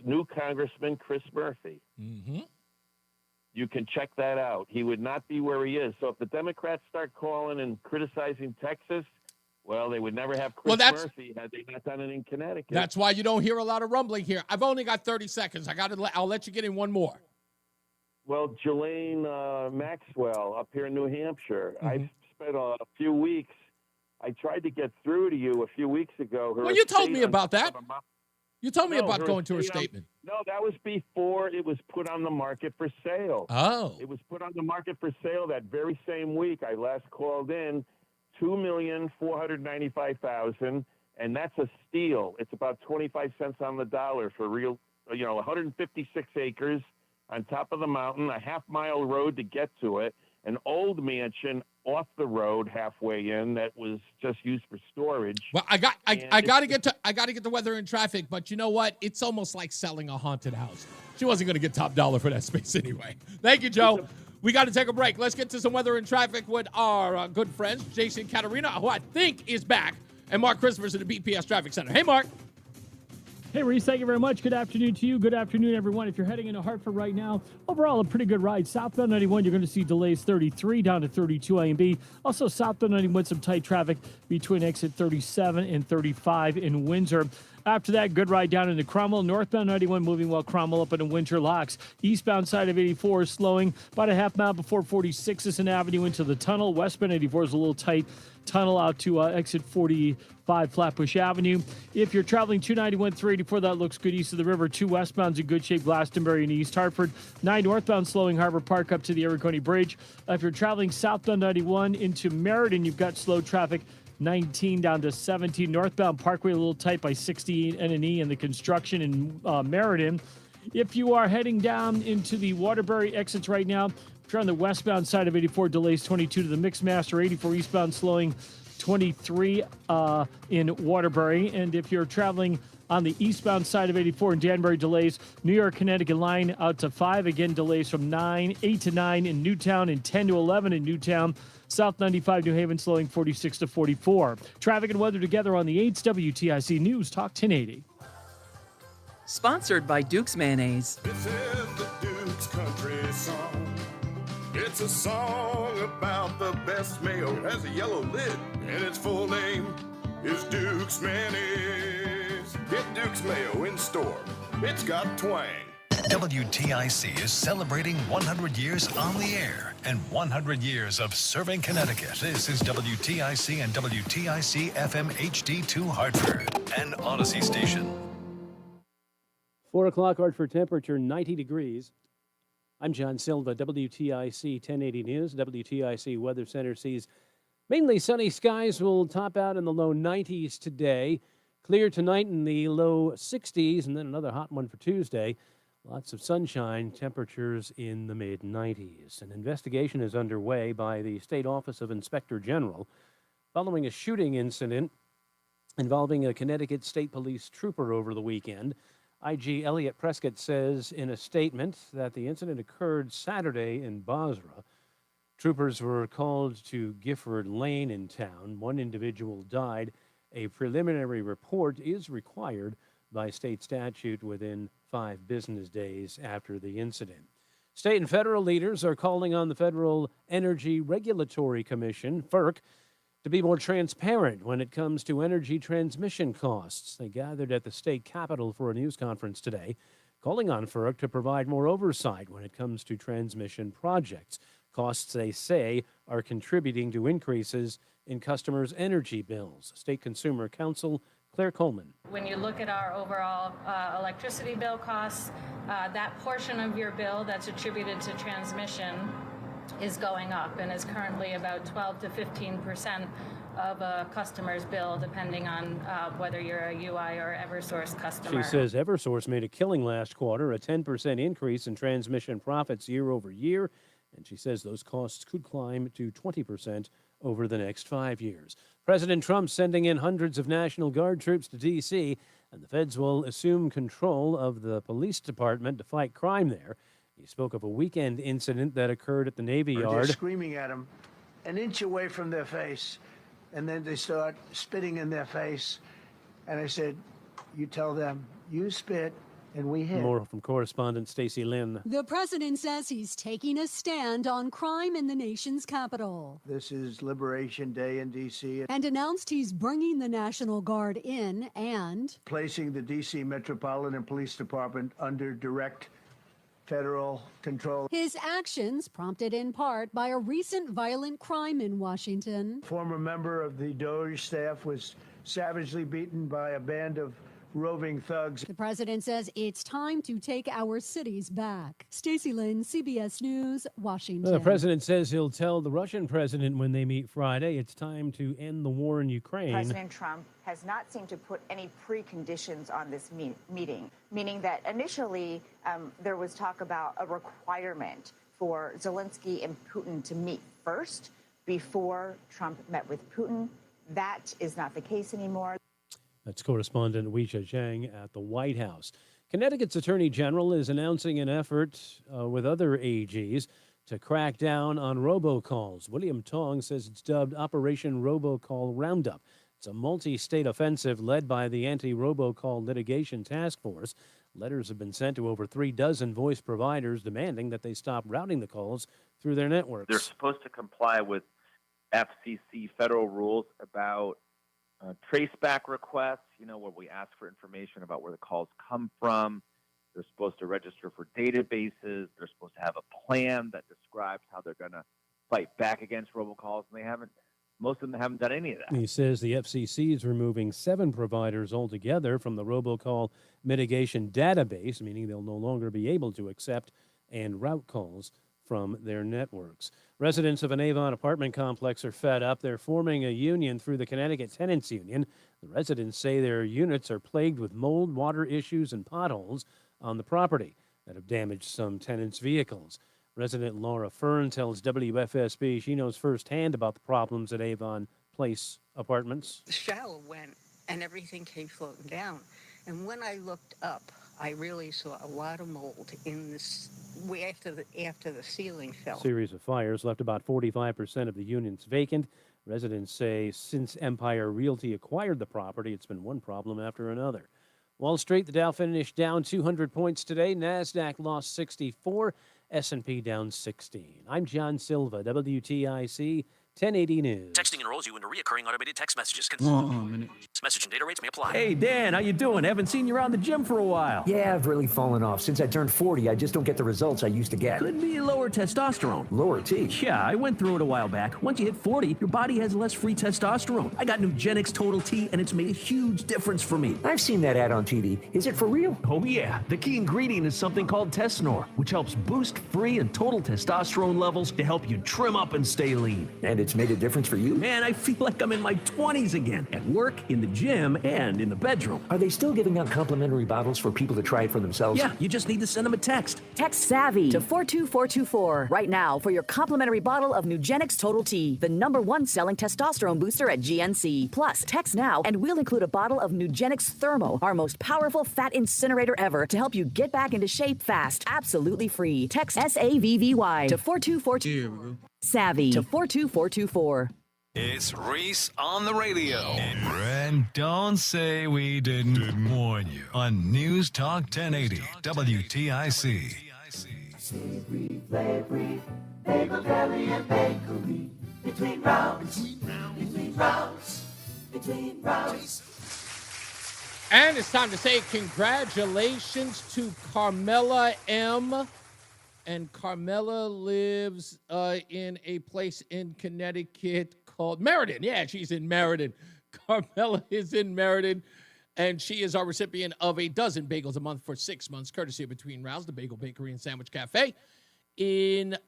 Speaker 19: New Congressman Chris Murphy.
Speaker 9: Mm-hmm.
Speaker 19: You can check that out. He would not be where he is. So if the Democrats start calling and criticizing Texas, well, they would never have Chris Murphy had they not done it in Connecticut.
Speaker 9: That's why you don't hear a lot of rumbling here. I've only got 30 seconds. I'll let you get in one more.
Speaker 19: Well, Jelaine Maxwell up here in New Hampshire. I've spent a few weeks. I tried to get through to you a few weeks ago.
Speaker 9: Well, you told me about that. You told me about going to her statement.
Speaker 19: No, that was before it was put on the market for sale.
Speaker 9: Oh.
Speaker 19: It was put on the market for sale that very same week. I last called in, $2,495,000, and that's a steal. It's about 25 cents on the dollar for real, 156 acres on top of the mountain, a half-mile road to get to it, an old mansion off the road halfway in that was just used for storage.
Speaker 9: Well, I got to get the weather and traffic, but you know what? It's almost like selling a haunted house. She wasn't going to get top dollar for that space anyway. Thank you, Joe. We got to take a break. Let's get to some weather and traffic with our good friends, Jason Caterina, who I think is back, and Mark Christopher's at the BPS Traffic Center. Hey, Mark.
Speaker 18: Hey, Reese, thank you very much. Good afternoon to you. Good afternoon, everyone. If you're heading into Hartford right now, overall, a pretty good ride. Southbound 91, you're going to see delays 33 down to 32 A and B. Also, southbound 91, some tight traffic between exit 37 and 35 in Windsor. After that, good ride down into Cromwell. Northbound 91 moving while Cromwell up into Windsor locks. Eastbound side of 84 is slowing about a half mile before 46th Avenue into the tunnel. Westbound 84 is a little tight. Tunnel out to exit 45 Flatbush Avenue. If you're traveling 291 384, that looks good east of the river. 2 westbound's in good shape, Glastonbury and East Hartford. 9 northbound slowing Harbor Park up to the Ariconi Bridge. If you're traveling southbound 91 into Meriden, you've got slow traffic 19 down to 17. Northbound Parkway a little tight by 60 N&E and the construction in Meriden. If you are heading down into the Waterbury exits right now, if you're on the westbound side of 84, delays 22 to the Mixmaster. 84 eastbound slowing 23 in Waterbury. And if you're traveling on the eastbound side of 84 in Danbury, delays. New York, Connecticut line out to 5. Again, delays from 8 to 9 in Newtown and 10 to 11 in Newtown. South 95 New Haven slowing 46 to 44. Traffic and weather together on the 8's WTIC News Talk 1080.
Speaker 20: Sponsored by Duke's Mayonnaise.
Speaker 22: This is the Duke's Country Song. It's a song about the best mayo. It has a yellow lid, and its full name is Duke's Mayonnaise. Get Duke's Mayo in store. It's got twang.
Speaker 17: WTIC is celebrating 100 years on the air and 100 years of serving Connecticut. This is WTIC and WTIC FM HD2 Hartford, an Odyssey station.
Speaker 23: 4 o'clock Hartford, temperature 90 degrees. I'm John Silva, WTIC 1080 News. WTIC Weather Center sees mainly sunny skies will top out in the low 90s today. Clear tonight in the low 60s, and then another hot one for Tuesday. Lots of sunshine, temperatures in the mid-90s. An investigation is underway by the State Office of Inspector General following a shooting incident involving a Connecticut State Police trooper over the weekend. IG Elliot Prescott says in a statement that the incident occurred Saturday in Basra. Troopers were called to Gifford Lane in town. One individual died. A preliminary report is required by state statute within 5 business days after the incident. State and federal leaders are calling on the Federal Energy Regulatory Commission, FERC, to be more transparent when it comes to energy transmission costs. They gathered at the state capitol for a news conference today, calling on FERC to provide more oversight when it comes to transmission projects. Costs, they say, are contributing to increases in customers' energy bills. State Consumer Counsel Claire Coleman.
Speaker 1: When you look at our overall electricity bill costs, that portion of your bill that's attributed to transmission is going up and is currently about 12 to 15% of a customer's bill, depending on whether you're a UI or Eversource customer.
Speaker 23: She says Eversource made a killing last quarter, a 10% increase in transmission profits year over year, and she says those costs could climb to 20% over the next 5 years. President Trump sending in hundreds of National Guard troops to D.C., and the feds will assume control of the police department to fight crime there. He spoke of a weekend incident that occurred at the Navy Yard.
Speaker 2: They're screaming at them an inch away from their face, and then they start spitting in their face. And I said, you tell them, you spit, and we hit.
Speaker 23: More from correspondent Stacey Lynn.
Speaker 3: The president says he's taking a stand on crime in the nation's capital.
Speaker 2: This is Liberation Day in D.C.
Speaker 3: And announced he's bringing the National Guard in and
Speaker 2: placing the D.C. Metropolitan Police Department under direct federal control.
Speaker 3: His actions prompted in part by a recent violent crime in Washington.
Speaker 2: Former member of the DOJ staff was savagely beaten by a band of roving thugs.
Speaker 3: The president says it's time to take our cities back. Stacey Lynn, CBS News, Washington.
Speaker 23: The president says he'll tell the Russian president when they meet Friday it's time to end the war in Ukraine.
Speaker 5: President Trump has not seemed to put any preconditions on this meeting, meaning that initially there was talk about a requirement for Zelensky and Putin to meet first before Trump met with Putin. That is not the case anymore.
Speaker 23: That's correspondent Weijia Zhang at the White House. Connecticut's Attorney General is announcing an effort with other AGs to crack down on robocalls. William Tong says it's dubbed Operation Robocall Roundup. It's a multi-state offensive led by the Anti-Robocall Litigation Task Force. Letters have been sent to over 36 voice providers demanding that they stop routing the calls through their networks.
Speaker 24: They're supposed to comply with FCC federal rules about traceback requests, where we ask for information about where the calls come from. They're supposed to register for databases. They're supposed to have a plan that describes how they're going to fight back against robocalls, and most of them haven't done any of that.
Speaker 23: He says the FCC is removing 7 providers altogether from the robocall mitigation database, meaning they'll no longer be able to accept and route calls from their networks. Residents of an Avon apartment complex are fed up. They're forming a union through the Connecticut Tenants Union. The residents say their units are plagued with mold, water issues, and potholes on the property that have damaged some tenants' vehicles. Resident Laura Fern tells WFSB she knows firsthand about the problems at Avon Place Apartments.
Speaker 25: The shower went and everything came floating down. And when I looked up, I really saw a lot of mold in this after the ceiling fell.
Speaker 23: A series of fires left about 45% of the units vacant. Residents say since Empire Realty acquired the property, it's been one problem after another. Wall Street, the Dow finished down 200 points today. NASDAQ lost 64. S&P down 16. I'm John Silva, WTIC 1080 News.
Speaker 26: Texting enrolls you into recurring automated text messages. Message and data rates may apply.
Speaker 27: Hey, Dan, how you doing? Haven't seen you around the gym for a while.
Speaker 28: Yeah, I've really fallen off. Since I turned 40, I just don't get the results I used to get.
Speaker 27: Could be lower testosterone.
Speaker 28: Lower T?
Speaker 27: Yeah, I went through it a while back. Once you hit 40, your body has less free testosterone. I got NewGenix Total T, and it's made a huge difference for me.
Speaker 28: I've seen that ad on TV. Is it for real?
Speaker 27: Oh, yeah. The key ingredient is something called Tesnor, which helps boost free and total testosterone levels to help you trim up and stay lean.
Speaker 28: And it's made a difference for you?
Speaker 27: Man, I feel like I'm in my 20s again. At work, in the gym, and in the bedroom.
Speaker 28: Are they still giving out complimentary bottles for people to try it for themselves?
Speaker 27: Yeah, you just need to send them a text.
Speaker 29: Text SAVVY to 42424 right now for your complimentary bottle of NewGenix Total T, the #1 selling testosterone booster at GNC. Plus, text now and we'll include a bottle of NewGenix Thermo, our most powerful fat incinerator ever, to help you get back into shape fast. Absolutely free. Text SAVVY to 42424. SAVVY to 42424.
Speaker 17: It's Reese on the Radio. And don't say we didn't warn you on News Talk 1080 WTIC.
Speaker 21: Savory, flavory, bagel, deli, and bakery. Between rounds, between rounds.
Speaker 9: And it's time to say congratulations to Carmela M. And Carmela lives in a place in Connecticut called Meriden. Yeah, she's in Meriden. Carmela is in Meriden, and she is our recipient of a dozen bagels a month for 6 months, courtesy of Between Rounds, the Bagel Bakery and Sandwich Cafe in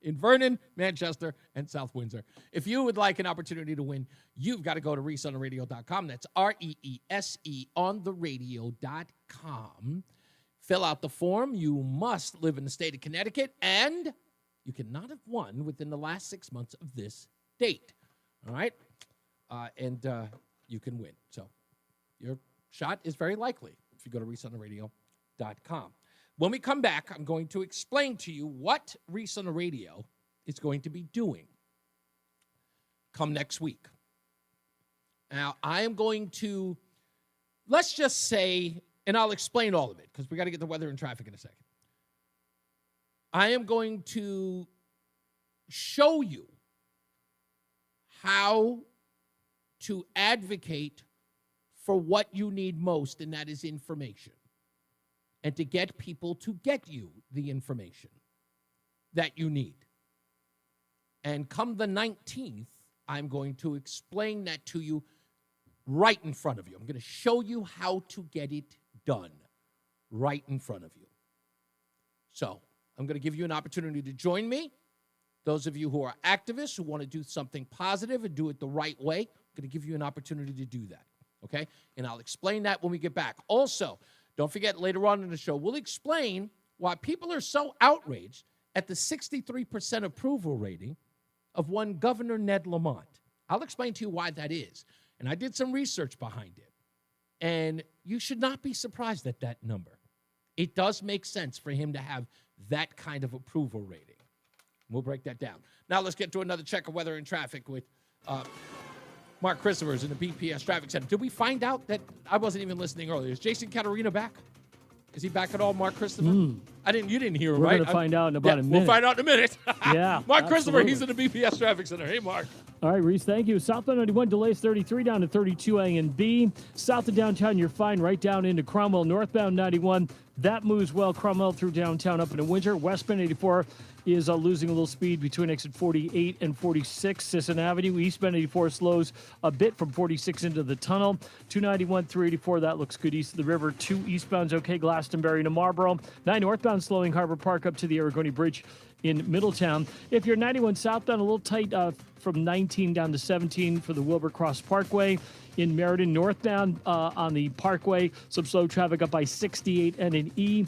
Speaker 9: in Vernon, Manchester, and South Windsor. If you would like an opportunity to win, you've got to go to reeseontheradio.com. That's REESE on the radio.com. Fill out the form. You must live in the state of Connecticut, and you cannot have won within the last 6 months of this date. All right? And you can win. So your shot is very likely if you go to reeseontheradio.com. When we come back, I'm going to explain to you what Reese on the Radio is going to be doing come next week. Now, I am going to, let's just say, and I'll explain all of it because we got to get the weather and traffic in a second. I am going to show you how to advocate for what you need most, and that is information. And to get people to get you the information that you need. And come the 19th, I'm going to explain that to you right in front of you. I'm going to show you how to get it done right in front of you. So I'm going to give you an opportunity to join me. Those of you who are activists who want to do something positive and do it the right way, I'm going to give you an opportunity to do that. Okay? And I'll explain that when we get back. Also, don't forget, later on in the show, we'll explain why people are so outraged at the 63% approval rating of one Governor Ned Lamont. I'll explain to you why that is. And I did some research behind it. And you should not be surprised at that number. It does make sense for him to have that kind of approval rating. We'll break that down. Now let's get to another check of weather and traffic with Mark Christopher's in the BPS Traffic Center. Did we find out that I wasn't even listening earlier? Is Jason Caterina back? Is he back at all, Mark Christopher? You didn't hear him,
Speaker 18: We're
Speaker 9: right?
Speaker 18: going to find out in about a minute.
Speaker 9: We'll find out in a minute.
Speaker 18: Yeah,
Speaker 9: Mark Christopher,
Speaker 18: absolutely.
Speaker 9: he's in the BPS Traffic Center. Hey, Mark.
Speaker 18: All right, Reese, thank you. Southbound 91 delays 33 down to 32 A and B. South of downtown, you're fine right down into Cromwell. Northbound 91, that moves well. Cromwell through downtown up into Windsor. Westbound 84 is losing a little speed between exit 48 and 46, Sisson Avenue. Eastbound 84 slows a bit from 46 into the tunnel. 291, 384, that looks good east of the river. 2 eastbound's okay, Glastonbury to Marlboro. 9 northbound slowing Harbor Park up to the Aragoni Bridge in Middletown. If you're 91 southbound, a little tight from 19 down to 17 for the Wilbur Cross Parkway. In Meriden, northbound on the Parkway, some slow traffic up by 68 and an E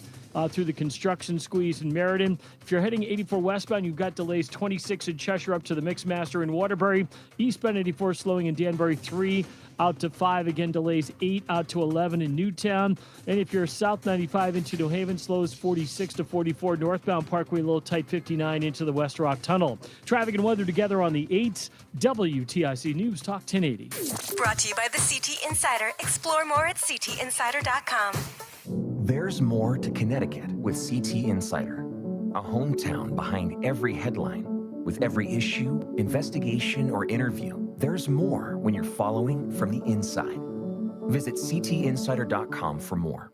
Speaker 18: through the construction squeeze in Meriden. If you're heading 84 westbound, you've got delays 26 in Cheshire up to the Mixmaster in Waterbury. Eastbound 84 slowing in Danbury, 3 out to 5. Again, delays 8 out to 11 in Newtown. And if you're south 95 into New Haven, slows 46 to 44. Northbound Parkway, a little tight 59 into the West Rock Tunnel. Traffic and weather together on the 8th. WTIC News Talk 1080.
Speaker 4: Brought to you by the CT Insider. Explore more at ctinsider.com.
Speaker 6: There's more to Connecticut with CT Insider, a hometown behind every headline. With every issue, investigation, or interview, there's more when you're following from the inside. Visit ctinsider.com for more.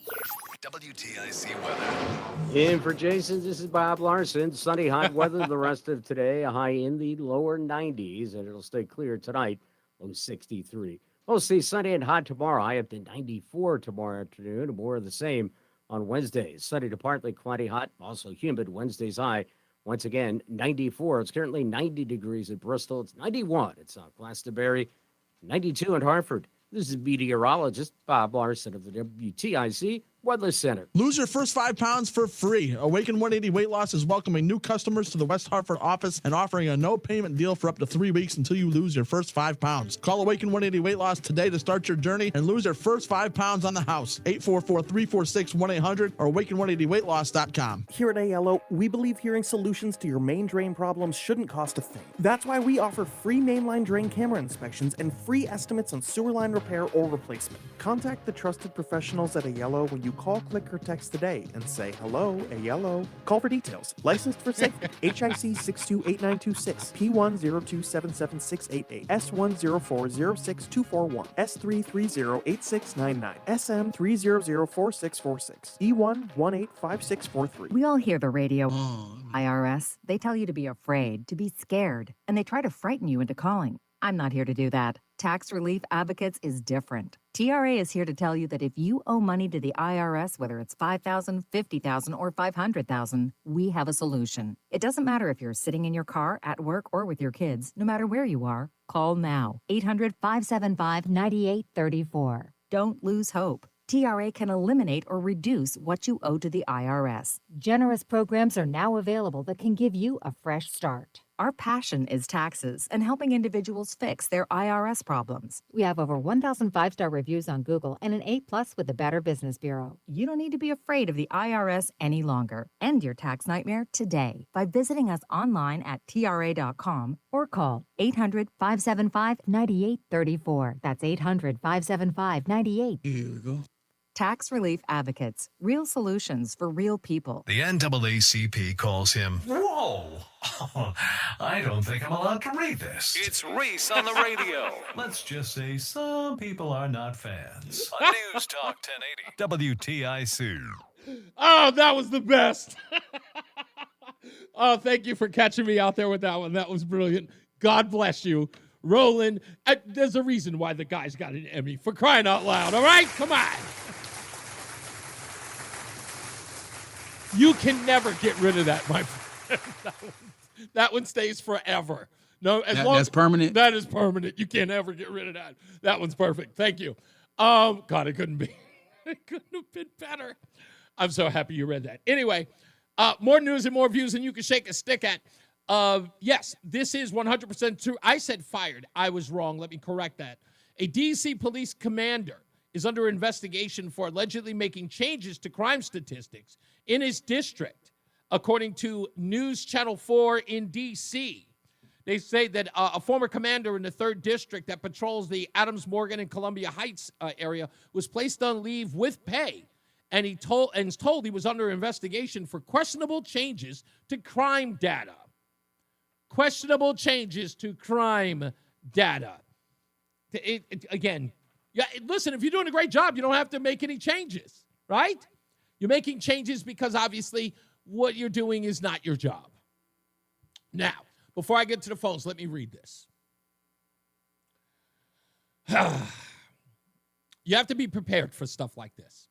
Speaker 17: WTIC weather.
Speaker 7: In for Jason, this is Bob Larson. Sunny, hot weather the rest of today. A high in the lower 90s, and it'll stay clear tonight. Low 63. Mostly sunny and hot tomorrow. High up to 94 tomorrow afternoon. And more of the same on Wednesday. Sunny to partly cloudy hot. Also humid. Wednesday's high. Once again, 94. It's currently 90 degrees at Bristol. It's 91 at South Glastonbury. 92 in Hartford. This is meteorologist Bob Larson of the WTIC Weather Center.
Speaker 8: Lose your first 5 pounds for free. Awaken 180 Weight Loss is welcoming new customers to the West Hartford office and offering a no-payment deal for up to 3 weeks until you lose your first 5 pounds. Call Awaken 180 Weight Loss today to start your journey and lose your first 5 pounds on the house. 844-346-1800 or awaken180weightloss.com.
Speaker 10: Here at ALO, we believe hearing solutions to your main drain problems shouldn't cost a thing. That's why we offer free mainline drain camera inspections and free estimates on sewer line repair or replacement. Contact the trusted professionals at ALO when you call, click, or text today and say, hello, ALO. Call for details. Licensed for safety. HIC 628926, P10277688, S10406241, S3308699, SM3004646, E1185643.
Speaker 11: We all hear the radio. IRS, they tell you to be afraid, to be scared, and they try to frighten you into calling. I'm not here to do that. Tax Relief Advocates is different. TRA is here to tell you that if you owe money to the IRS, whether it's $5,000, $50,000, or $500,000, we have a solution. It doesn't matter if you're sitting in your car, at work, or with your kids. No matter where you are, call now. 800-575-9834. Don't lose hope. TRA can eliminate or reduce what you owe to the IRS. Generous programs are now available that can give you a fresh start. Our passion is taxes and helping individuals fix their IRS problems. We have over 1,000 5-star reviews on Google and an A+ with the Better Business Bureau. You don't need to be afraid of the IRS any longer. End your tax nightmare today by visiting us online at TRA.com or call 800-575-9834. That's 800-575-9834. Here we go. Tax Relief Advocates. Real solutions for real people.
Speaker 17: The NAACP calls him, whoa, I don't think I'm allowed to read this.
Speaker 26: It's Reese on the Radio.
Speaker 17: Let's just say some people are not fans. On NewsTalk 1080 WTIC.
Speaker 9: Oh, that was the best. Oh, thank you for catching me out there with that one. That was brilliant. God bless you. Roland, there's a reason why the guy's got an Emmy, for crying out loud. All right? Come on. You can never get rid of that, my friend. That one stays forever. No,
Speaker 12: that's permanent.
Speaker 9: That is permanent. You can't ever get rid of that. That one's perfect. Thank you. God, it couldn't be. It couldn't have been better. I'm so happy you read that. Anyway, more news and more views than you can shake a stick at. Yes, this is 100% true. I said fired. I was wrong. Let me correct that. A D.C. police commander is under investigation for allegedly making changes to crime statistics in his district, according to News Channel 4 in D.C. They say that a former commander in the 3rd District that patrols the Adams Morgan and Columbia Heights area was placed on leave with pay, and is told he was under investigation for questionable changes to crime data. Questionable changes to crime data. Again, yeah, listen, if you're doing a great job, you don't have to make any changes, right? You're making changes because obviously what you're doing is not your job. Now, before I get to the phones, let me read this. You have to be prepared for stuff like this,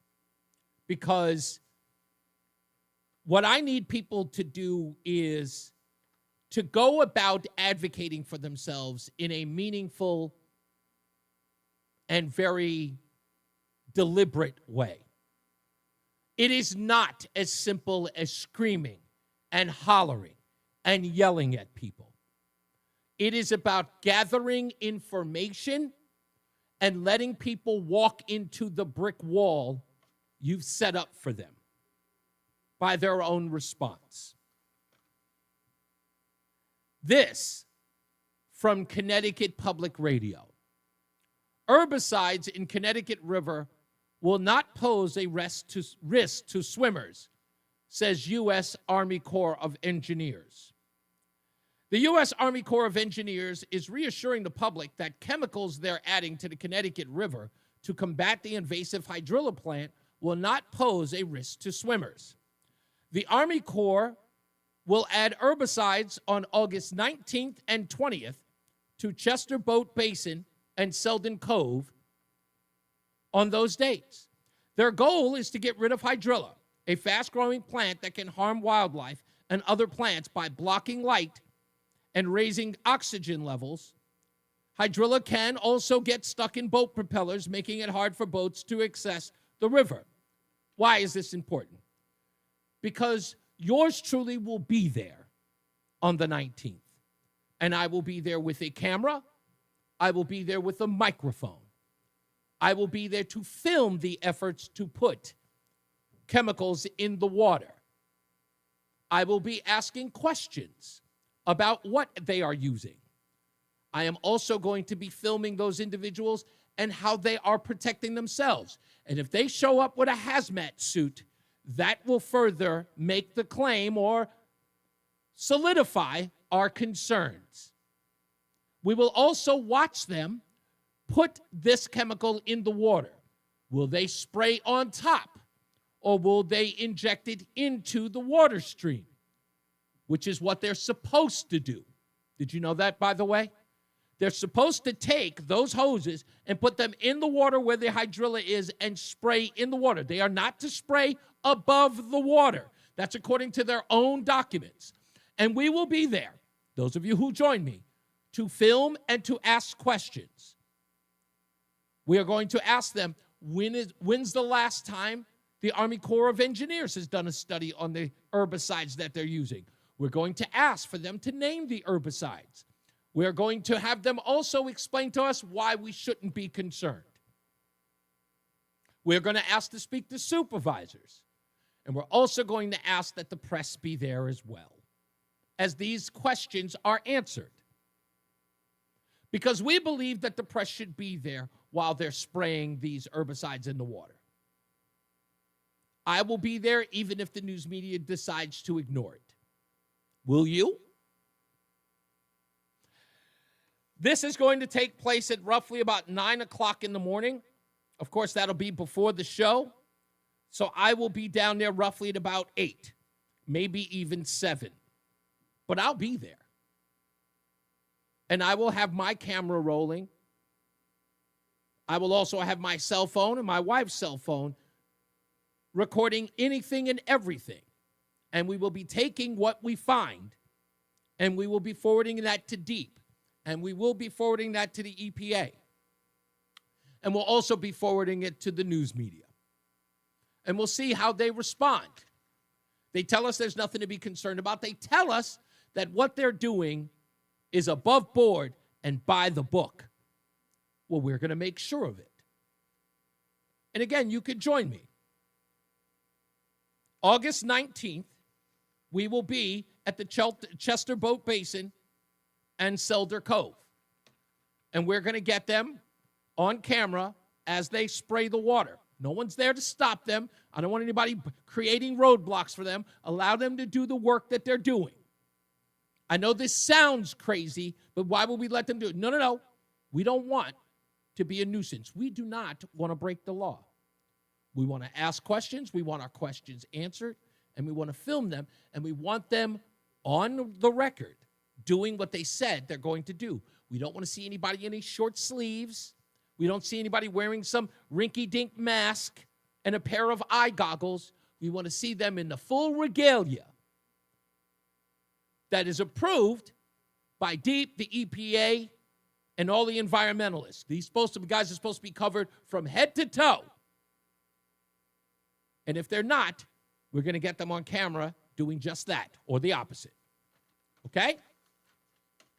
Speaker 9: because what I need people to do is to go about advocating for themselves in a meaningful and very deliberate way. It is not as simple as screaming and hollering and yelling at people. It is about gathering information and letting people walk into the brick wall you've set up for them by their own response. This from Connecticut Public Radio. Herbicides in Connecticut River will not pose a risk to swimmers, says U.S. Army Corps of Engineers. The U.S. Army Corps of Engineers is reassuring the public that chemicals they're adding to the Connecticut River to combat the invasive hydrilla plant will not pose a risk to swimmers. The Army Corps will add herbicides on August 19th and 20th to Chester Boat Basin and Selden Cove on those dates. Their goal is to get rid of hydrilla, a fast-growing plant that can harm wildlife and other plants by blocking light and raising oxygen levels. Hydrilla can also get stuck in boat propellers, making it hard for boats to access the river. Why is this important? Because yours truly will be there on the 19th. And I will be there with a camera. I will be there with a microphone. I will be there to film the efforts to put chemicals in the water. I will be asking questions about what they are using. I am also going to be filming those individuals and how they are protecting themselves. And if they show up with a hazmat suit, that will further make the claim or solidify our concerns. We will also watch them put this chemical in the water. Will they spray on top, or will they inject it into the water stream, which is what they're supposed to do? Did you know that, by the way? They're supposed to take those hoses and put them in the water where the hydrilla is and spray in the water. They are not to spray above the water. That's according to their own documents. And we will be there, those of you who join me, to film and to ask questions. We are going to ask them, when's the last time the Army Corps of Engineers has done a study on the herbicides that they're using? We're going to ask for them to name the herbicides. We're going to have them also explain to us why we shouldn't be concerned. We're going to ask to speak to supervisors. And we're also going to ask that the press be there as well, as these questions are answered. Because we believe that the press should be there while they're spraying these herbicides in the water. I will be there even if the news media decides to ignore it. Will you? This is going to take place at roughly about 9 o'clock in the morning. Of course, that'll be before the show. So I will be down there roughly at about 8, maybe even 7. But I'll be there. And I will have my camera rolling. I will also have my cell phone and my wife's cell phone recording anything and everything. And we will be taking what we find, and we will be forwarding that to DEEP. And we will be forwarding that to the EPA. And we'll also be forwarding it to the news media. And we'll see how they respond. They tell us there's nothing to be concerned about. They tell us that what they're doing is above board and by the book. Well, we're going to make sure of it. And again, you could join me. August 19th, we will be at the Chester Boat Basin and Selder Cove. And we're going to get them on camera as they spray the water. No one's there to stop them. I don't want anybody creating roadblocks for them. Allow them to do the work that they're doing. I know this sounds crazy, but why would we let them do it? No. We don't want to be a nuisance. We do not want to break the law. We want to ask questions. We want our questions answered. And we want to film them. And we want them on the record doing what they said they're going to do. We don't want to see anybody in any short sleeves. We don't see anybody wearing some rinky-dink mask and a pair of eye goggles. We want to see them in the full regalia that is approved by DEEP, the EPA, and all the environmentalists. These guys are supposed to be covered from head to toe. And if they're not, we're going to get them on camera doing just that or the opposite. Okay?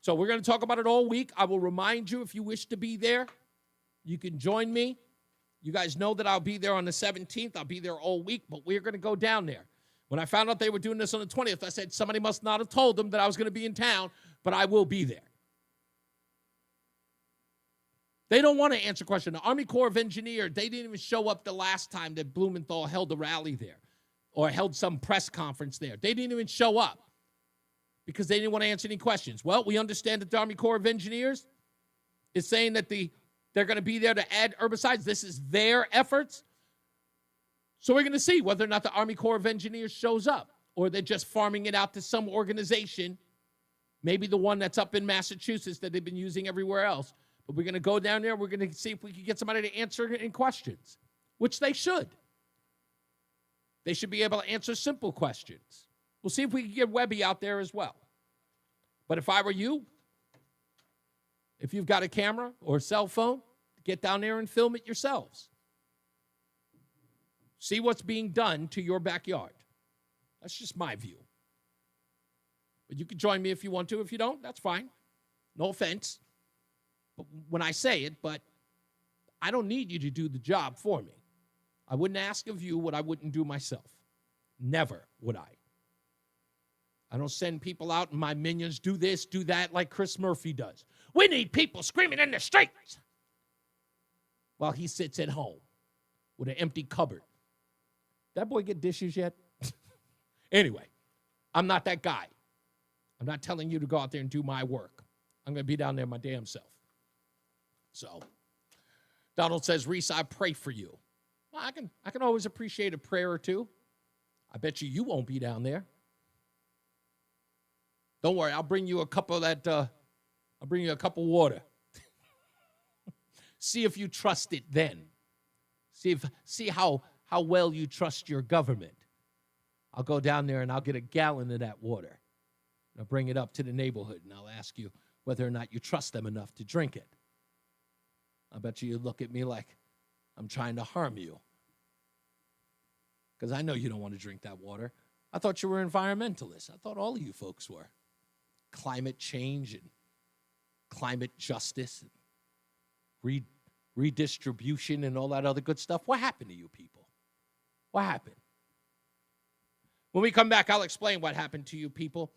Speaker 9: So we're going to talk about it all week. I will remind you, if you wish to be there, you can join me. You guys know that I'll be there on the 17th. I'll be there all week, but we're going to go down there. When I found out they were doing this on the 20th, I said somebody must not have told them that I was going to be in town, but I will be there. They don't want to answer questions. The Army Corps of Engineers, they didn't even show up the last time that Blumenthal held a rally there or held some press conference there. They didn't even show up because they didn't want to answer any questions. Well, we understand that the Army Corps of Engineers is saying that they're going to be there to add herbicides. This is their efforts. So we're going to see whether or not the Army Corps of Engineers shows up, or they're just farming it out to some organization, maybe the one that's up in Massachusetts that they've been using everywhere else. But we're going to go down there. We're going to see if we can get somebody to answer any questions, which they should. They should be able to answer simple questions. We'll see if we can get Webby out there as well. But if I were you, if you've got a camera or a cell phone, get down there and film it yourselves. See what's being done to your backyard. That's just my view. But you can join me if you want to. If you don't, that's fine. No offense. But when I say it, but I don't need you to do the job for me. I wouldn't ask of you what I wouldn't do myself. Never would I. I don't send people out and my minions do this, do that like Chris Murphy does. We need people screaming in the streets while he sits at home with an empty cupboard. That boy get dishes yet? Anyway, I'm not that guy. I'm not telling you to go out there and do my work. I'm going to be down there my damn self. So, Donald says, Reese, I pray for you. Well, I can always appreciate a prayer or two. I bet you won't be down there. Don't worry, I'll bring you a cup of that, I'll bring you a cup of water. See if you trust it then. See how well you trust your government. I'll go down there and I'll get a gallon of that water. I'll bring it up to the neighborhood and I'll ask you whether or not you trust them enough to drink it. I bet you look at me like I'm trying to harm you. Because I know you don't want to drink that water. I thought you were environmentalists. I thought all of you folks were. Climate change and climate justice and redistribution and all that other good stuff. What happened to you people? What happened? When we come back, I'll explain what happened to you people.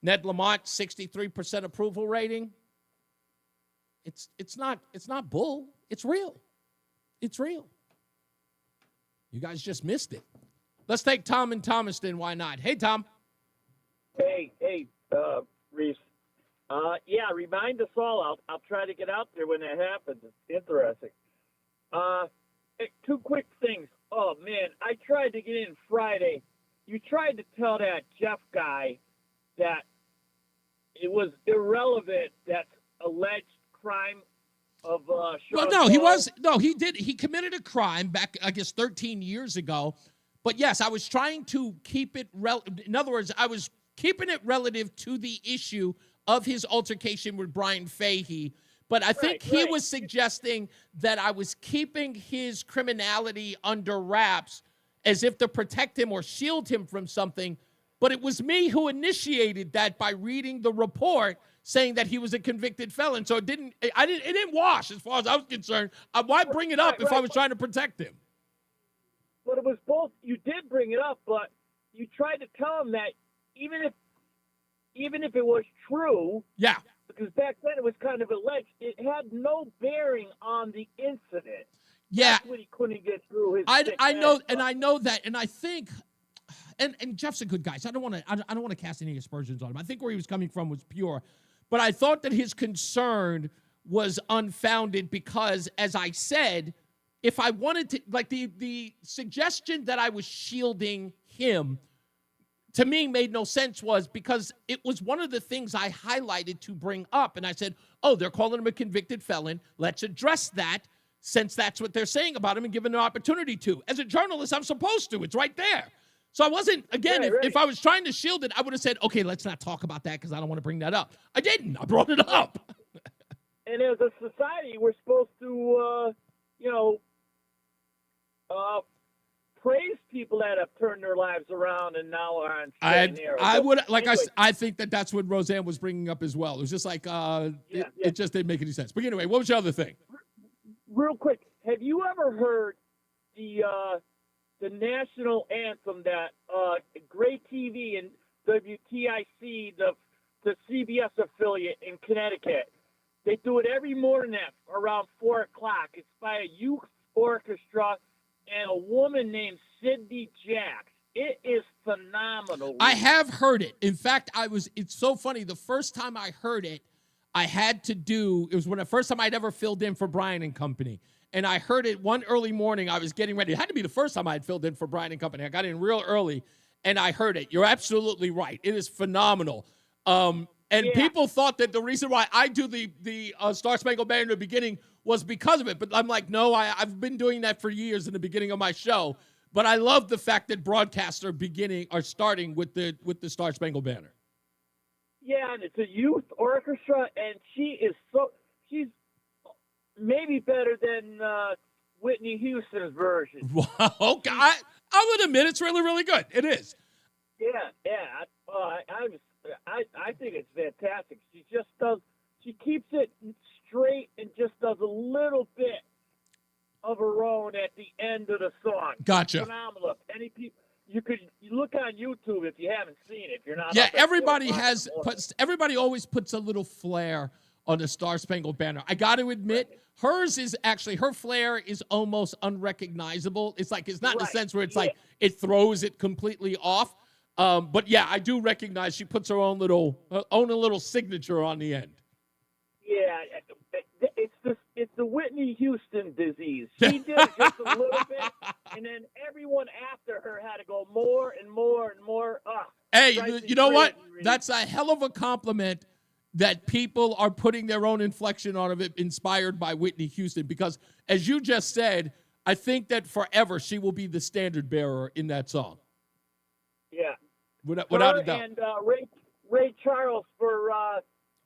Speaker 9: Ned Lamont, 63% approval rating. It's not bull. It's real. It's real. You guys just missed it. Let's take Tom in Thomaston. Why not? Hey, Tom.
Speaker 1: Hey, Reese. Yeah, remind us all. I'll try to get out there when that happens. It's interesting. Two quick things. Oh, man, I tried to get in Friday. You tried to tell that Jeff guy that it was irrelevant, that alleged crime of Sean
Speaker 9: Well, no, he was. No, he did. He committed a crime back, I guess, 13 years ago. But, yes, I was trying to keep it in other words, I was keeping it relative to the issue of his altercation with Brian Fahey. But I think he was suggesting that I was keeping his criminality under wraps as if to protect him or shield him from something. But it was me who initiated that by reading the report saying that he was a convicted felon. So it didn't wash as far as I was concerned. Why bring it up if I was trying to protect him?
Speaker 1: But it was both. You did bring it up, but you tried to tell him that even if it was true,
Speaker 9: yeah,
Speaker 1: because back then it was kind of alleged, it had no bearing on the incident.
Speaker 9: Yeah,
Speaker 1: that's what he couldn't get through his.
Speaker 9: I know, and I know that, and I think, and Jeff's a good guy, so I don't want to cast any aspersions on him. I think where he was coming from was pure, but I thought that his concern was unfounded because, as I said, if I wanted to, like the suggestion that I was shielding him, to me made no sense, was because it was one of the things I highlighted to bring up. And I said, oh, they're calling him a convicted felon. Let's address that since that's what they're saying about him and give him an opportunity to. As a journalist, I'm supposed to. It's right there. So I wasn't, again, if I was trying to shield it, I would have said, okay, let's not talk about that because I don't want to bring that up. I didn't. I brought it up.
Speaker 1: And as a society, we're supposed to, praise people that have turned their lives around and now are on straight and narrow.
Speaker 9: I think that's what Roseanne was bringing up as well. It was just like, it just didn't make any sense. But anyway, what was the other thing?
Speaker 1: Real quick, have you ever heard the national anthem that Gray TV and WTIC, the CBS affiliate in Connecticut, they do it every morning at around 4 o'clock. It's by a youth orchestra and a woman named Sydney Jacks. It is phenomenal.
Speaker 9: I have heard it. In fact, it's so funny. The first time I heard it, it was the first time I'd ever filled in for Brian and Company. And I heard it one early morning. I was getting ready. It had to be the first time I had filled in for Brian and Company. I got in real early and I heard it. You're absolutely right. It is phenomenal. People thought that the reason why I do the Star Spangled Banner in the beginning was because of it. But I'm like, no, I've been doing that for years in the beginning of my show. But I love the fact that broadcasts are starting with the Star Spangled Banner.
Speaker 1: Yeah, and it's a youth orchestra, and she's maybe better than Whitney Houston's version.
Speaker 9: Wow. Okay. I would admit it's really, really good. It is.
Speaker 1: Yeah. I think it's fantastic. She keeps it straight and just does a little bit of her own at the end of the song.
Speaker 9: Gotcha.
Speaker 1: Phenomenal. Any people, you look on YouTube if you haven't seen it. If you're not.
Speaker 9: Yeah, everybody everybody always puts a little flair on the Star Spangled Banner. I got to admit, hers is actually, her flair is almost unrecognizable. It's like, it's not in the sense where it's like it throws it completely off. But yeah, I do recognize she puts her own little signature on the end.
Speaker 1: Yeah, it's the Whitney Houston disease. She did it just a little bit, and then everyone after her had to go more and more and more.
Speaker 9: Hey, you know what? That's a hell of a compliment that people are putting their own inflection on it, inspired by Whitney Houston. Because as you just said, I think that forever she will be the standard bearer in that song.
Speaker 1: Yeah.
Speaker 9: Without a doubt.
Speaker 1: And Ray Charles for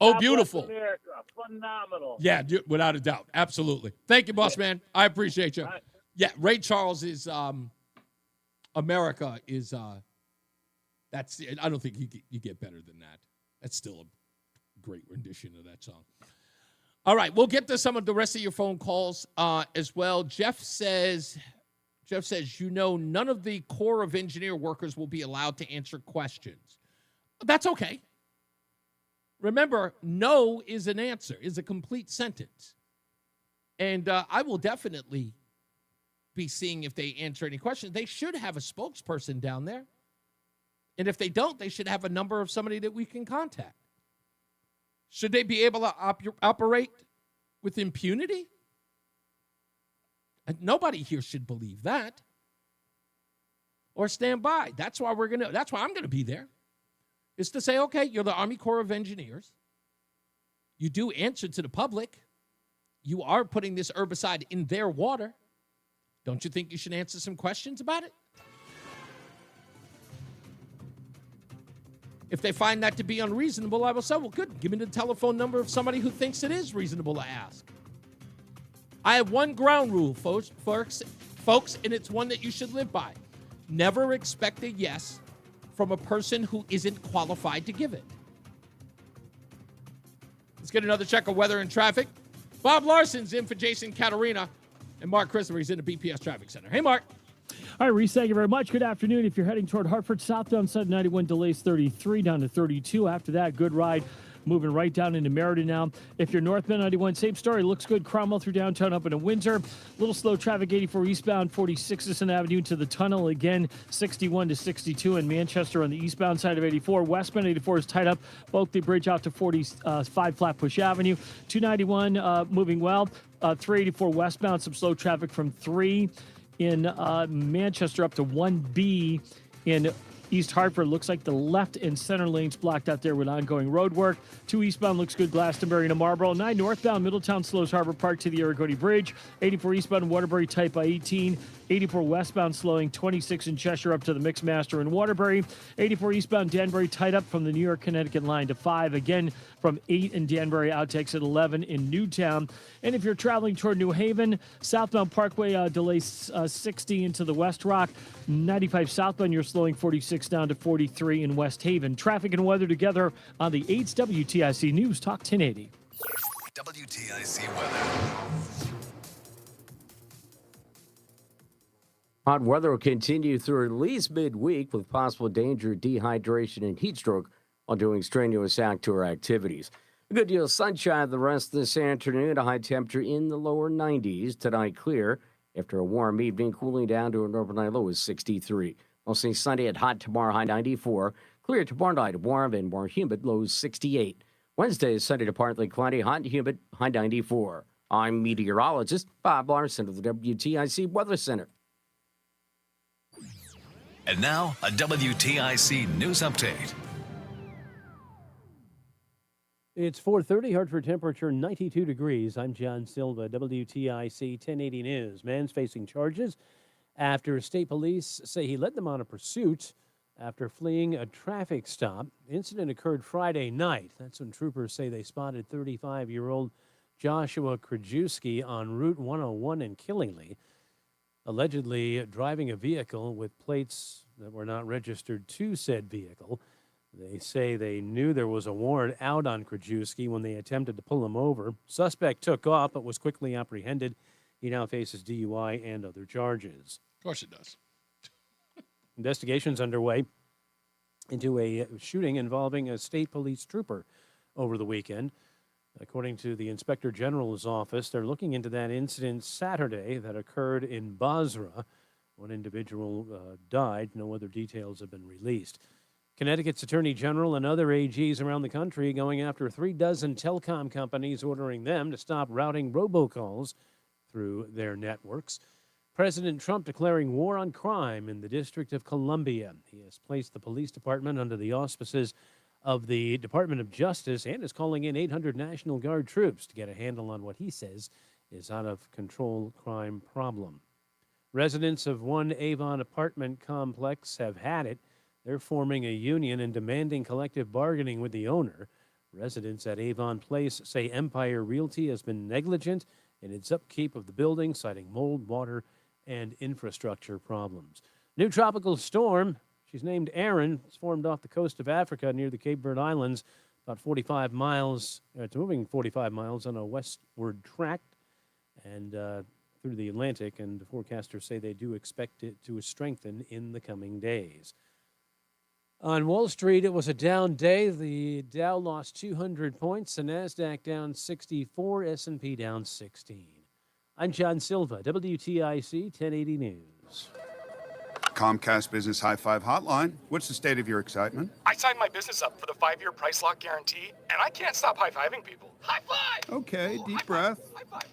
Speaker 9: Oh,
Speaker 1: God
Speaker 9: beautiful.
Speaker 1: Bless America. Phenomenal.
Speaker 9: Yeah, without a doubt. Absolutely. Thank you, boss man. I appreciate you. Yeah, Ray Charles is America is that's I don't think you get better than that. That's still a great rendition of that song. All right, we'll get to some of the rest of your phone calls as well. Jeff says, none of the Corps of Engineer workers will be allowed to answer questions. That's okay. Remember, no is an answer, is a complete sentence. And I will definitely be seeing if they answer any questions. They should have a spokesperson down there. And if they don't, they should have a number of somebody that we can contact. Should they be able to operate with impunity? Nobody here should believe that. Or stand by. That's why I'm gonna be there. Is to say, okay, you're the Army Corps of Engineers. You do answer to the public. You are putting this herbicide in their water. Don't you think you should answer some questions about it? If they find that to be unreasonable, I will say, well, good. Give me the telephone number of somebody who thinks it is reasonable to ask. I have one ground rule, folks, and it's one that you should live by. Never expect a yes from a person who isn't qualified to give it. Let's get another check of weather and traffic. Bob Larson's in for Jason Caterina, and Mark Christopher is in the BPS Traffic Center. Hey, Mark.
Speaker 18: All right, Reese, thank you very much. Good afternoon. If you're heading toward Hartford, southbound side 91 delays 33 down to 32. After that, good ride. Moving right down into Meriden now. If you're northbound 91, same story. Looks good. Cromwell through downtown up into Windsor. Little slow traffic 84 eastbound, 46 Sisson Avenue to the tunnel. Again, 61 to 62 in Manchester on the eastbound side of 84. Westbound 84 is tied up. Bulkley Bridge out to 45 Flatbush Avenue. 291 moving well. 384 westbound, some slow traffic from 3 in Manchester up to 1B in East Hartford. Looks like the left and center lanes blocked out there with ongoing road work. 2 eastbound looks good, Glastonbury to Marlboro. 9 northbound, Middletown slows Harbor Park to the Aragodi Bridge. 84 eastbound, Waterbury tight by 18. 84 westbound slowing 26 in Cheshire up to the Mixmaster in Waterbury. 84 eastbound, Danbury tight up from the New York Connecticut line to 5. Again, from 8 in Danbury, out takes at 11 in Newtown. And if you're traveling toward New Haven, southbound Parkway delays 60 into the West Rock. 95 southbound, you're slowing 46 down to 43 in West Haven. Traffic and weather together on the 8's WTIC News Talk 1080.
Speaker 17: WTIC weather.
Speaker 7: Hot weather will continue through at least midweek with possible danger of dehydration and heat stroke while doing strenuous outdoor activities. A good deal of sunshine the rest of this afternoon, a high temperature in the lower 90s. Tonight clear after a warm evening, cooling down to an overnight low of 63. Mostly sunny and hot tomorrow, high 94. Clear tomorrow night, warm and more humid, low 68. Wednesday is sunny to partly cloudy, hot and humid, high 94. I'm meteorologist Bob Larson of the WTIC Weather Center.
Speaker 17: And now, a WTIC news update.
Speaker 23: It's 4:30, Hartford temperature 92 degrees. I'm John Silva, WTIC 1080 News. Man's facing charges after state police say he led them on a pursuit after fleeing a traffic stop. The incident occurred Friday night. That's when troopers say they spotted 35-year-old Joshua Krajewski on Route 101 in Killingly, allegedly driving a vehicle with plates that were not registered to said vehicle. They say they knew there was a warrant out on Krajewski when they attempted to pull him over. Suspect took off but was quickly apprehended. He now faces DUI and other charges.
Speaker 9: Of course it does.
Speaker 23: Investigations underway into a shooting involving a state police trooper over the weekend. According to the Inspector General's office, they're looking into that incident Saturday that occurred in Basra. One individual died. No other details have been released. Connecticut's Attorney General and other AGs around the country going after 36 telecom companies, ordering them to stop routing robocalls through their networks. President Trump declaring war on crime in the District of Columbia. He has placed the police department under the auspices of the Department of Justice and is calling in 800 National Guard troops to get a handle on what he says is out of control crime problem. Residents of one Avon apartment complex have had it. They're forming a union and demanding collective bargaining with the owner. Residents at Avon Place say Empire Realty has been negligent in its upkeep of the building, citing mold, water, and infrastructure problems. New tropical storm, she's named Erin. It's formed off the coast of Africa near the Cape Verde Islands, about 45 miles. It's moving 45 miles on a westward track and through the Atlantic, and the forecasters say they do expect it to strengthen in the coming days. On Wall Street, it was a down day. The Dow lost 200 points, the NASDAQ down 64, S&P down 16. I'm John Silva, WTIC 1080 News.
Speaker 2: Comcast Business High Five Hotline. What's the state of your excitement?
Speaker 12: I signed my business up for the 5-year price lock guarantee, and I can't stop high-fiving people. High five!
Speaker 2: Okay, deep breath.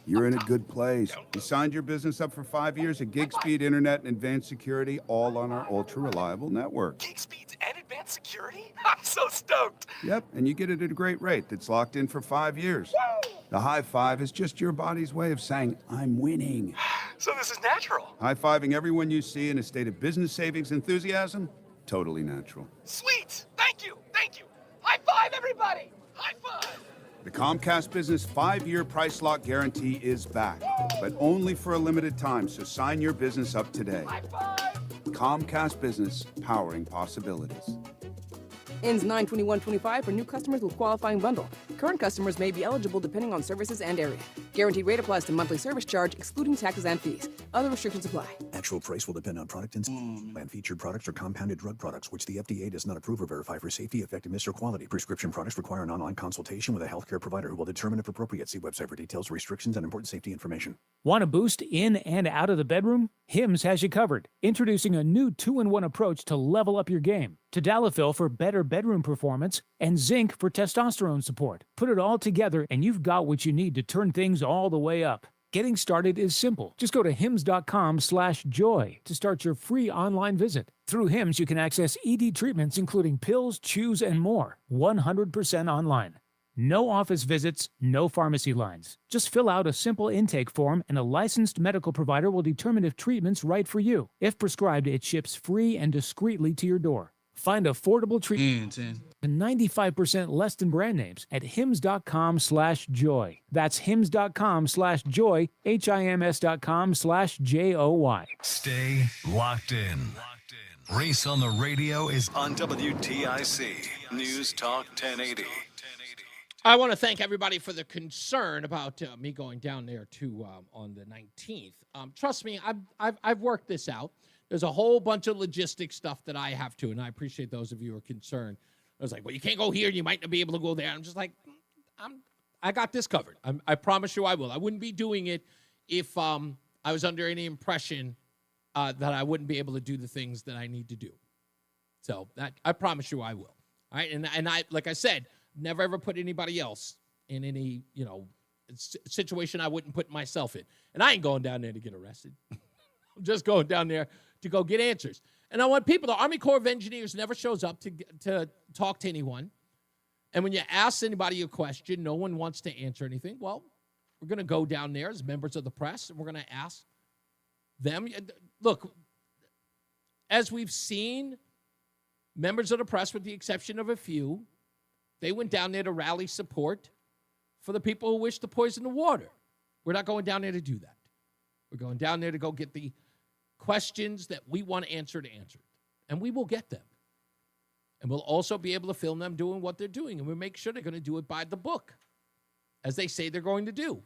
Speaker 2: You're in a good place. You signed your business up for 5 years of gig speed internet and advanced security, all on our ultra-reliable network.
Speaker 12: Gig speeds and advanced security? I'm so stoked.
Speaker 2: Yep, and you get it at a great rate that's locked in for 5 years.
Speaker 12: Woo!
Speaker 2: The high five is just your body's way of saying, I'm winning.
Speaker 12: So this is natural.
Speaker 2: High-fiving everyone you see in a state of business savings enthusiasm? Totally natural.
Speaker 12: Sweet! Thank you! Thank you! High five, everybody! High five!
Speaker 2: The Comcast Business 5-year price lock guarantee is back, but only for a limited time, so sign your business up today.
Speaker 12: High five!
Speaker 2: Comcast Business, powering possibilities.
Speaker 13: Ends 9/21/25 for new customers with qualifying bundle. Current customers may be eligible depending on services and area. Guaranteed rate applies to monthly service charge, excluding taxes and fees. Other restrictions apply.
Speaker 14: Actual price will depend on product and featured products or compounded drug products, which the FDA does not approve or verify for safety, effectiveness, or quality. Prescription products require an online consultation with a healthcare provider who will determine if appropriate. See website for details, restrictions, and important safety information.
Speaker 15: Want a boost in and out of the bedroom? Hims has you covered. Introducing a new 2-in-1 approach to level up your game. Tadalafil for better bedroom performance and zinc for testosterone support. Put it all together and you've got what you need to turn things all the way up. Getting started is simple. Just go to hims.com/joy to start your free online visit. Through Hims, you can access ED treatments including pills, chews, and more. 100% online. No office visits, no pharmacy lines. Just fill out a simple intake form and a licensed medical provider will determine if treatment's right for you. If prescribed, it ships free and discreetly to your door. Find affordable treatment and 95% less than brand names at hims.com/joy. That's hims.com/joy, HIMS.com/JOY.
Speaker 17: Stay locked in. Reese on the Radio is on WTIC News Talk 1080.
Speaker 9: I want to thank everybody for the concern about me going down there to on the 19th. Trust me, I've worked this out. There's a whole bunch of logistic stuff that I have to, and I appreciate those of you who are concerned. I was like, well, you can't go here, and you might not be able to go there. I'm just like, I got this covered. I promise you I will. I wouldn't be doing it if I was under any impression that I wouldn't be able to do the things that I need to do. So that I promise you I will. All right, and I, like I said, never ever put anybody else in any situation I wouldn't put myself in. And I ain't going down there to get arrested. I'm just going down there to go get answers. And I want people, the Army Corps of Engineers never shows up to talk to anyone. And when you ask anybody a question, no one wants to answer anything. Well, we're going to go down there as members of the press, and we're going to ask them. Look, as we've seen, members of the press, with the exception of a few, they went down there to rally support for the people who wish to poison the water. We're not going down there to do that. We're going down there to go get the questions that we want answered. And we will get them. And we'll also be able to film them doing what they're doing. And we'll make sure they're going to do it by the book, as they say they're going to do.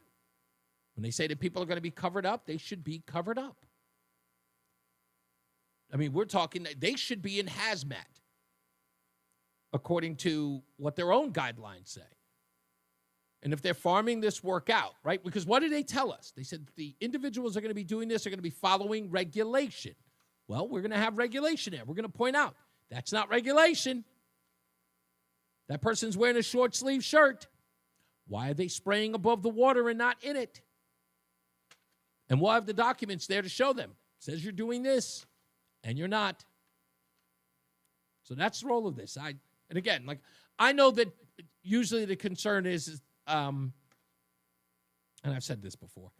Speaker 9: When they say that people are going to be covered up, they should be covered up. I mean, we're talking that they should be in hazmat, according to what their own guidelines say. And if they're farming this work out, right? Because what did they tell us? They said the individuals are going to be doing this, are going to be following regulation. Well, we're going to have regulation there. We're going to point out that's not regulation. That person's wearing a short sleeve shirt. Why are they spraying above the water and not in it? And we'll have the documents there to show them. It says you're doing this, and you're not. So that's the role of this. And again, like, I know that usually the concern is and I've said this before,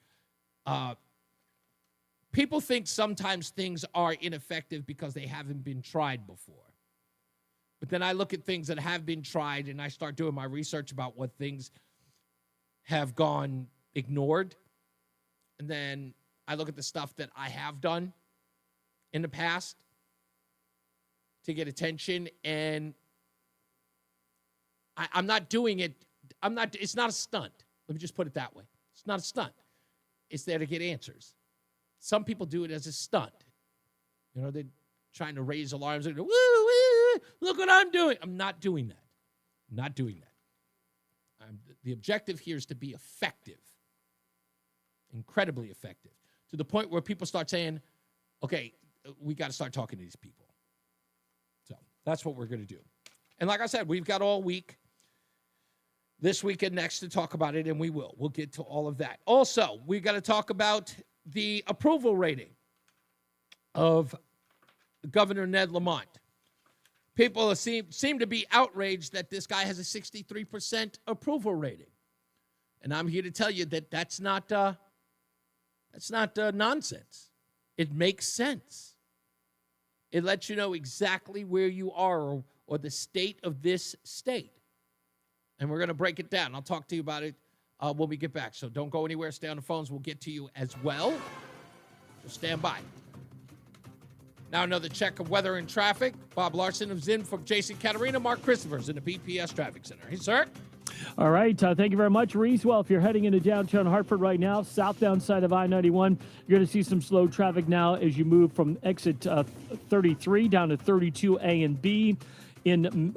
Speaker 9: people think sometimes things are ineffective because they haven't been tried before. But then I look at things that have been tried, and I start doing my research about what things have gone ignored. And then I look at the stuff that I have done in the past to get attention, and I'm not doing it. It's not a stunt. Let me just put it that way. It's not a stunt. It's there to get answers. Some people do it as a stunt. You know, they're trying to raise alarms. Woo, woo, look what I'm doing. I'm not doing that. I'm not doing that. The objective here is to be effective, incredibly effective, to the point where people start saying, okay, we got to start talking to these people. So that's what we're going to do. And like I said, we've got all week, this week and next, to talk about it, and we will. We'll get to all of that. Also, we've got to talk about the approval rating of Governor Ned Lamont. People seem to be outraged that this guy has a 63% approval rating. And I'm here to tell you that that's not nonsense. It makes sense. It lets you know exactly where you are or the state of this state. And we're going to break it down. I'll talk to you about it when we get back. So don't go anywhere. Stay on the phones. We'll get to you as well. So stand by. Now another check of weather and traffic. Bob Larson of Zinn from Jason Caterina. Mark Christopher's in the BPS Traffic Center. Hey, sir.
Speaker 18: All right. Thank you very much, Reese. Well, if you're heading into downtown Hartford right now, southbound side of I-91, you're going to see some slow traffic now as you move from exit 33 down to 32A and B in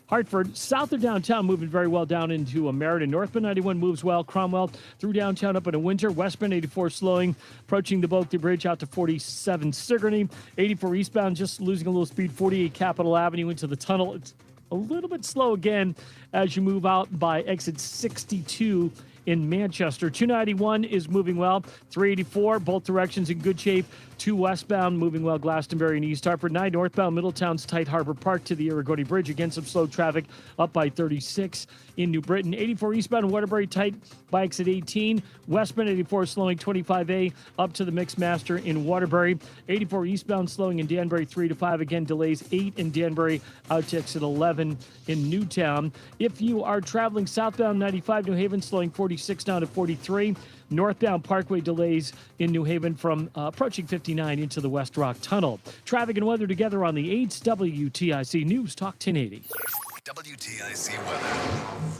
Speaker 18: Hartford. South of downtown, moving very well down into Meriden. Northbound 91 moves well. Cromwell through downtown up into Winter. Westbound 84 slowing, approaching the Boakley Bridge out to 47 Sigourney. 84 eastbound just losing a little speed. 48 Capitol Avenue into the tunnel. It's a little bit slow again as you move out by exit 62 in Manchester. 291 is moving well. 384, both directions in good shape. 2 westbound moving well, Glastonbury and East Hartford. 9 northbound, Middletown's tight Harbor Park to the Irrigoti Bridge. Again, some slow traffic up by 36 in New Britain. 84 eastbound, Waterbury tight by exit 18. Westbound 84 slowing 25A up to the Mixmaster in Waterbury. 84 eastbound slowing in Danbury 3 to 5. Again, delays 8 in Danbury out to exit 11 in Newtown. If you are traveling southbound 95 New Haven, slowing 46 down to 43. Northbound Parkway delays in New Haven from approaching 59 into the West Rock Tunnel. Traffic and weather together on the 8th WTIC News Talk 1080.
Speaker 17: WTIC weather.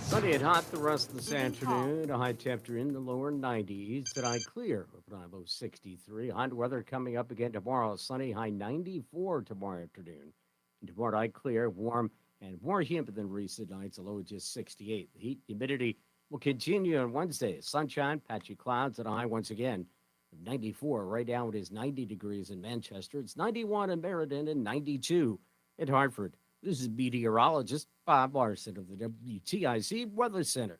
Speaker 7: Sunny and hot the rest of this afternoon. A high temperature in the lower 90s. Tonight clear. Low 63. Hot weather coming up again tomorrow. Sunny, high 94 tomorrow afternoon. And tomorrow night clear, warm, and more humid than recent nights. A low of just 68. The heat humidity will continue on Wednesday. Sunshine, patchy clouds, and a high once again of 94. Right now it is 90 degrees in Manchester. It's 91 in Meriden and 92 in Hartford. This is meteorologist Bob Larson of the WTIC Weather Center.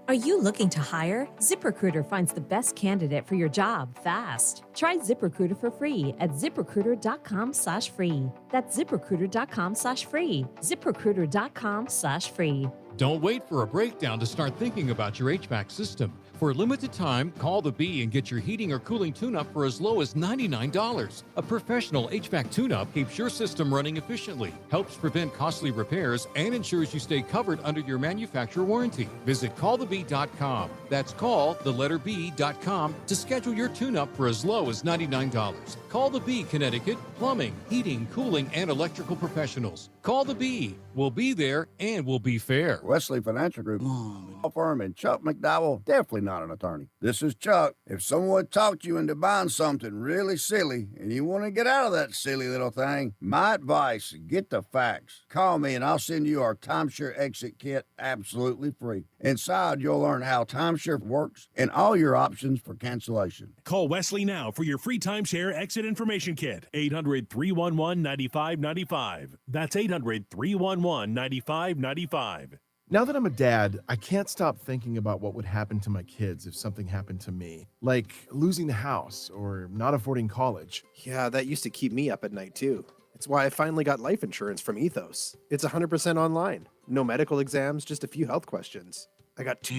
Speaker 3: Are you looking to hire? ZipRecruiter finds the best candidate for your job fast. Try ZipRecruiter for free at ZipRecruiter.com/free. That's ZipRecruiter.com/free. ZipRecruiter.com/free.
Speaker 5: Don't wait for a breakdown to start thinking about your HVAC system. For a limited time, call the Bee and get your heating or cooling tune-up for as low as $99. A professional HVAC tune-up keeps your system running efficiently, helps prevent costly repairs, and ensures you stay covered under your manufacturer warranty. Visit callthebee.com. That's calltheletter.com to schedule your tune-up for as low as $99. Call the Bee, Connecticut. Plumbing, heating, cooling, and electrical professionals. Call the Bee. We'll be there and we'll be fair.
Speaker 16: Wesley Financial Group, law firm, and Chuck McDowell, definitely not an attorney. This is Chuck. If someone talked you into buying something really silly and you want to get out of that silly little thing, my advice, get the facts. Call me and I'll send you our timeshare exit kit absolutely free. Inside, you'll learn how timeshare works and all your options for cancellation.
Speaker 19: Call Wesley now for your free timeshare exit information kit. 800-311-9595. That's 800-311-9595.
Speaker 20: Now that I'm a dad, I can't stop thinking about what would happen to my kids if something happened to me, like losing the house or not affording college.
Speaker 22: Yeah, that used to keep me up at night too. It's why I finally got life insurance from Ethos. It's 100% online. No medical exams, just a few health questions. I got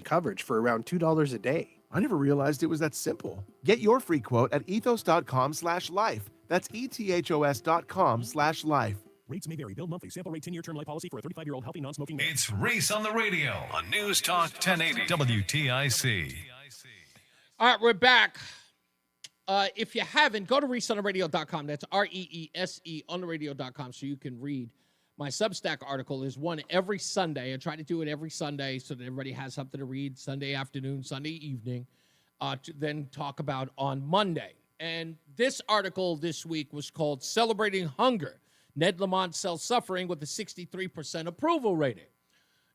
Speaker 22: coverage for around $2 a day.
Speaker 20: I never realized it was that simple. Get your free quote at ethos.com/life. That's ethos.com/life.
Speaker 19: Rates may vary. Bill monthly. Sample rate 10-year term life policy for a 35-year-old healthy non-smoking male.
Speaker 17: It's Reese on the Radio on News Talk 1080 WTIC.
Speaker 9: All right, we're back. If you haven't, go to reeseontheradio.com. That's REESE on the radio.com so you can read my Substack article. Is one every Sunday. I try to do it every Sunday so that everybody has something to read Sunday afternoon, Sunday evening, to then talk about on Monday. And this article this week was called Celebrating Hunger. Ned Lamont Self-Suffering with a 63% approval rating.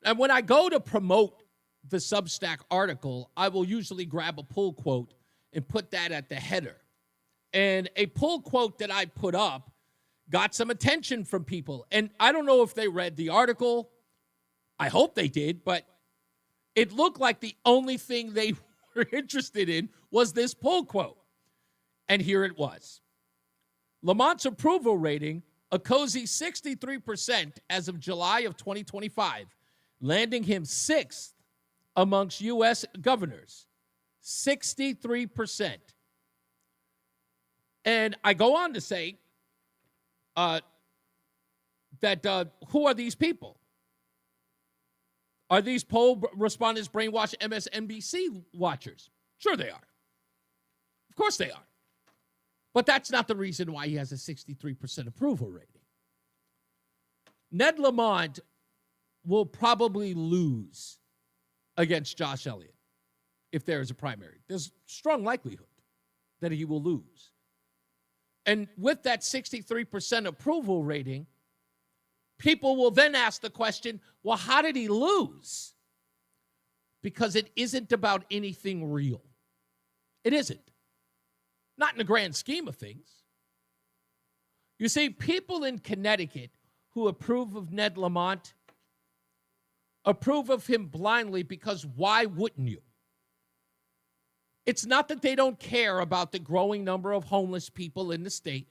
Speaker 9: And when I go to promote the Substack article, I will usually grab a pull quote and put that at the header. And a pull quote that I put up got some attention from people. And I don't know if they read the article. I hope they did, but it looked like the only thing they were interested in was this pull quote. And here it was. Lamont's approval rating, a cozy 63% as of July of 2025, landing him 6th amongst U.S. governors. 63%. And I go on to say that who are these people? Are these poll respondents brainwashed MSNBC watchers? Sure they are. Of course they are. But that's not the reason why he has a 63% approval rating. Ned Lamont will probably lose against Josh Elliott if there is a primary. There's strong likelihood that he will lose. And with that 63% approval rating, people will then ask the question, well, how did he lose? Because it isn't about anything real. It isn't. Not in the grand scheme of things. You see, people in Connecticut who approve of Ned Lamont approve of him blindly because why wouldn't you? It's not that they don't care about the growing number of homeless people in the state.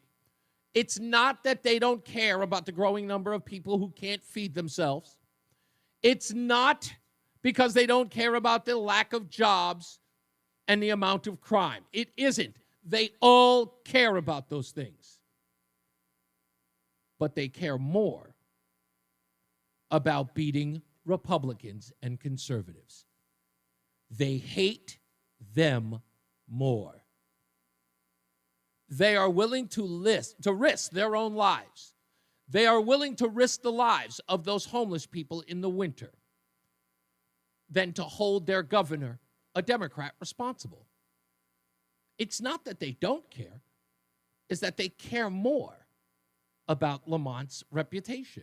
Speaker 9: It's not that they don't care about the growing number of people who can't feed themselves. It's not because they don't care about the lack of jobs and the amount of crime. It isn't. They all care about those things. But they care more about beating Republicans and conservatives. They hate them more. They are willing to risk their own lives. They are willing to risk the lives of those homeless people in the winter than to hold their governor, a Democrat, responsible. It's not that they don't care, it's that they care more about Lamont's reputation.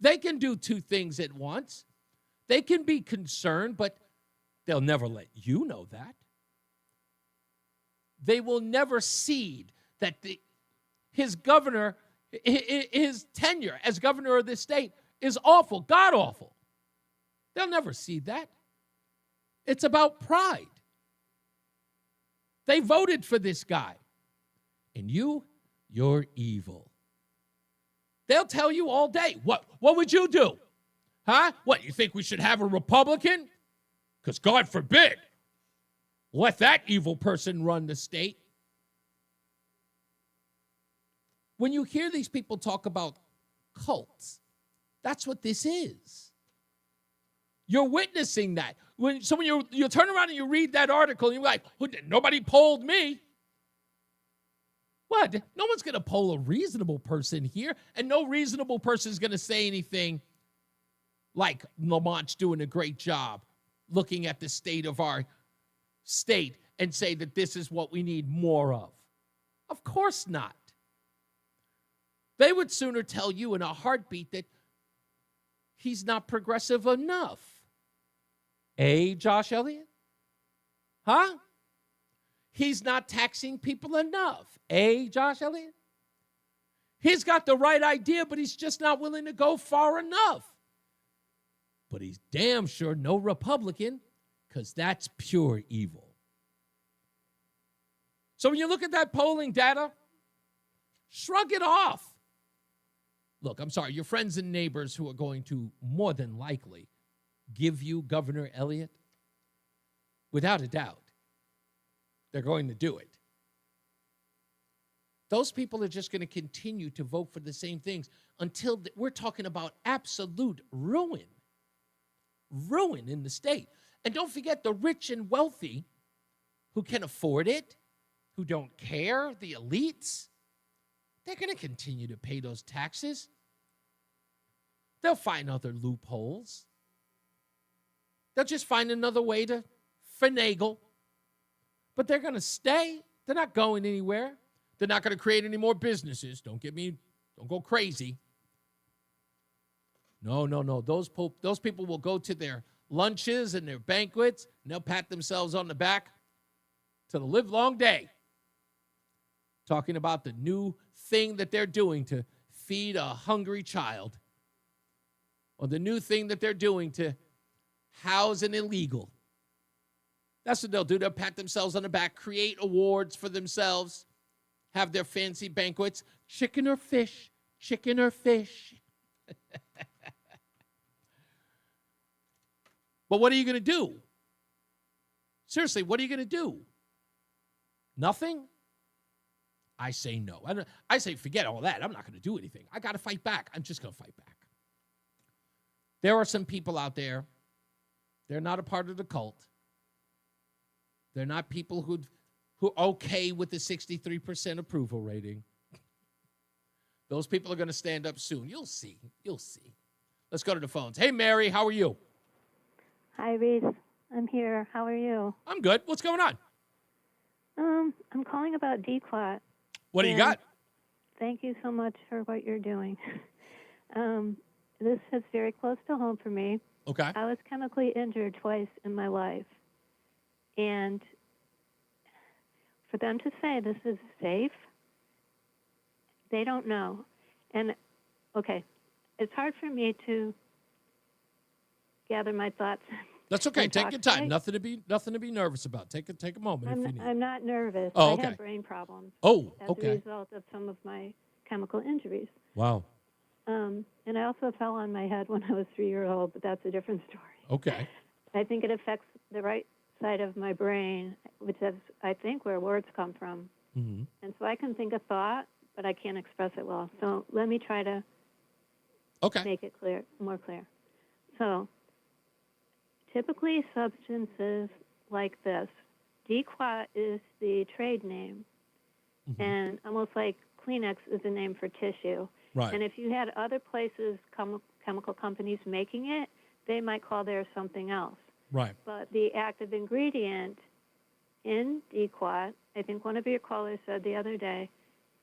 Speaker 9: They can do two things at once. They can be concerned, but they'll never let you know that. They will never cede that his governor, his tenure as governor of this state is awful, god-awful. They'll never cede that. It's about pride. They voted for this guy. And you're evil. They'll tell you all day, what would you do? Huh? What, you think we should have a Republican? Because God forbid, let that evil person run the state. When you hear these people talk about cults, that's what this is. You're witnessing that. When you turn around and you read that article, and you're like, nobody polled me. What? No one's going to poll a reasonable person here, and no reasonable person is going to say anything like Lamont's doing a great job looking at the state of our state and say that this is what we need more of. Of course not. They would sooner tell you in a heartbeat that he's not progressive enough. Josh Elliott? Huh? He's not taxing people enough. Josh Elliott? He's got the right idea, but he's just not willing to go far enough. But he's damn sure no Republican, because that's pure evil. So when you look at that polling data, shrug it off. Look, I'm sorry, your friends and neighbors who are going to more than likely give you Governor Elliott, without a doubt, they're going to do it. Those people are just going to continue to vote for the same things until we're talking about absolute ruin. Ruin in the state. And don't forget the rich and wealthy who can afford it, who don't care, the elites, they're going to continue to pay those taxes. They'll find other loopholes. They'll just find another way to finagle. But they're going to stay. They're not going anywhere. They're not going to create any more businesses. Don't go crazy. No. Those people will go to their lunches and their banquets, and they'll pat themselves on the back to the livelong day, talking about the new thing that they're doing to feed a hungry child, or the new thing that they're doing to house an illegal. That's what they'll do. They'll pat themselves on the back, create awards for themselves, have their fancy banquets. Chicken or fish, chicken or fish. But what are you going to do? Seriously, what are you going to do? Nothing? I say no. I say forget all that. I'm not going to do anything. I got to fight back. I'm just going to fight back. There are some people out there, they're not a part of the cult. They're not people who are okay with the 63% approval rating. Those people are going to stand up soon. You'll see. Let's go to the phones. Hey, Mary, how are you?
Speaker 4: Hi, Reese. I'm here. How are you?
Speaker 9: I'm good. What's going on?
Speaker 4: I'm calling about DQuat.
Speaker 9: What do you got?
Speaker 4: Thank you so much for what you're doing. This is very close to home for me.
Speaker 9: Okay.
Speaker 4: I was chemically injured twice in my life. And for them to say this is safe, they don't know. And, okay, it's hard for me to gather my thoughts.
Speaker 9: That's okay. Take your time. Nothing to be nervous about. Take a moment if you need.
Speaker 4: I'm not nervous.
Speaker 9: Oh, okay.
Speaker 4: I have brain problems.
Speaker 9: Oh,
Speaker 4: as
Speaker 9: okay.
Speaker 4: a result of some of my chemical injuries.
Speaker 9: Wow.
Speaker 4: And I also fell on my head when I was 3 years old, but that's a different story.
Speaker 9: Okay.
Speaker 4: I think it affects the right side of my brain, which is, I think, where words come from.
Speaker 9: Mm-hmm.
Speaker 4: And so I can think a thought, but I can't express it well. So let me try to make it more clear. So typically substances like this, DQuat is the trade name, and almost like Kleenex is a name for tissue.
Speaker 9: Right.
Speaker 4: And if you had other places, chemical companies making it, they might call theirs something else.
Speaker 9: Right.
Speaker 4: But the active ingredient in DQuat, I think one of your callers said the other day,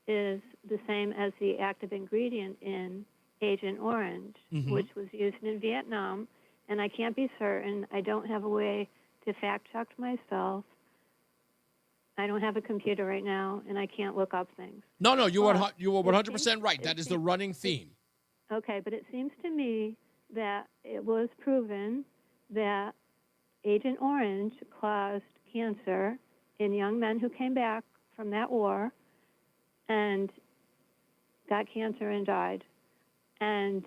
Speaker 4: is the same as the active ingredient in Agent Orange, which was used in Vietnam. And I can't be certain. I don't have a way to fact-check myself. I don't have a computer right now, and I can't look up things.
Speaker 9: No, you were 100% right. That is the running theme.
Speaker 4: Okay, but it seems to me that it was proven that Agent Orange caused cancer in young men who came back from that war and got cancer and died. And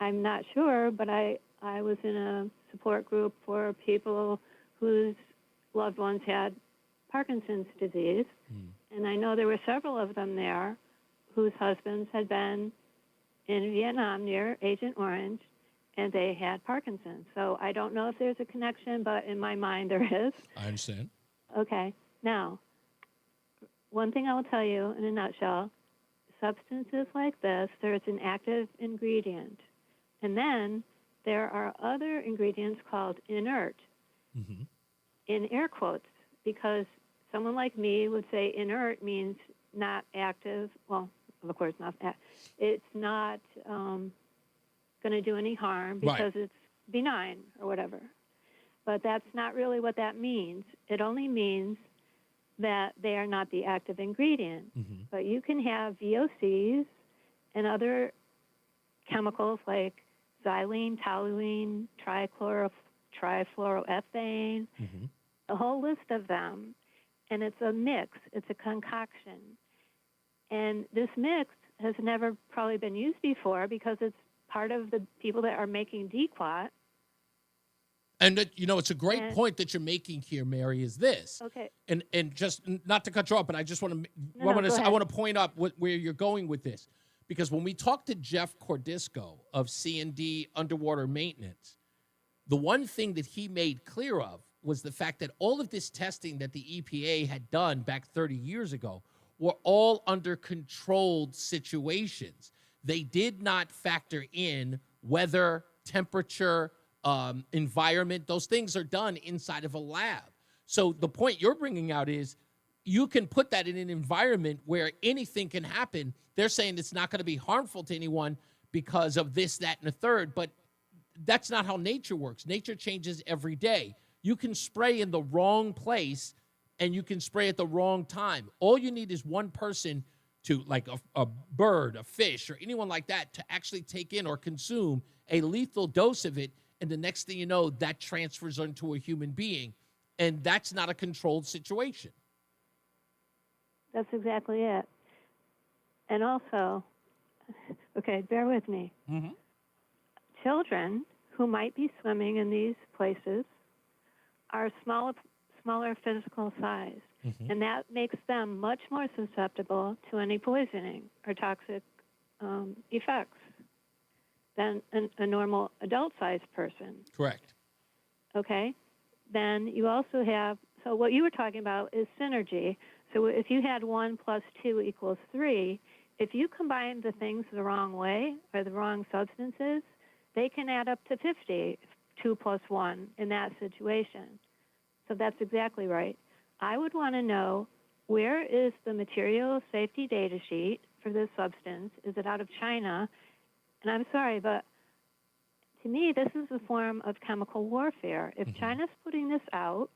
Speaker 4: I'm not sure, but I was in a support group for people whose loved ones had Parkinson's disease, and I know there were several of them there whose husbands had been in Vietnam near Agent Orange, and they had Parkinson's. So I don't know if there's a connection, but in my mind there is.
Speaker 9: I understand.
Speaker 4: Okay. Now, one thing I will tell you in a nutshell, substances like this, there's an active ingredient. And then there are other ingredients called inert, in air quotes, because someone like me would say inert means not active. Well, of course, it's not going to do any harm because it's benign or whatever. But that's not really what that means. It only means that they are not the active ingredient. But you can have VOCs and other chemicals like xylene, toluene, trifluoroethane, a whole list of them. And it's a mix. It's a concoction. And this mix has never probably been used before because it's part of the people that are making DQuat.
Speaker 9: And it's a great point that you're making here, Mary, is this.
Speaker 4: Okay.
Speaker 9: And just not to cut you off, but I just want to I want to point out where you're going with this. Because when we talked to Jeff Cordisco of C&D Underwater Maintenance, the one thing that he made clear of was the fact that all of this testing that the EPA had done back 30 years ago were all under controlled situations. They did not factor in weather, temperature, environment. Those things are done inside of a lab. So the point you're bringing out is you can put that in an environment where anything can happen. They're saying it's not going to be harmful to anyone because of this, that, and the third, but that's not how nature works. Nature changes every day. You can spray in the wrong place and you can spray at the wrong time. All you need is one person to, like a bird, a fish, or anyone like that, to actually take in or consume a lethal dose of it, and the next thing you know, that transfers into a human being, and that's not a controlled situation.
Speaker 4: That's exactly it. And also, okay, bear with me. Children who might be swimming in these places are smaller physical size, and that makes them much more susceptible to any poisoning or toxic effects than a normal adult-sized person.
Speaker 9: Correct.
Speaker 4: Okay? Then you also have, so what you were talking about is synergy. So if you had 1 + 2 = 3, if you combine the things the wrong way or the wrong substances, they can add up to 50, 2 + 1 in that situation. So that's exactly right. I would want to know, where is the material safety data sheet for this substance? Is it out of China? And I'm sorry, but to me, this is a form of chemical warfare. If China's putting this out,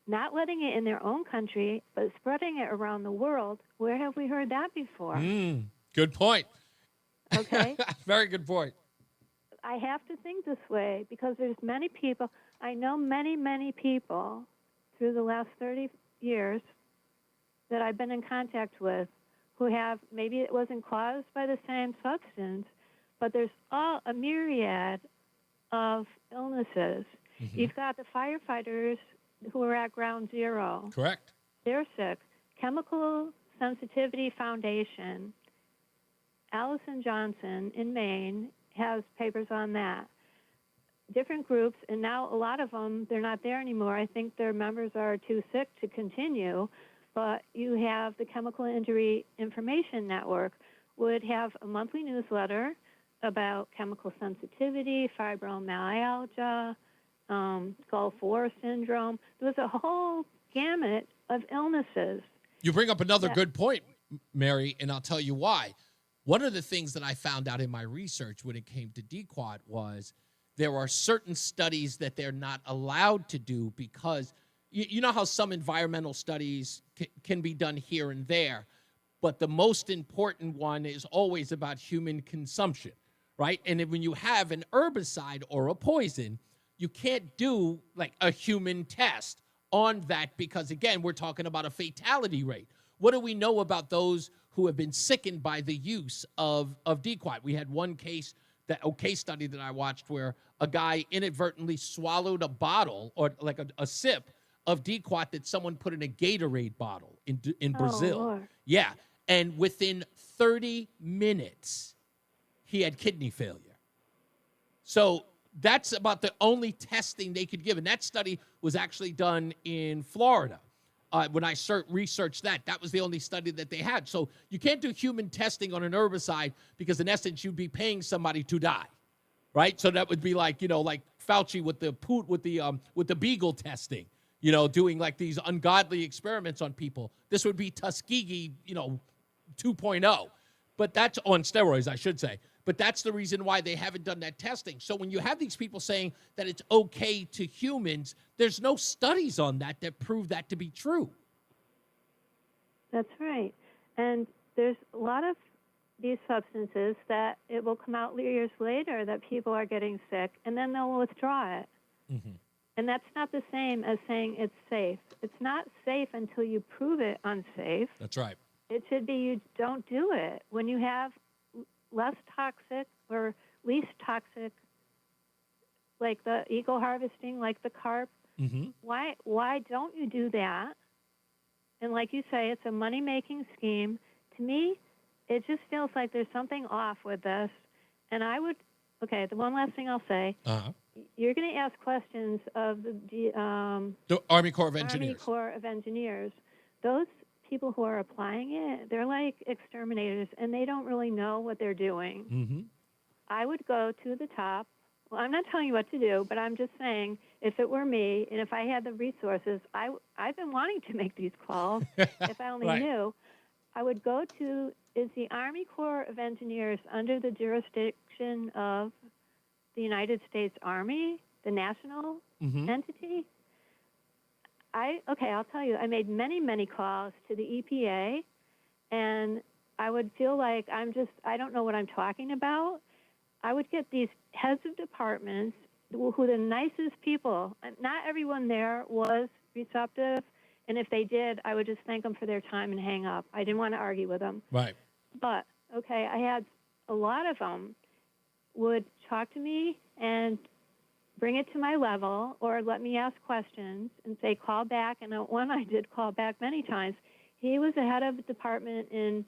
Speaker 4: not letting it in their own country, but spreading it around the world, where have we heard that before?
Speaker 9: Good point.
Speaker 4: Okay.
Speaker 9: Very good point.
Speaker 4: I have to think this way because there's many people, I know many, many people through the last 30 years that I've been in contact with who have, maybe it wasn't caused by the same substance, but there's a myriad of illnesses. You've got the firefighters who are at ground zero.
Speaker 9: Correct.
Speaker 4: They're sick. Chemical Sensitivity Foundation, Allison Johnson in Maine, has papers on that. Different groups, and now a lot of them, they're not there anymore. I think their members are too sick to continue, but you have the Chemical Injury Information Network would have a monthly newsletter about chemical sensitivity, fibromyalgia, Gulf War syndrome. There was a whole gamut of illnesses.
Speaker 9: You bring up another good point, Mary, and I'll tell you why. One of the things that I found out in my research when it came to DQuat was there are certain studies that they're not allowed to do because you know how some environmental studies can be done here and there, but the most important one is always about human consumption, right? And when you have an herbicide or a poison, you can't do like a human test on that because, again, we're talking about a fatality rate. What do we know about those who have been sickened by the use of DQuat? We had one case case study that I watched where a guy inadvertently swallowed a bottle or like a sip of DeQuat that someone put in a Gatorade bottle in Brazil.
Speaker 4: Lord.
Speaker 9: Yeah. And within 30 minutes, he had kidney failure. So that's about the only testing they could give. And that study was actually done in Florida. When I researched that was the only study that they had. So you can't do human testing on an herbicide because in essence you'd be paying somebody to die, right? So that would be like, like Fauci with the beagle testing, doing like these ungodly experiments on people. This would be Tuskegee, 2.0, but that's on steroids, I should say. But that's the reason why they haven't done that testing. So when you have these people saying that it's okay to humans, there's no studies on that prove that to be true.
Speaker 4: That's right. And there's a lot of these substances that it will come out years later that people are getting sick, and then they'll withdraw it.
Speaker 9: Mm-hmm.
Speaker 4: And that's not the same as saying it's safe. It's not safe until you prove it unsafe.
Speaker 9: That's right.
Speaker 4: It should be you don't do it. When you have less toxic or least toxic, like the eco harvesting, like the carp,
Speaker 9: Mm-hmm.
Speaker 4: why don't you do that? And like you say, it's a money-making scheme. To me, it just feels like there's something off with this. And the one last thing I'll say, you're going to ask questions of the
Speaker 9: Army Corps of Engineers.
Speaker 4: Army Corps of Engineers. Those people who are applying it, they're like exterminators, and they don't really know what they're doing.
Speaker 9: Mm-hmm.
Speaker 4: I would go to the top. Well, I'm not telling you what to do, but I'm just saying, if it were me and if I had the resources, I've been wanting to make these calls. If I only
Speaker 9: Right.
Speaker 4: knew, I would go to, is the Army Corps of Engineers under the jurisdiction of the United States Army, the national entity? I'll tell you, I made many, many calls to the EPA, and I would feel like I don't know what I'm talking about. I would get these heads of departments who are the nicest people. Not everyone there was receptive, and if they did, I would just thank them for their time and hang up. I didn't want to argue with them.
Speaker 9: Right.
Speaker 4: But, I had a lot of them would talk to me and bring it to my level or let me ask questions and say, call back. And one I did call back many times. He was the head of the department in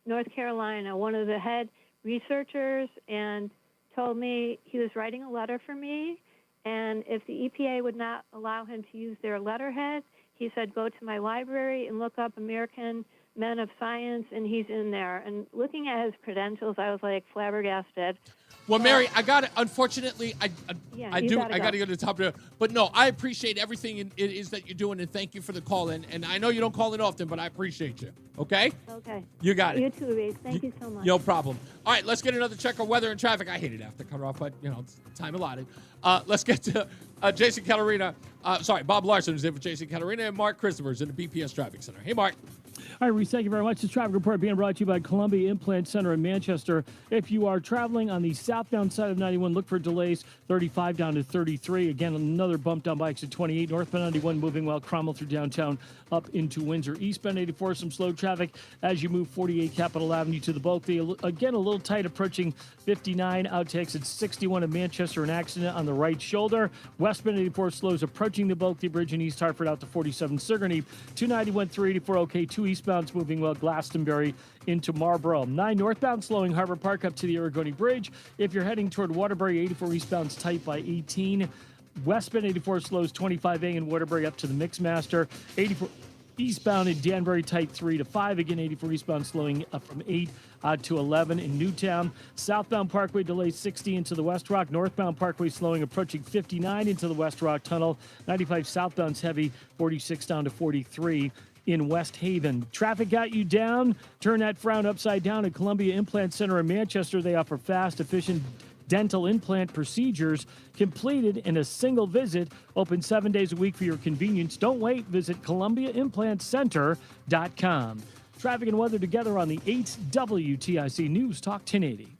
Speaker 4: North Carolina, one of the head researchers, and told me he was writing a letter for me. And if the EPA would not allow him to use their letterhead, he said, go to my library and look up American Men of Science, and he's in there. And looking at his credentials, I was like flabbergasted.
Speaker 9: Well, Mary, I got it. Unfortunately, I
Speaker 4: gotta
Speaker 9: got to go to the top of it. But no, I appreciate everything it is that you're doing, and thank you for the call. And I know you don't call in often, but I appreciate you. Okay?
Speaker 4: Okay.
Speaker 9: You got it.
Speaker 4: You too, Reese. Thank you so much.
Speaker 9: No problem. All right, let's get another check on weather and traffic. I hate it after cut off, but, it's time allotted. Let's get to Jason Calarina. Bob Larson is in for Jason Calarina, and Mark Christopher's in the BPS Traffic Center. Hey, Mark.
Speaker 18: All right, Reese, thank you very much. This traffic report being brought to you by Columbia Implant Center in Manchester. If you are traveling on the southbound side of 91, look for delays, 35 down to 33. Again, another bump down by exit 28. Northbound 91 moving well, Cromwell through downtown up into Windsor. Eastbound 84, some slow traffic as you move 48 Capitol Avenue to the Bulkley. Again, a little tight approaching 59 out to exit 61 in Manchester, an accident on the right shoulder. Westbound 84 slows approaching the Bulkley Bridge in East Hartford out to 47 Sigourney. 291, 384, okay. 2 eastbounds moving well, Glastonbury into Marlborough. 9 northbound slowing Harbor Park up to the Aragoni Bridge. If you're heading toward Waterbury, 84 eastbounds tight by 18. Westbound 84 slows 25A in Waterbury up to the Mixmaster. 84 eastbound in Danbury tight 3 to 5. Again, 84 eastbound slowing up from 8 to 11 in Newtown. Southbound Parkway delays 60 into the West Rock. Northbound Parkway slowing approaching 59 into the West Rock Tunnel. 95 southbound's heavy, 46 down to 43 in West Haven. Traffic got you down? Turn that frown upside down at Columbia Implant Center in Manchester. They offer fast, efficient dental implant procedures completed in a single visit. Open 7 days a week for your convenience. Don't wait. Visit ColumbiaImplantCenter.com. Traffic and weather together on the 8 WTIC News Talk 1080.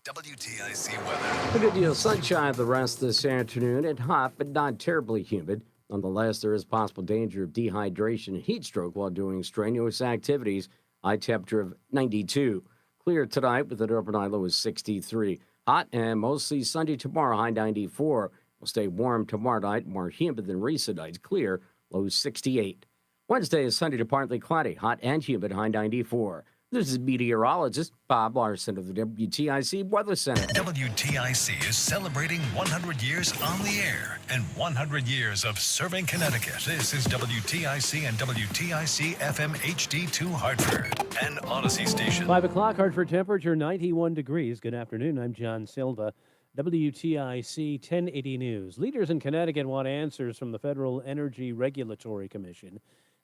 Speaker 17: WTIC weather.
Speaker 7: A good deal of sunshine the rest this afternoon and hot, but not terribly humid. Nonetheless, there is possible danger of dehydration and heat stroke while doing strenuous activities. High temperature of 92. Clear tonight with an overnight low of 63. Hot and mostly sunny tomorrow, high 94. Will stay warm tomorrow night, more humid than recent nights, clear, low 68. Wednesday is sunny to partly cloudy, hot and humid, high 94. This is meteorologist Bob Larson of the WTIC Weather Center.
Speaker 17: WTIC is celebrating 100 years on the air and 100 years of serving Connecticut. This is WTIC and WTIC FM HD2 Hartford, an Odyssey station.
Speaker 23: 5 o'clock, Hartford temperature 91 degrees. Good afternoon. I'm John Silva. WTIC 1080 News. Leaders in Connecticut want answers from the Federal Energy Regulatory Commission.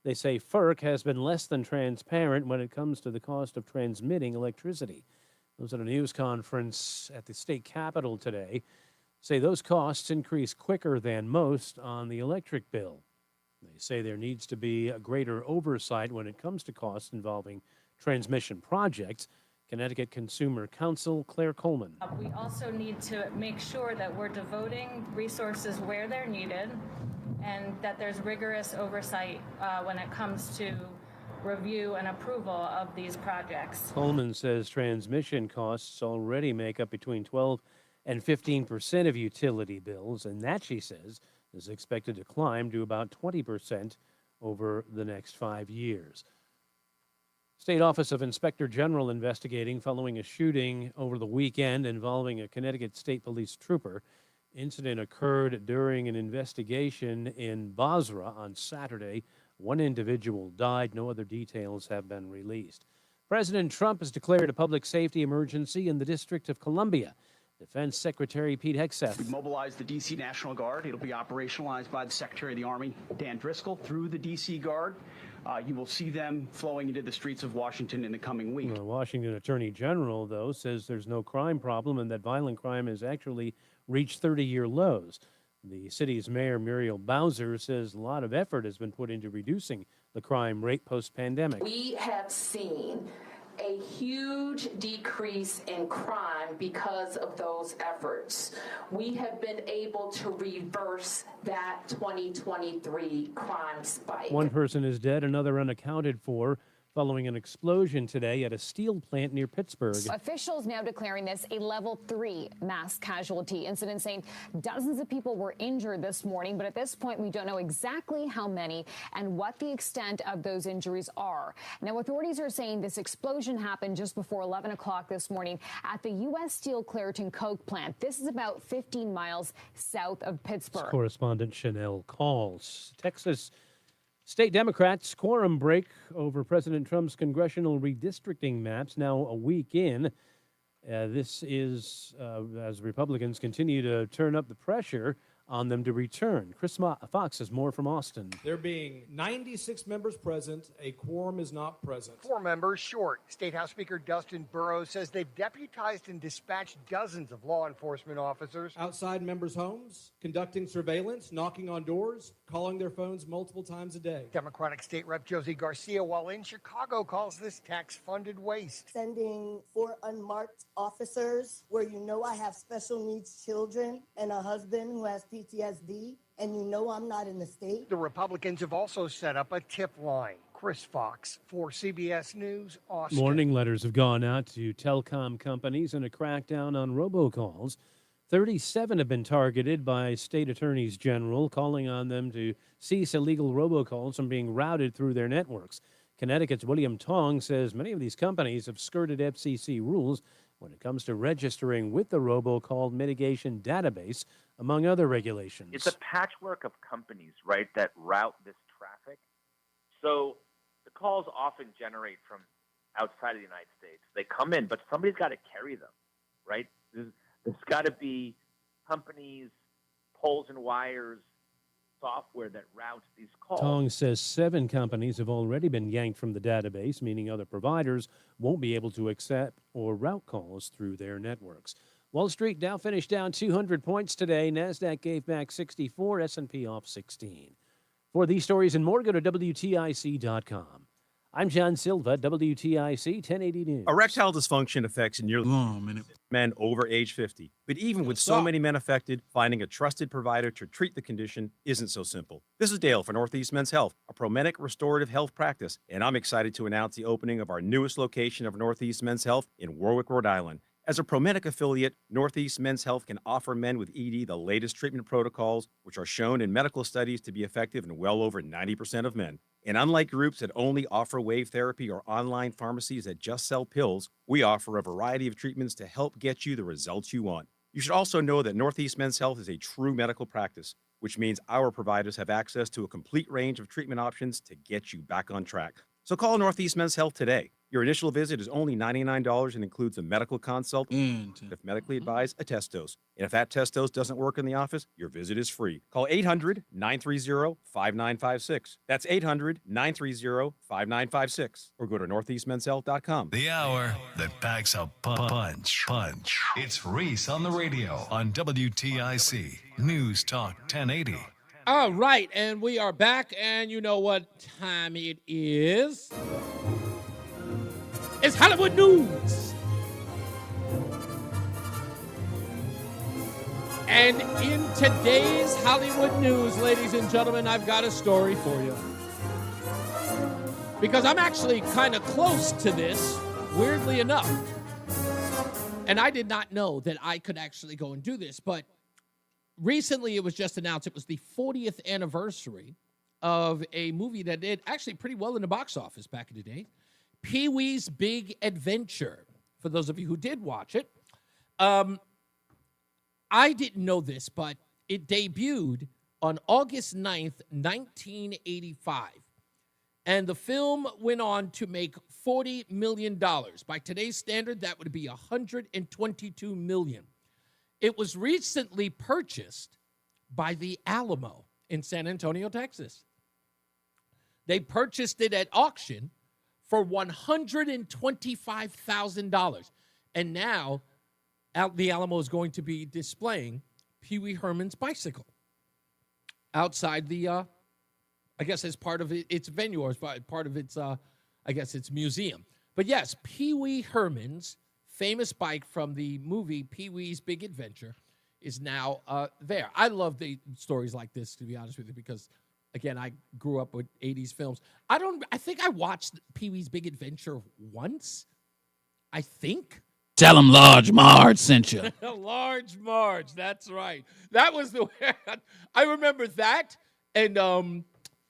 Speaker 23: They say FERC has been less than transparent when it comes to the cost of transmitting electricity. Those at a news conference at the state capitol today say those costs increase quicker than most on the electric bill. They say there needs to be a greater oversight when it comes to costs involving transmission projects. Connecticut Consumer Counsel Claire Coleman.
Speaker 6: We also need to make sure that we're devoting resources where they're needed and that there's rigorous oversight when it comes to review and approval of these projects.
Speaker 23: Coleman says transmission costs already make up between 12 and 15% of utility bills, and that, she says, is expected to climb to about 20% over the next 5 years. State Office of Inspector General investigating following a shooting over the weekend involving a Connecticut State Police trooper. Incident occurred during an investigation in Basra on Saturday. One individual died. No other details have been released. President Trump has declared a public safety emergency in the District of Columbia. Defense Secretary Pete Hegseth.
Speaker 8: We mobilized the D.C. National Guard. It'll be operationalized by the Secretary of the Army, Dan Driscoll, through the D.C. Guard. You will see them flowing into the streets of Washington in the coming week.
Speaker 23: The Washington Attorney General, though, says there's no crime problem and that violent crime has actually reached 30-year lows. The city's mayor, Muriel Bowser, says a lot of effort has been put into reducing the crime rate post-pandemic.
Speaker 10: We have seen a huge decrease in crime because of those efforts. We have been able to reverse that 2023 crime spike.
Speaker 23: One person is dead, another unaccounted for, following an explosion today at a steel plant near Pittsburgh.
Speaker 21: Officials now declaring this a level 3 mass casualty incident, saying dozens of people were injured this morning, but at this point we don't know exactly how many and what the extent of those injuries are. Now, authorities are saying this explosion happened just before 11 o'clock this morning at the U.S. Steel Clairton Coke plant. This is about 15 miles south of Pittsburgh.
Speaker 23: Correspondent Chanel Calls. Texas State Democrats quorum break over President Trump's congressional redistricting maps now a week in. This is as Republicans continue to turn up the pressure on them to return. Chris Fox has more from Austin.
Speaker 24: There being 96 members present, a quorum is not present.
Speaker 25: 4 members short. State House Speaker Dustin Burrows says they've deputized and dispatched dozens of law enforcement officers
Speaker 24: Outside members' homes, conducting surveillance, knocking on doors, calling their phones multiple times a day.
Speaker 25: Democratic State Rep Josie Garcia, while in Chicago, calls this tax-funded waste.
Speaker 27: Sending 4 unmarked officers where you know I have special needs children and a husband who has PTSD, and you know I'm not in the state.
Speaker 25: The Republicans have also set up a tip line. Chris Fox for CBS News, Austin.
Speaker 23: Warning letters have gone out to telecom companies in a crackdown on robocalls. 37 have been targeted by state attorneys general, calling on them to cease illegal robocalls from being routed through their networks. Connecticut's William Tong says many of these companies have skirted FCC rules when it comes to registering with the robocall mitigation database, among other regulations.
Speaker 28: It's a patchwork of companies, right, that route this traffic. So the calls often generate from outside of the United States. They come in, but somebody's got to carry them, right? There's got to be companies, poles and wires, software that routes these calls.
Speaker 23: Tong says 7 companies have already been yanked from the database, meaning other providers won't be able to accept or route calls through their networks. Wall Street Dow finished down 200 points today. NASDAQ gave back 64, S&P off 16. For these stories and more, go to WTIC.com. I'm John Silva, WTIC 1080 News.
Speaker 29: Erectile dysfunction affects nearly men over age 50. But even with so many men affected, finding a trusted provider to treat the condition isn't so simple. This is Dale for Northeast Men's Health, a Promenic restorative health practice, and I'm excited to announce the opening of our newest location of Northeast Men's Health in Warwick, Rhode Island. As a ProMedic affiliate, Northeast Men's Health can offer men with ED the latest treatment protocols, which are shown in medical studies to be effective in well over 90% of men. And unlike groups that only offer wave therapy or online pharmacies that just sell pills, we offer a variety of treatments to help get you the results you want. You should also know that Northeast Men's Health is a true medical practice, which means our providers have access to a complete range of treatment options to get you back on track. So call Northeast Men's Health today. Your initial visit is only $99 and includes a medical consult, if medically advised, a test dose. And if that test dose doesn't work in the office, your visit is free. Call 800-930-5956. That's 800-930-5956. Or go to northeastmenshealth.com.
Speaker 17: The hour that packs a punch. It's Reese on the Radio on WTIC News Talk 1080.
Speaker 9: All right, and we are back, and you know what time it is. It's Hollywood News. And in today's Hollywood News, ladies and gentlemen, I've got a story for you. Because I'm actually kind of close to this, weirdly enough. And I did not know that I could actually go and do this, but recently it was just announced it was the 40th anniversary of a movie that did actually pretty well in the box office back in the day. Pee-wee's Big Adventure, for those of you who did watch it. I didn't know this, but it debuted on August 9th, 1985. And the film went on to make $40 million. By today's standard, that would be $122 million. It was recently purchased by the Alamo in San Antonio, Texas. They purchased it at auction for $125,000. And now the Alamo is going to be displaying Pee Wee Herman's bicycle outside the, I guess as part of its venue or as part of its, I guess its museum. But yes, Pee Wee Herman's famous bike from the movie Pee Wee's Big Adventure is now there. I love the stories like this, to be honest with you, because again, I grew up with 80s films. I think I watched Pee Wee's Big Adventure once. I think.
Speaker 1: Tell him Large Marge sent you.
Speaker 9: Large Marge, that's right. That was the way I remember that. And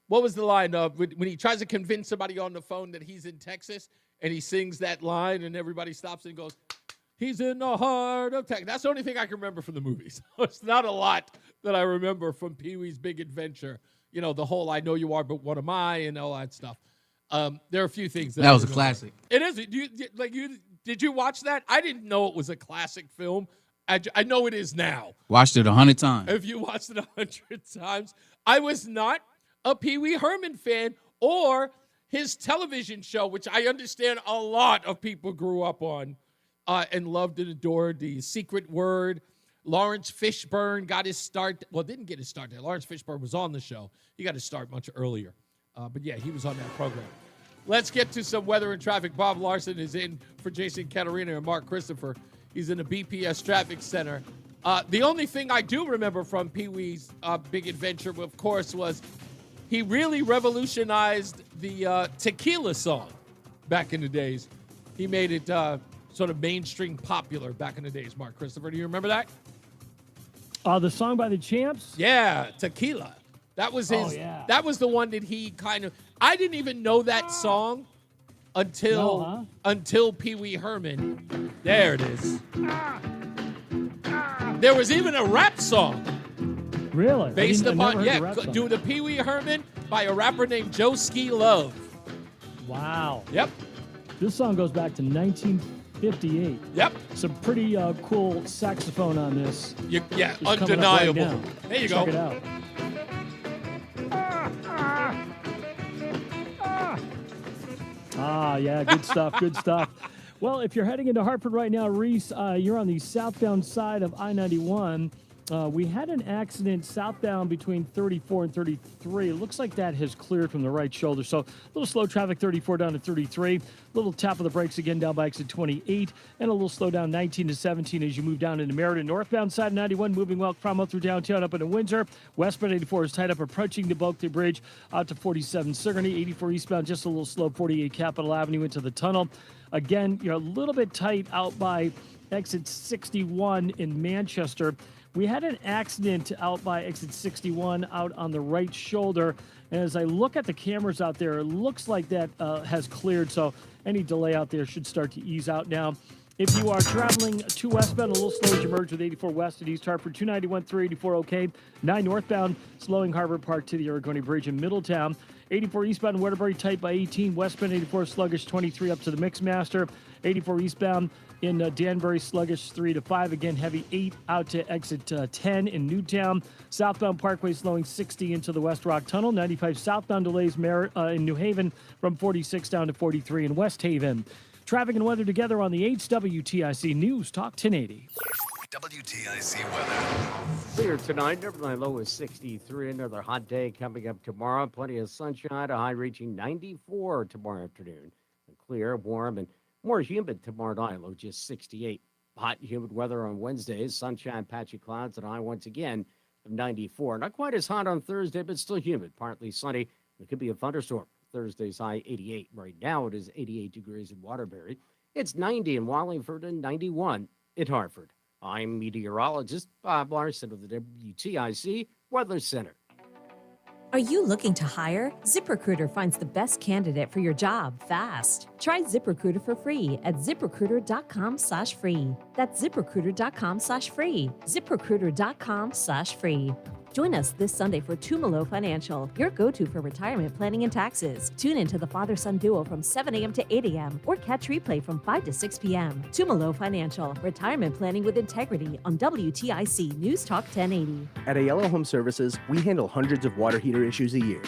Speaker 9: what was the line when he tries to convince somebody on the phone that he's in Texas and he sings that line and everybody stops and goes, he's in the heart of Texas. That's the only thing I can remember from the movies. It's not a lot that I remember from Pee Wee's Big Adventure. You know, the whole I know you are, but what am I, and all that stuff. There are a few things.
Speaker 1: That was a classic.
Speaker 9: It is. Did you watch that? I didn't know it was a classic film. I know it is now.
Speaker 1: Watched it 100 times.
Speaker 9: If you watched it 100 times. I was not a Pee Wee Herman fan or his television show, which I understand a lot of people grew up on and loved and adored. The Secret Word. Lawrence Fishburne got his start. Well, didn't get his start there. Lawrence Fishburne was on the show. He got his start much earlier. But yeah, he was on that program. Let's get to some weather and traffic. Bob Larson is in for Jason Caterina and Mark Christopher. He's in the BPS Traffic Center. The only thing I do remember from Pee Wee's Big Adventure, of course, was he really revolutionized the tequila song back in the days. He made it sort of mainstream popular back in the days, Mark Christopher. Do you remember that?
Speaker 23: The song by the Champs?
Speaker 9: Yeah, Tequila. That was his.
Speaker 23: Oh, yeah.
Speaker 9: That was the one that he kind of. I didn't even know that song until Pee Wee Herman. There it is. There was even a rap song.
Speaker 23: Really?
Speaker 9: Based upon do the Pee Wee Herman by a rapper named Joe Ski Love.
Speaker 23: Wow.
Speaker 9: Yep.
Speaker 23: This song goes back to 1958.
Speaker 9: Yep.
Speaker 23: Some pretty cool saxophone on this.
Speaker 9: Yeah,
Speaker 23: It's
Speaker 9: undeniable.
Speaker 23: coming up right now.
Speaker 9: There you
Speaker 23: Check
Speaker 9: go.
Speaker 23: it out. Yeah, good stuff, good stuff. Well, if you're heading into Hartford right now, Reese, you're on the southbound side of I-91. We had an accident southbound between 34 and 33. It looks like that has cleared from the right shoulder. So a little slow traffic, 34 down to 33. A little tap of the brakes again down by exit 28. And a little slow down 19 to 17 as you move down into Meriden. Northbound side of 91 moving well Cromwell through downtown up into Windsor. Westbound 84 is tied up approaching the Bulkley Bridge out to 47 Sigourney. 84 eastbound just a little slow, 48 Capitol Avenue into the tunnel. Again, you're a little bit tight out by
Speaker 18: exit 61 in Manchester. We had an accident out by exit 61 out on the right shoulder. And as I look at the cameras out there, it looks like that has cleared. So any delay out there should start to ease out now. If you are traveling to westbound, a little slow as you merge with 84 West at East Hartford, 291 through 84 okay. 9 northbound, slowing Harvard Park to the Oregoni Bridge in Middletown. 84 eastbound, Waterbury tight by 18. Westbound 84 sluggish 23 up to the Mixmaster. 84 eastbound in Danbury sluggish 3 to 5. Again, heavy 8 out to exit 10 in Newtown. Southbound Parkway slowing 60 into the West Rock Tunnel. 95 southbound delays in New Haven from 46 down to 43 in West Haven. Traffic and weather together on the 8's WTIC News Talk 1080.
Speaker 17: WTIC weather.
Speaker 7: Clear tonight. Nevertheless, low is 63. Another hot day coming up tomorrow. Plenty of sunshine. A high reaching 94 tomorrow afternoon. Clear, warm, and more humid tomorrow night. Low just 68. Hot, humid weather on Wednesdays. Sunshine, patchy clouds, and high once again of 94. Not quite as hot on Thursday, but still humid. Partly sunny. There could be a thunderstorm. Thursday's high 88. Right now it is 88 degrees in Waterbury. It's 90 in Wallingford and 91 in Hartford. I'm meteorologist Bob Larson of the WTIC Weather Center.
Speaker 2: Are you looking to hire? ZipRecruiter finds the best candidate for your job fast. Try ZipRecruiter for free at ZipRecruiter.com/free. That's ZipRecruiter.com/free. ZipRecruiter.com/free. Join us this Sunday for Tumalo Financial, your go-to for retirement planning and taxes. Tune into the father-son duo from 7 a.m. to 8 a.m. or catch replay from 5 to 6 p.m. Tumalo Financial, retirement planning with integrity on WTIC News Talk 1080.
Speaker 3: At Aiello Home Services, we handle hundreds of water heater issues a year.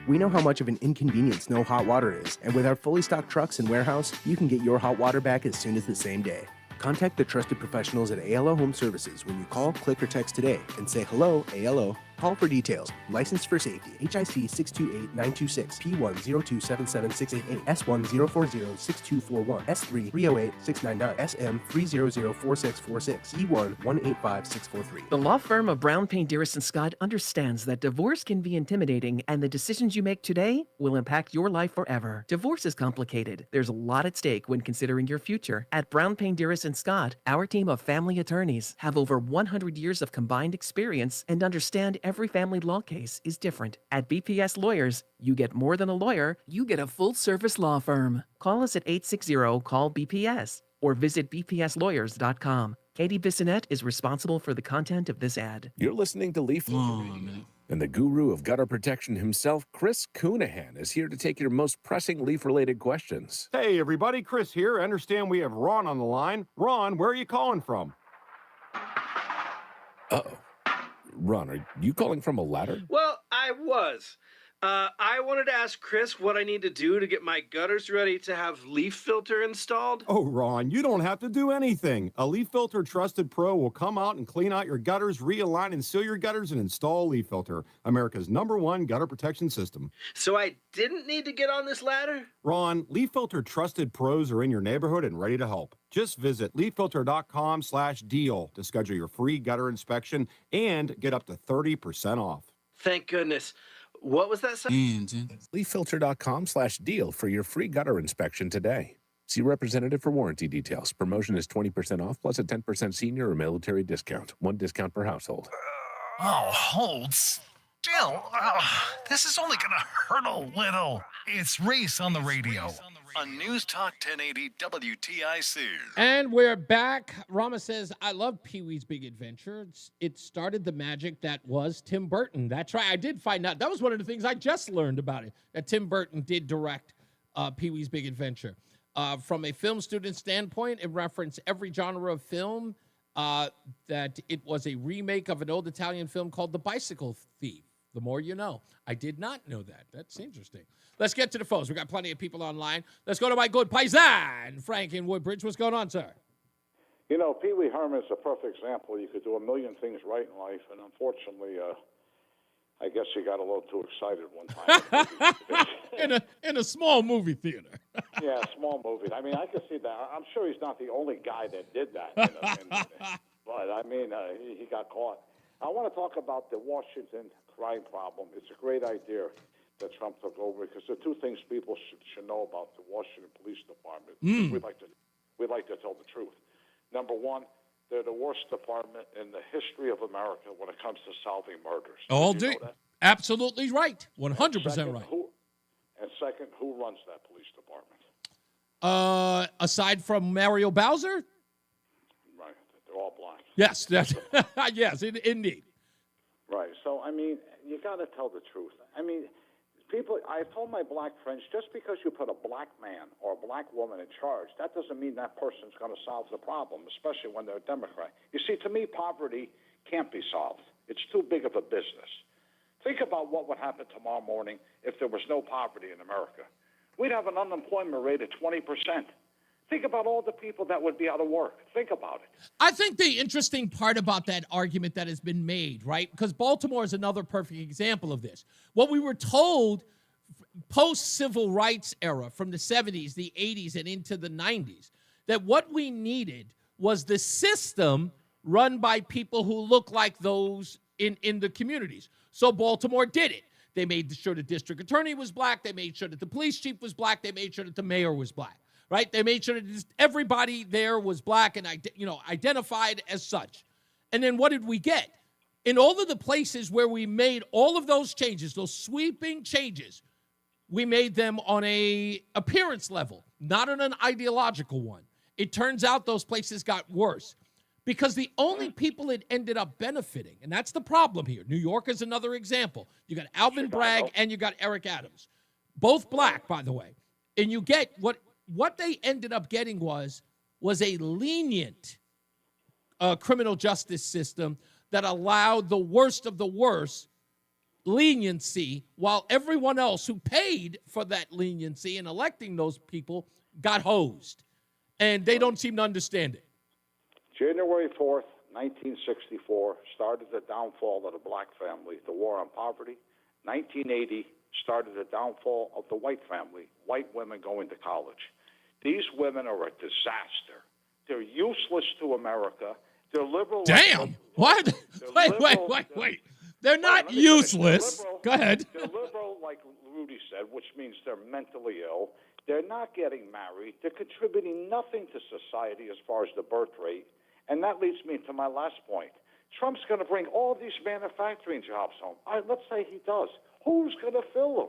Speaker 3: We know how much of an inconvenience no hot water is, and with our fully stocked trucks and warehouse, you can get your hot water back as soon as the same day. Contact the trusted professionals at Aiello Home Services when you call, click, or text today and say hello, Aiello. Call for details. Licensed for safety. HIC 628926, P1027768, S10406241, S3308699, SM3004646, E1185643.
Speaker 5: The law firm of Brown, Payne, Dearest & Scott understands that divorce can be intimidating, and the decisions you make today will impact your life forever. Divorce is complicated. There's a lot at stake when considering your future. At Brown, Payne, Dearest & Scott, our team of family attorneys have over 100 years of combined experience and understand every family law case is different. At BPS Lawyers, you get more than a lawyer, you get a full-service law firm. Call us at 860-CALL-BPS or visit bpslawyers.com. Katie Bissonette is responsible for the content of this ad.
Speaker 11: You're listening to Leaf Radio. And the guru of gutter protection himself, Chris Coonahan, is here to take your most pressing leaf-related questions.
Speaker 12: Hey, everybody. Chris here. I understand we have Ron on the line. Ron, where are you calling from?
Speaker 11: Uh-oh. Ron, are you calling from a ladder?
Speaker 13: Well, I was. I wanted to ask Chris what I need to do to get my gutters ready to have leaf filter installed.
Speaker 12: Oh, Ron, you don't have to do anything. A Leaf Filter Trusted Pro will come out and clean out your gutters, realign and seal your gutters, and install Leaf Filter, America's #1 gutter protection system.
Speaker 13: So I didn't need to get on this ladder?
Speaker 12: Ron, Leaf Filter Trusted Pros are in your neighborhood and ready to help. Just visit leaffilter.com/deal to schedule your free gutter inspection and get up to 30% off.
Speaker 13: Thank goodness. What was that?
Speaker 11: Leaffilter.com/deal for your free gutter inspection today. See representative for warranty details. Promotion is 20% off plus a 10% senior or military discount. One discount per household.
Speaker 17: Oh, hold still. This is only going to hurt a little. It's Reese on the radio on News Talk 1080 WTIC.
Speaker 9: And we're back. Rama says, I love Pee-wee's Big Adventure. It started the magic that was Tim Burton. That's right. I did find out. That was one of the things I just learned about it, that Tim Burton did direct Pee-wee's Big Adventure. From a film student standpoint, it referenced every genre of film, that it was a remake of an old Italian film called The Bicycle Thief. The more you know. I did not know that. That's interesting. Let's get to the phones. We got plenty of people online. Let's go to my good paisan, Frank in Woodbridge. What's going on, sir?
Speaker 14: You know, Pee Wee Herman is a perfect example. You could do a million things right in life, and unfortunately, I guess he got a little too excited one time.
Speaker 9: in a small movie theater.
Speaker 14: Yeah, small movie. I mean, I can see that. I'm sure he's not the only guy that did that. But, I mean, he got caught. I want to talk about the Washington crime problem. It's a great idea that Trump took over because there are two things people should know about the Washington Police Department. We'd like to tell the truth. Number one, they're the worst department in the history of America when it comes to solving murders.
Speaker 9: All
Speaker 14: Did you
Speaker 9: day.
Speaker 14: know that?
Speaker 9: Absolutely right. 100%
Speaker 14: Second,
Speaker 9: right.
Speaker 14: Second, who runs that police department?
Speaker 9: Aside from Mario Bowser?
Speaker 14: Right. They're all black.
Speaker 9: Yes. That's, yes, indeed.
Speaker 14: Right. So, I mean, you got to tell the truth. I mean, I've told my black friends, just because you put a black man or a black woman in charge, that doesn't mean that person's going to solve the problem, especially when they're a Democrat. You see, to me, poverty can't be solved. It's too big of a business. Think about what would happen tomorrow morning if there was no poverty in America. We'd have an unemployment rate of 20%. Think about all the people that would be out of work. Think about it.
Speaker 9: I think the interesting part about that argument that has been made, right, because Baltimore is another perfect example of this. What we were told post-civil rights era from the 70s, the 80s, and into the 90s, that what we needed was the system run by people who look like those in the communities. So Baltimore did it. They made sure the district attorney was black. They made sure that the police chief was black. They made sure that the mayor was black. Right? They made sure that everybody there was black and identified as such. And then what did we get? In all of the places where we made all of those changes, those sweeping changes, we made them on a appearance level, not on an ideological one. It turns out those places got worse because the only people it ended up benefiting, and that's the problem here. New York is another example. You got Alvin Bragg and you got Eric Adams, both black, by the way. And you get what they ended up getting was a lenient criminal justice system that allowed the worst of the worst leniency, while everyone else who paid for that leniency in electing those people got hosed. And they don't seem to understand it.
Speaker 14: January 4th, 1964 started the downfall of the black family, the war on poverty. 1980 started the downfall of the white family, white women going to college. These women are a disaster. They're useless to America. They're liberal.
Speaker 9: Damn. What? Wait. They're not useless. Go ahead.
Speaker 14: They're liberal, like Rudy said, which means they're mentally ill. They're not getting married. They're contributing nothing to society as far as the birth rate. And that leads me to my last point. Trump's going to bring all these manufacturing jobs home. All right, let's say he does. Who's going to fill them?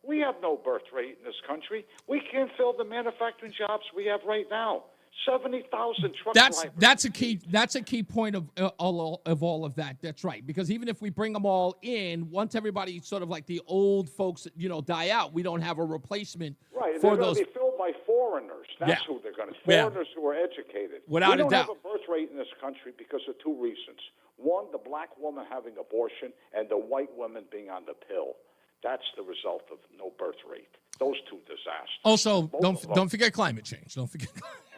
Speaker 14: We have no birth rate in this country. We can't fill the manufacturing jobs we have right now. 70,000 truck drivers.
Speaker 9: That's a key point of all of that. That's right. Because even if we bring them all in, once everybody sort of like the old folks, die out, we don't have a replacement for those.
Speaker 14: They're going to be filled by foreigners. That's who they're going to. Foreigners who are educated.
Speaker 9: Without a doubt.
Speaker 14: We don't have a birth rate in this country because of two reasons. One, the black woman having abortion, and the white woman being on the pill. That's the result of no birth rate. Those two disasters.
Speaker 9: Also, don't forget climate change. Don't forget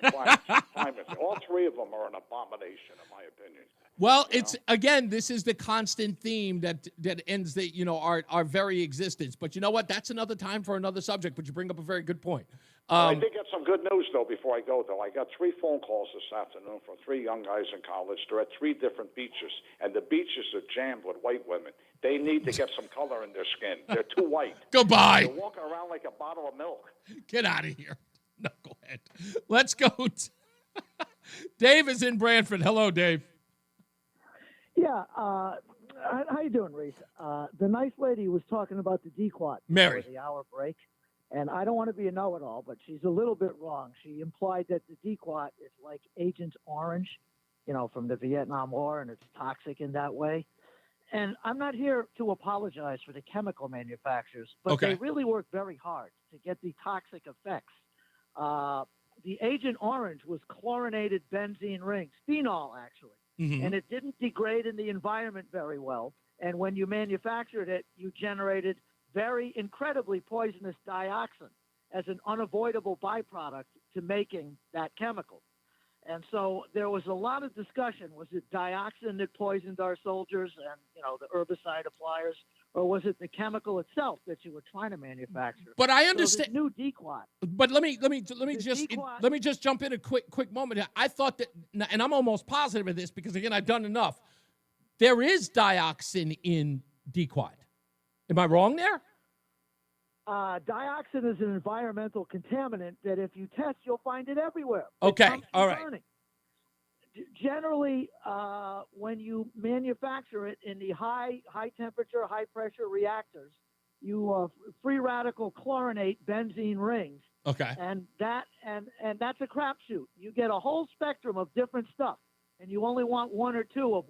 Speaker 14: climate. All three of them are an abomination, in my opinion.
Speaker 9: Well, again, this is the constant theme that ends our very existence. But you know what? That's another time for another subject. But you bring up a very good point.
Speaker 14: I did get some good news, though, before I go, though. I got 3 phone calls this afternoon from 3 young guys in college. They're at 3 different beaches, and the beaches are jammed with white women. They need to get some color in their skin. They're too white.
Speaker 9: Goodbye.
Speaker 14: They're walking around like a bottle of milk.
Speaker 9: Get out of here. No, go ahead. Let's go. Dave is in Branford. Hello, Dave.
Speaker 4: Yeah. How you doing, Reese? The nice lady was talking about the DQuat.
Speaker 9: Mary.
Speaker 4: The hour break. And I don't want to be a know-it-all, but she's a little bit wrong. She implied that the DQuat is like Agent Orange, from the Vietnam War, and it's toxic in that way. And I'm not here to apologize for the chemical manufacturers, but they really work very hard to get the toxic effects. The Agent Orange was chlorinated benzene rings, phenol actually, and it didn't degrade in the environment very well. And when you manufactured it, you generated very incredibly poisonous dioxin as an unavoidable byproduct to making that chemical. And so there was a lot of discussion. Was it dioxin that poisoned our soldiers and, the herbicide appliers, or was it the chemical itself that you were trying to manufacture?
Speaker 9: But I understand.
Speaker 4: So new DQuat.
Speaker 9: But let me just jump in a quick moment here. I thought that, and I'm almost positive of this because again I've done enough. There is dioxin in DQuat. Am I wrong there?
Speaker 4: Dioxin is an environmental contaminant that if you test, you'll find it everywhere.
Speaker 9: Okay, all right.
Speaker 4: Burning. Generally, when you manufacture it in the high temperature, high pressure reactors, you free radical chlorinate benzene rings.
Speaker 9: Okay.
Speaker 4: And that's a crapshoot. You get a whole spectrum of different stuff, and you only want one or two of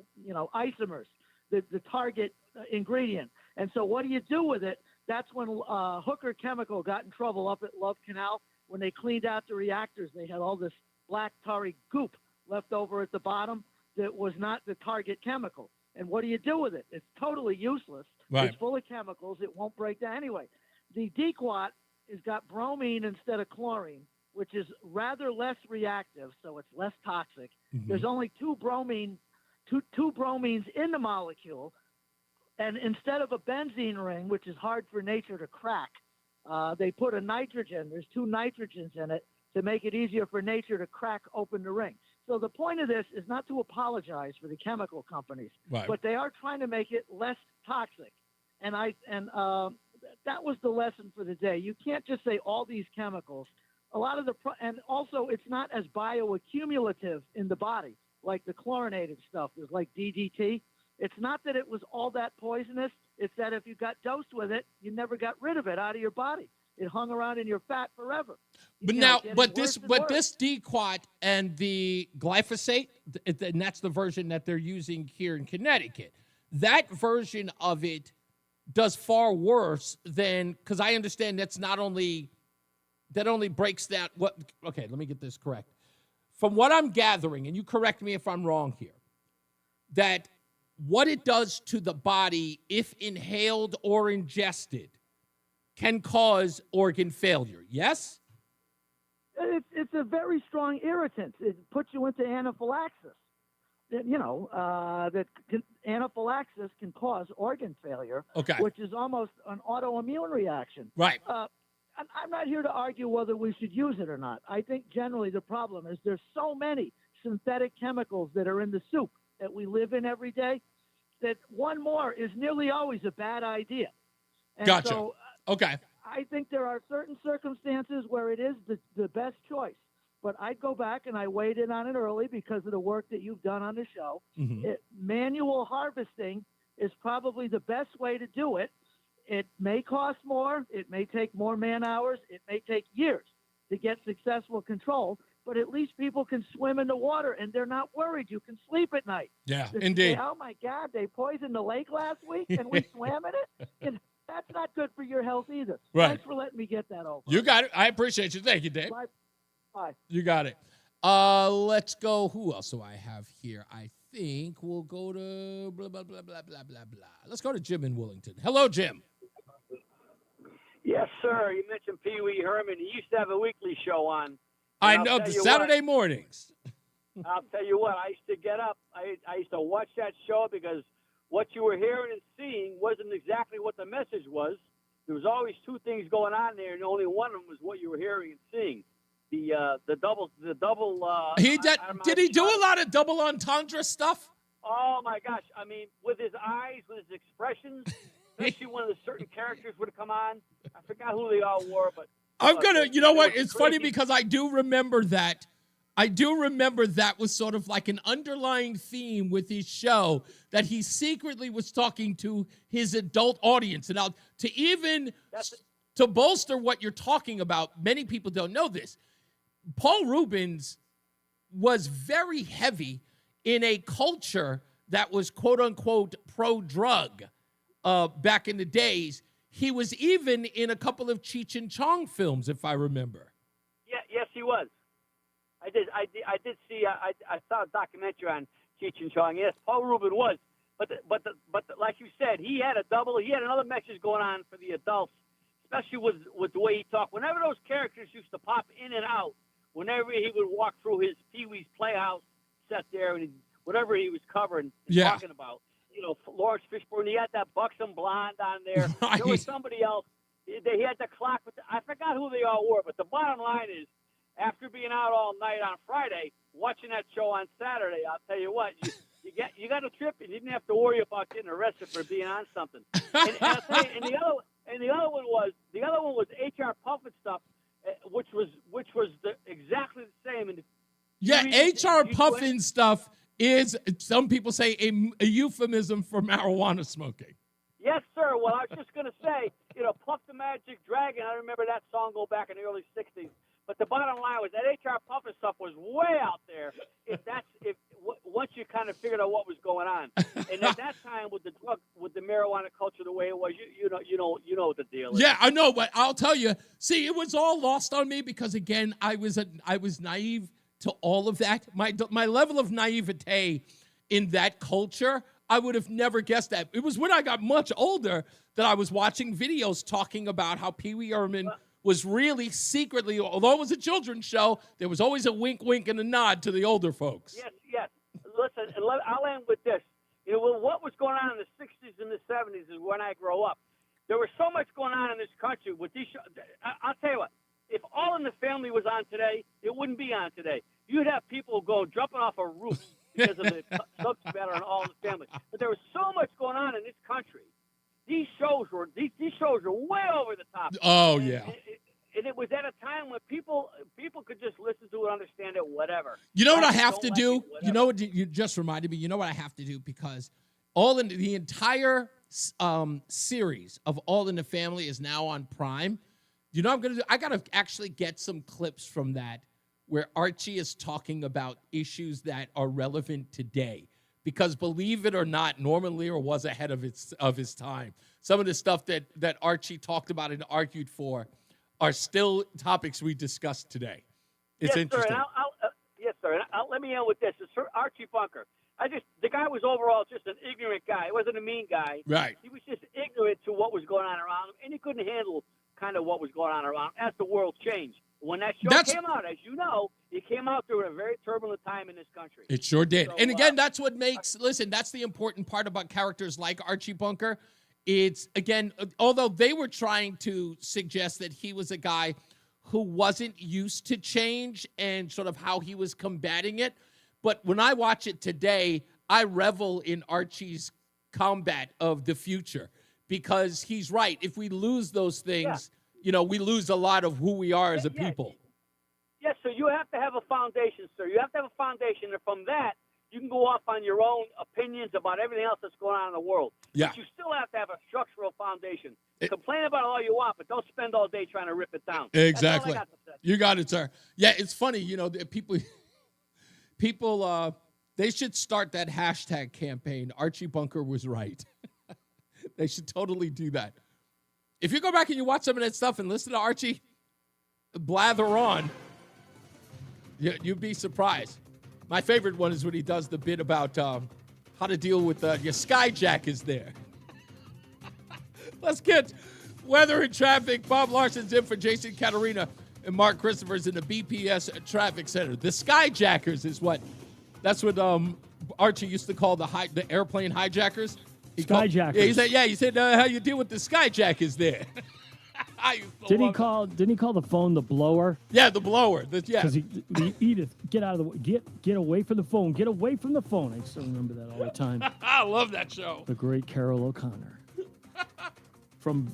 Speaker 4: isomers, the target ingredient. And so what do you do with it? That's when Hooker Chemical got in trouble up at Love Canal. When they cleaned out the reactors, they had all this black tarry goop left over at the bottom that was not the target chemical. And what do you do with it? It's totally useless.
Speaker 9: Right.
Speaker 4: It's full of chemicals. It won't break down. Anyway, the Dequat has got bromine instead of chlorine, which is rather less reactive, so it's less toxic.
Speaker 9: Mm-hmm.
Speaker 4: There's only two bromines in the molecule. And instead of a benzene ring, which is hard for nature to crack, they put a nitrogen. There's two nitrogens in it to make it easier for nature to crack open the ring. So the point of this is not to apologize for the chemical companies,
Speaker 9: right,
Speaker 4: but they are trying to make it less toxic. And that was the lesson for the day. You can't just say all these chemicals. A lot of and also it's not as bioaccumulative in the body like the chlorinated stuff. There's like DDT. It's not that it was all that poisonous. It's that if you got dosed with it, you never got rid of it out of your body. It hung around in your fat forever.
Speaker 9: But this Dequat and the glyphosate, and that's the version that they're using here in Connecticut. That version of it does far worse than, because I understand that only breaks that. Okay, let me get this correct. From what I'm gathering, and you correct me if I'm wrong here, that what it does to the body, if inhaled or ingested, can cause organ failure. Yes?
Speaker 4: It's a very strong irritant. It puts you into anaphylaxis. Anaphylaxis can cause organ failure,
Speaker 9: okay,
Speaker 4: which is almost an autoimmune reaction.
Speaker 9: Right.
Speaker 4: I'm not here to argue whether we should use it or not. I think generally the problem is there's so many synthetic chemicals that are in the soup that we live in every day that one more is nearly always a bad idea. And
Speaker 9: gotcha.
Speaker 4: So,
Speaker 9: okay.
Speaker 4: I think there are certain circumstances where it is the best choice. But I'd go back and I weighed in on it early because of the work that you've done on the show.
Speaker 9: Mm-hmm.
Speaker 4: Manual harvesting is probably the best way to do it. It may cost more. It may take more man hours. It may take years to get successful control. But at least people can swim in the water and they're not worried. You can sleep at night.
Speaker 9: Yeah,
Speaker 4: They
Speaker 9: indeed.
Speaker 4: say, oh, my God, they poisoned the lake last week and we swam in it? And that's not good for your health either.
Speaker 9: Right.
Speaker 4: Thanks for letting me get that over.
Speaker 9: You got it. I appreciate you. Thank you, Dave.
Speaker 4: Bye.
Speaker 9: You got it. Let's go. Who else do I have here? I think we'll go to blah, blah, blah, blah, blah, blah, blah. Let's go to Jim in Willington. Hello, Jim.
Speaker 6: Yes, sir. You mentioned Pee Wee Herman. He used to have a weekly show on.
Speaker 9: I know, the Saturday mornings.
Speaker 6: I'll tell you what, I used to get up. I used to watch that show because what you were hearing and seeing wasn't exactly what the message was. There was always two things going on there, and only one of them was what you were hearing and seeing. The double.
Speaker 9: Did he do a lot of double entendre stuff?
Speaker 6: Oh my gosh! I mean, with his eyes, with his expressions, especially when the certain characters would come on. I forgot who they all were, but
Speaker 9: you know what? It's funny because I do remember that. I do remember that was sort of like an underlying theme with his show, that he secretly was talking to his adult audience. And now, to bolster what you're talking about, many people don't know this. Paul Rubens was very heavy in a culture that was quote unquote pro-drug back in the days. He was even in a couple of Cheech and Chong films, if I remember.
Speaker 6: Yeah, yes, he was. I did see. I saw a documentary on Cheech and Chong. Yes, Paul Rubin was. But like you said, he had a double. He had another message going on for the adults, especially with the way he talked. Whenever those characters used to pop in and out, whenever he would walk through his Pee Wee's Playhouse set there, and whatever he was covering and talking about, Lawrence Fishburne, he had that buxom blonde on there.
Speaker 9: Right.
Speaker 6: There was somebody else. They had the clock. I forgot who they all were, but the bottom line is, after being out all night on Friday, watching that show on Saturday, I'll tell you what, you got a trip. You didn't have to worry about getting arrested for being on something. And I'll tell you, the other one was HR Puffin stuff, which was exactly the same. And
Speaker 9: Yeah,
Speaker 6: You
Speaker 9: HR
Speaker 6: do
Speaker 9: puffin stuff is, some people say, a euphemism for marijuana smoking.
Speaker 6: Yes, sir. Well, I was just going to say, Puff the Magic Dragon. I remember that song go back in the early 60s. But the bottom line was that HR Puffin stuff was way out there. Once you kind of figured out what was going on, and at that time with the marijuana culture the way it was, you know what the deal is.
Speaker 9: Yeah, I know, but I'll tell you. See, it was all lost on me because again, I was naive to all of that. My level of naivete in that culture, I would have never guessed that. It was when I got much older that I was watching videos talking about how Pee Wee Herman was really secretly, although it was a children's show, there was always a wink, wink, and a nod to the older folks.
Speaker 6: Yes. Listen, and I'll end with this. What was going on in the 60s and the 70s is when I grow up. There was so much going on in this country with these shows. I'll tell you what, if All in the Family was on today, it wouldn't be on today. You'd have people jumping off of roofs because of the subject matter on All in the Family. But there was so much going on in this country. These shows were way over the top.
Speaker 9: Oh, yeah.
Speaker 6: And it was at a time when people could just listen to it, understand it, whatever.
Speaker 9: You know what I have to do? You know what you just reminded me? You know what I have to do? Because the entire series of All in the Family is now on Prime. You know what I'm going to do? I got to actually get some clips from that where Archie is talking about issues that are relevant today. Because believe it or not, Norman Lear was ahead of his time. Some of the stuff that Archie talked about and argued for are still topics we discussed today. It's interesting.
Speaker 6: Sir, yes, sir. And let me end with this. It's Archie Bunker. The guy was overall just an ignorant guy. He wasn't a mean guy.
Speaker 9: Right.
Speaker 6: He was just ignorant to what was going on around him, and he couldn't handle kind of what was going on around him as the world changed. When that show came out, as you know, it came out during a very turbulent time in this country.
Speaker 9: It sure did.
Speaker 6: So,
Speaker 9: and again, that's what makes, that's the important part about characters like Archie Bunker. It's, again, although they were trying to suggest that he was a guy who wasn't used to change and sort of how he was combating it. But when I watch it today, I revel in Archie's combat of the future because he's right. If we lose those things, we lose a lot of who we are as a people.
Speaker 6: Yes, so you have to have a foundation, sir. You have to have a foundation, and from that, you can go off on your own opinions about everything else that's going on in the world.
Speaker 9: Yeah.
Speaker 6: But you still have to have a structural foundation. Complain about it all you want, but don't spend all day trying to rip it down.
Speaker 9: Exactly.
Speaker 6: That's all I got to say.
Speaker 9: You got it, sir. Yeah, it's funny, people, they should start that hashtag campaign. Archie Bunker was right. They should totally do that. If you go back and you watch some of that stuff and listen to Archie blather on, you'd be surprised. My favorite one is when he does the bit about how to deal with your skyjack is there. Let's get weather and traffic. Bob Larson's in for Jason Caterina and Mark Christopher's in the BPS Traffic Center. The skyjackers is that's what Archie used to call the airplane hijackers.
Speaker 18: Skyjackers.
Speaker 9: He said how you deal with the skyjackers there.
Speaker 18: Didn't he call the phone the blower?
Speaker 9: Yeah, the blower.
Speaker 18: Because Edith, get out of the way. Get away from the phone. Get away from the phone. I still remember that all the time.
Speaker 9: I love that show.
Speaker 18: The great Carol O'Connor. From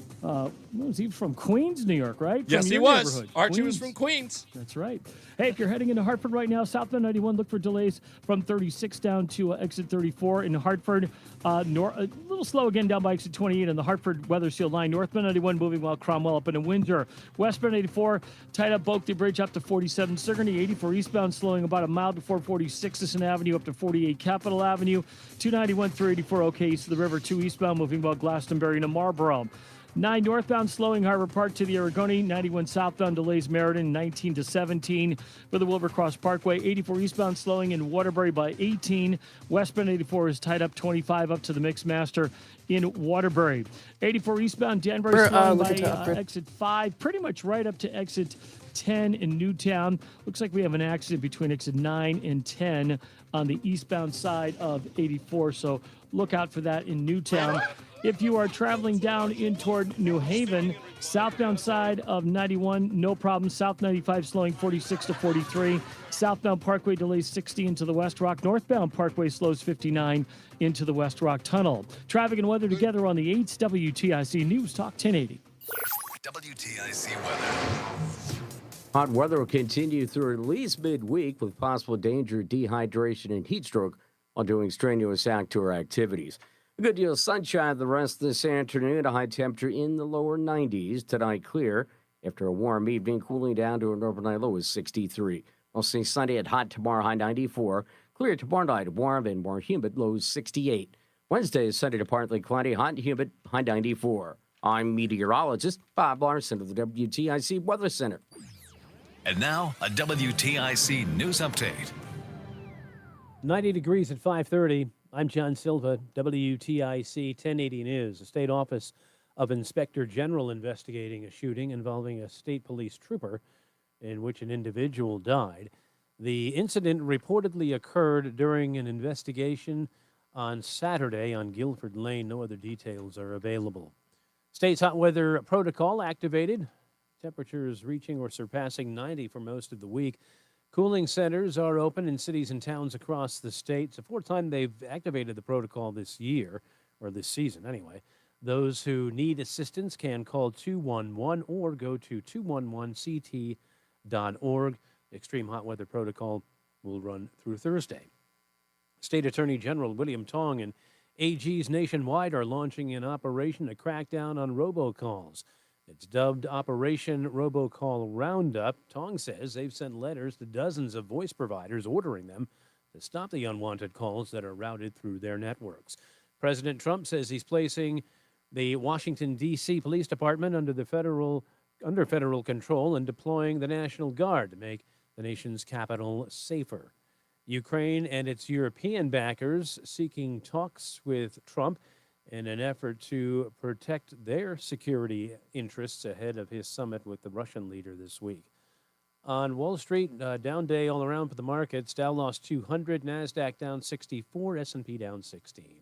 Speaker 18: was he from Queens, New York, right?
Speaker 9: Yes, he was. Archie was from Queens.
Speaker 18: That's right. Hey, if you're heading into Hartford right now, southbound 91, look for delays from 36 down to exit 34 in Hartford. A little slow again down by exit 28 on the Hartford Weather Seal line. Northbound 91 moving while Cromwell up into Windsor. Westbound 84 tied up Oakley Bridge up to 47 Sigourney. 84 eastbound slowing about a mile before 46 Sisson Avenue up to 48 Capitol Avenue. 291 through 84 okay east of the river. 2 eastbound moving while Glastonbury to Marlborough. 9 northbound slowing Harbor Park to the Aragoni. 91 southbound delays Meriden 19 to 17 for the Wilbur Cross Parkway. 84 eastbound slowing in Waterbury by 18. Westbound 84 is tied up 25 up to the Mixmaster in Waterbury. 84 eastbound Danbury slowing by exit 5, pretty much right up to exit 10 in Newtown. Looks like we have an accident between exit 9 and 10 on the eastbound side of 84, so look out for that in Newtown. If you are traveling down in toward New Haven, southbound side of 91, no problem. South 95 slowing 46 to 43. Southbound Parkway delays 60 into the West Rock. Northbound Parkway slows 59 into the West Rock Tunnel. Traffic and weather together on the 8th WTIC News Talk 1080.
Speaker 17: WTIC weather.
Speaker 7: Hot weather will continue through at least midweek with possible danger of dehydration and heat stroke while doing strenuous outdoor activities. A good deal of sunshine the rest of this afternoon, a high temperature in the lower 90s. Tonight clear after a warm evening, cooling down to an overnight low of 63. We'll see Sunday at hot tomorrow, high 94. Clear tomorrow night, warm and more humid, low 68. Wednesday is Sunday to partly cloudy, hot and humid, high 94. I'm meteorologist Bob Larson of the WTIC Weather Center.
Speaker 17: And now, a WTIC news update.
Speaker 23: 90 degrees at 5:30. I'm John Silva, WTIC 1080 News. The State Office of Inspector General investigating a shooting involving a state police trooper in which an individual died. The incident reportedly occurred during an investigation on Saturday on Guilford Lane. No other details are available. State's hot weather protocol activated. Temperatures reaching or surpassing 90 for most of the week. Cooling centers are open in cities and towns across the state. It's the fourth time they've activated the protocol this year, or this season anyway. Those who need assistance can call 211 or go to 211ct.org. The extreme hot weather protocol will run through Thursday. State Attorney General William Tong and AGs nationwide are launching an operation to crack down on robocalls. It's dubbed Operation Robocall Roundup. Tong says they've sent letters to dozens of voice providers ordering them to stop the unwanted calls that are routed through their networks. President Trump says he's placing the Washington, D.C. Police Department under federal control and deploying the National Guard to make the nation's capital safer. Ukraine and its European backers seeking talks with Trump in an effort to protect their security interests ahead of his summit with the Russian leader this week. On Wall Street, down day all around for the markets. Dow lost 200, NASDAQ down 64, S&P down 16.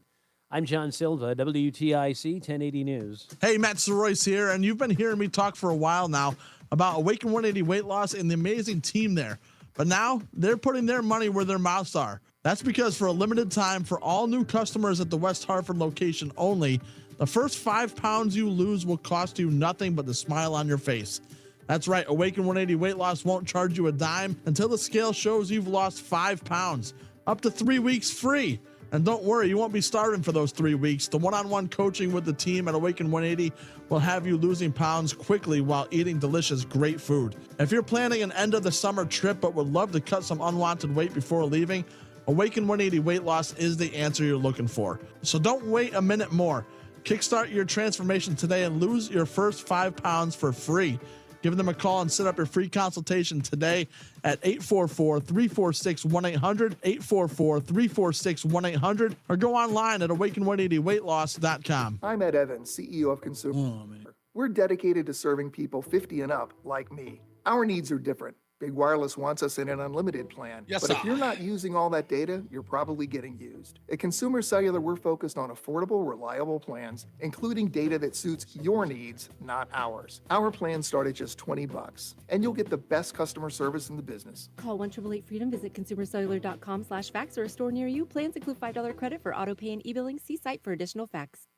Speaker 23: I'm John Silva, WTIC 1080 News.
Speaker 8: Hey, Matt Soroyce here, and you've been hearing me talk for a while now about Awaken 180 Weight Loss and the amazing team there. But now they're putting their money where their mouths are. That's because for a limited time, for all new customers at the West Hartford location only, the first 5 pounds you lose will cost you nothing but the smile on your face. That's right, Awaken 180 Weight Loss won't charge you a dime until the scale shows you've lost 5 pounds. Up to 3 weeks free. And don't worry, you won't be starving for those 3 weeks. The one-on-one coaching with the team at Awaken 180 will have you losing pounds quickly while eating delicious, great food. If you're planning an end-of-the-summer trip but would love to cut some unwanted weight before leaving, Awaken 180 Weight Loss is the answer you're looking for. So don't wait a minute more. Kickstart your transformation today and lose your first 5 pounds for free. Give them a call and set up your free consultation today at 844-346-1800, 844-346-1800, or go online at awaken180weightloss.com.
Speaker 10: I'm Ed Evans, CEO of Consumer. We're dedicated to serving people 50 and up like me. Our needs are different. Big Wireless wants us in an unlimited plan.
Speaker 9: Yes,
Speaker 10: but
Speaker 9: sir.
Speaker 10: if you're not using all that data, you're probably getting used. At Consumer Cellular, we're focused on affordable, reliable plans, including data that suits your needs, not ours. Our plans start at just $20, and you'll get the best customer service in the business.
Speaker 15: Call 1-888-FREEDOM, visit consumercellular.com/facts or a store near you. Plans include $5 credit for auto pay and e-billing. See site for additional facts.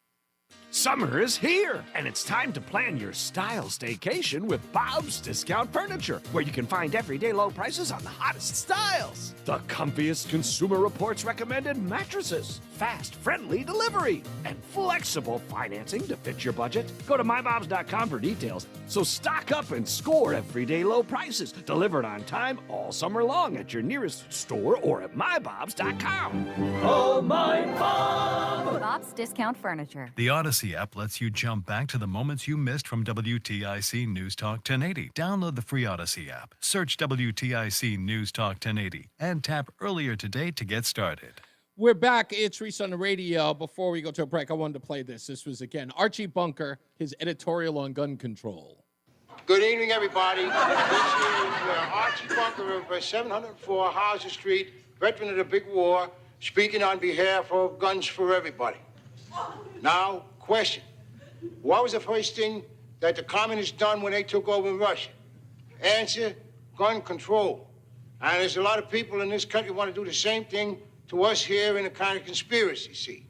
Speaker 16: Summer is here, and it's time to plan your style staycation with Bob's Discount Furniture, where you can find everyday low prices on the hottest styles. The comfiest Consumer Reports recommended mattresses, fast, friendly delivery, and flexible financing to fit your budget. Go to mybobs.com for details. So stock up and score everyday low prices, delivered on time all summer long at your nearest store or at mybobs.com. Oh, my Bob!
Speaker 19: Bob's Discount Furniture.
Speaker 17: The Odyssey app lets you jump back to the moments you missed from WTIC News Talk 1080. Download the free Odyssey app, search WTIC News Talk 1080, and tap earlier today to get started.
Speaker 9: We're back. It's Reese on the radio. Before we go to a break, I wanted to play this. This was, again, Archie Bunker, his editorial on gun control.
Speaker 20: Good evening, everybody. This is Archie Bunker of 704 Hauser Street, veteran of the big war, speaking on behalf of Guns for Everybody. Now, question. What was the first thing that the communists done when they took over Russia? Answer, gun control. And there's a lot of people in this country want to do the same thing to us here in a kind of conspiracy, see.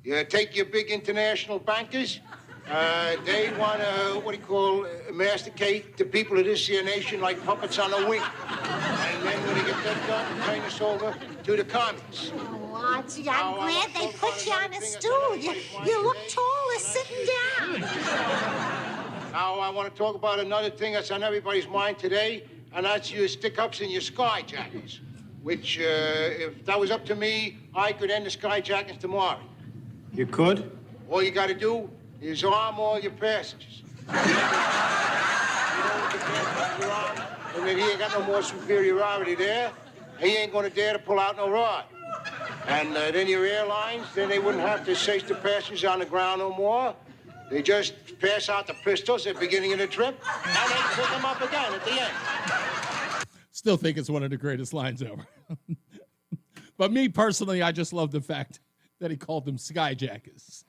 Speaker 20: You take your big international bankers, They want to, masticate the people of this here nation like puppets on a wing. And then when they get that done, turn us over to the commies.
Speaker 19: Oh, Archie, I'm glad they put you on a stool. You look taller sitting down.
Speaker 20: Now, I want to talk about another thing that's on everybody's mind today, and that's your stick-ups and your skyjackets, which, if that was up to me, I could end the skyjackets tomorrow.
Speaker 14: You could?
Speaker 20: All you got to do is arm all your passengers. And then he ain't got no more superiority there. He ain't going to dare to pull out no rod. And then your airlines, then they wouldn't have to search the passengers on the ground no more. They just pass out the pistols at the beginning of the trip, and then pick them up again at the end.
Speaker 9: Still think it's one of the greatest lines ever. But me personally, I just love the fact that he called them skyjackers,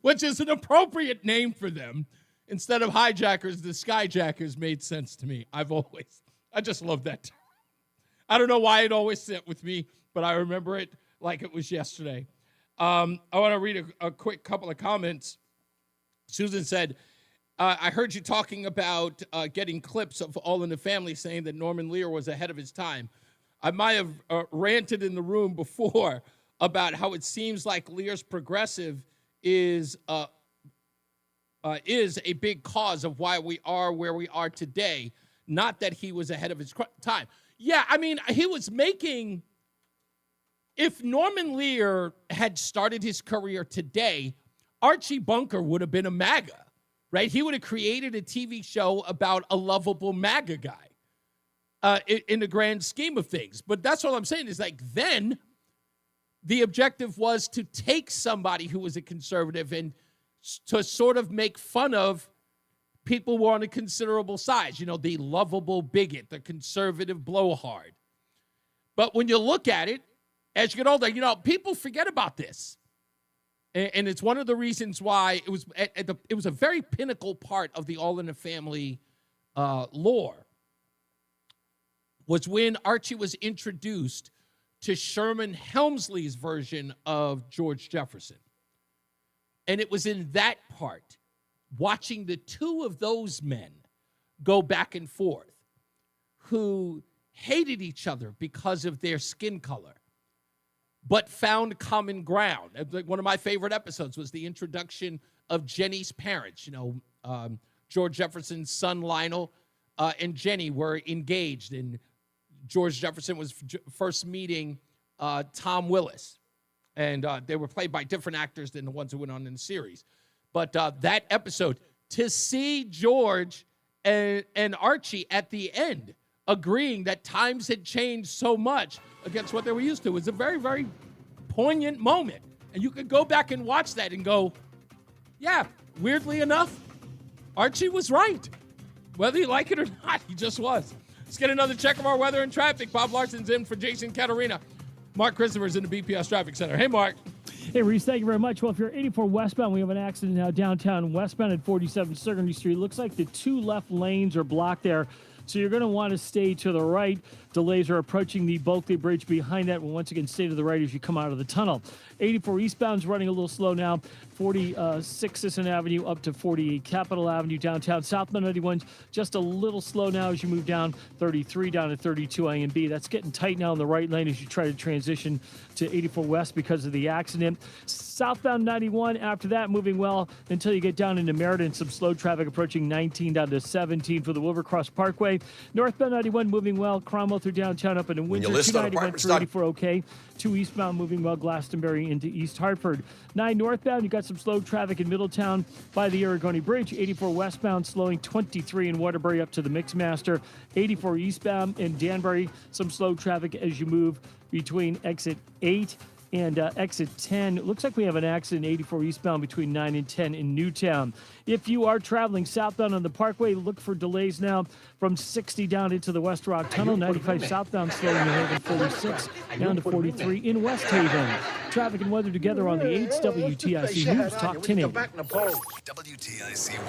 Speaker 9: which is an appropriate name for them. Instead of hijackers, the skyjackers made sense to me. I just love that term. I don't know why it always sat with me, but I remember it like it was yesterday. I want to read a quick couple of comments. Susan said, I heard you talking about getting clips of All in the Family saying that Norman Lear was ahead of his time. I might have ranted in the room before about how it seems like Lear's progressive is a big cause of why we are where we are today. Not that he was ahead of his time. Yeah, I mean, he was making... If Norman Lear had started his career today, Archie Bunker would have been a MAGA, right? He would have created a TV show about a lovable MAGA guy in the grand scheme of things. But that's what I'm saying is like then the objective was to take somebody who was a conservative and to sort of make fun of people who were on a considerable size, you know, the lovable bigot, the conservative blowhard. But when you look at it, as you get older, you know, people forget about this. And it's one of the reasons why it was a very pinnacle part of the All in the Family lore, was when Archie was introduced to Sherman Hemsley's version of George Jefferson. And it was in that part, watching the two of those men go back and forth, who hated each other because of their skin color, but found common ground. One of my favorite episodes was the introduction of Jenny's parents. You know, George Jefferson's son Lionel and Jenny were engaged, and George Jefferson was first meeting Tom Willis, and they were played by different actors than the ones who went on in the series. But that episode, to see George and Archie at the end agreeing that times had changed so much against what they were used to, was a very, very poignant moment. And you could go back and watch that and go, yeah, weirdly enough, Archie was right. Whether you like it or not, he just was. Let's get another check of our weather and traffic. Bob Larson's in for Jason Caterina. Mark Christopher's in the BPS Traffic Center. Hey, Mark.
Speaker 18: Hey, Reese, thank you very much. Well, if you're 84 westbound, we have an accident now downtown westbound at 47 Burgundy Street. Looks like the two left lanes are blocked there, so you're going to want to stay to the right. Delays are approaching the Bulkley Bridge behind that. We'll once again stay to the right as you come out of the tunnel. 84 eastbound's running a little slow now. 46 Sisson Avenue up to 48 Capitol Avenue downtown. Southbound 91 just a little slow now as you move down 33 down to 32 A and B. That's getting tight now in the right lane as you try to transition to 84 west because of the accident. Southbound 91 after that moving well until you get down into Meriden. Some slow traffic approaching 19 down to 17 for the Wilbercross Parkway. Northbound 91 moving well. Cromwell through downtown up into Windsor. 291 through 84 okay. 2 eastbound moving well. Glastonbury into East Hartford. 9 northbound, you got some slow traffic in Middletown by the Aragoni Bridge. 84 westbound slowing 23 in Waterbury up to the Mixmaster. 84 eastbound in Danbury, some slow traffic as you move between exit 8 and exit 10. It looks like we have an accident 84 eastbound between 9 and 10 in Newtown. If you are traveling southbound on the Parkway, look for delays now from 60 down into the West Rock Tunnel. 95 southbound slowing New Haven 46 down to 43 in West Haven. Traffic and weather together on the 8s. WTIC News Talk 1080.
Speaker 17: WTIC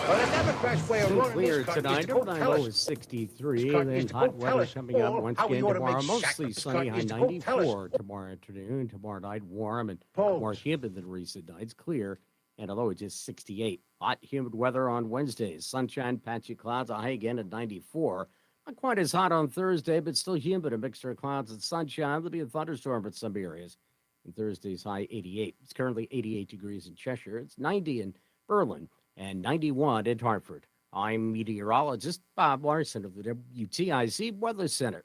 Speaker 7: weather. Clear tonight. Overnight low is 63. Then hot weather coming up once again tomorrow. Mostly sunny, high 94 tomorrow afternoon. Tomorrow night warm and more humid than recent nights. Clear and a low of just 68. Hot, humid weather on Wednesday. Sunshine, patchy clouds, a high again at 94. Not quite as hot on Thursday, but still humid. A mixture of clouds and sunshine. There'll be a thunderstorm in some areas. And Thursday's high 88. It's currently 88 degrees in Cheshire. It's 90 in Berlin and 91 in Hartford. I'm meteorologist Bob Larson of the WTIC Weather Center.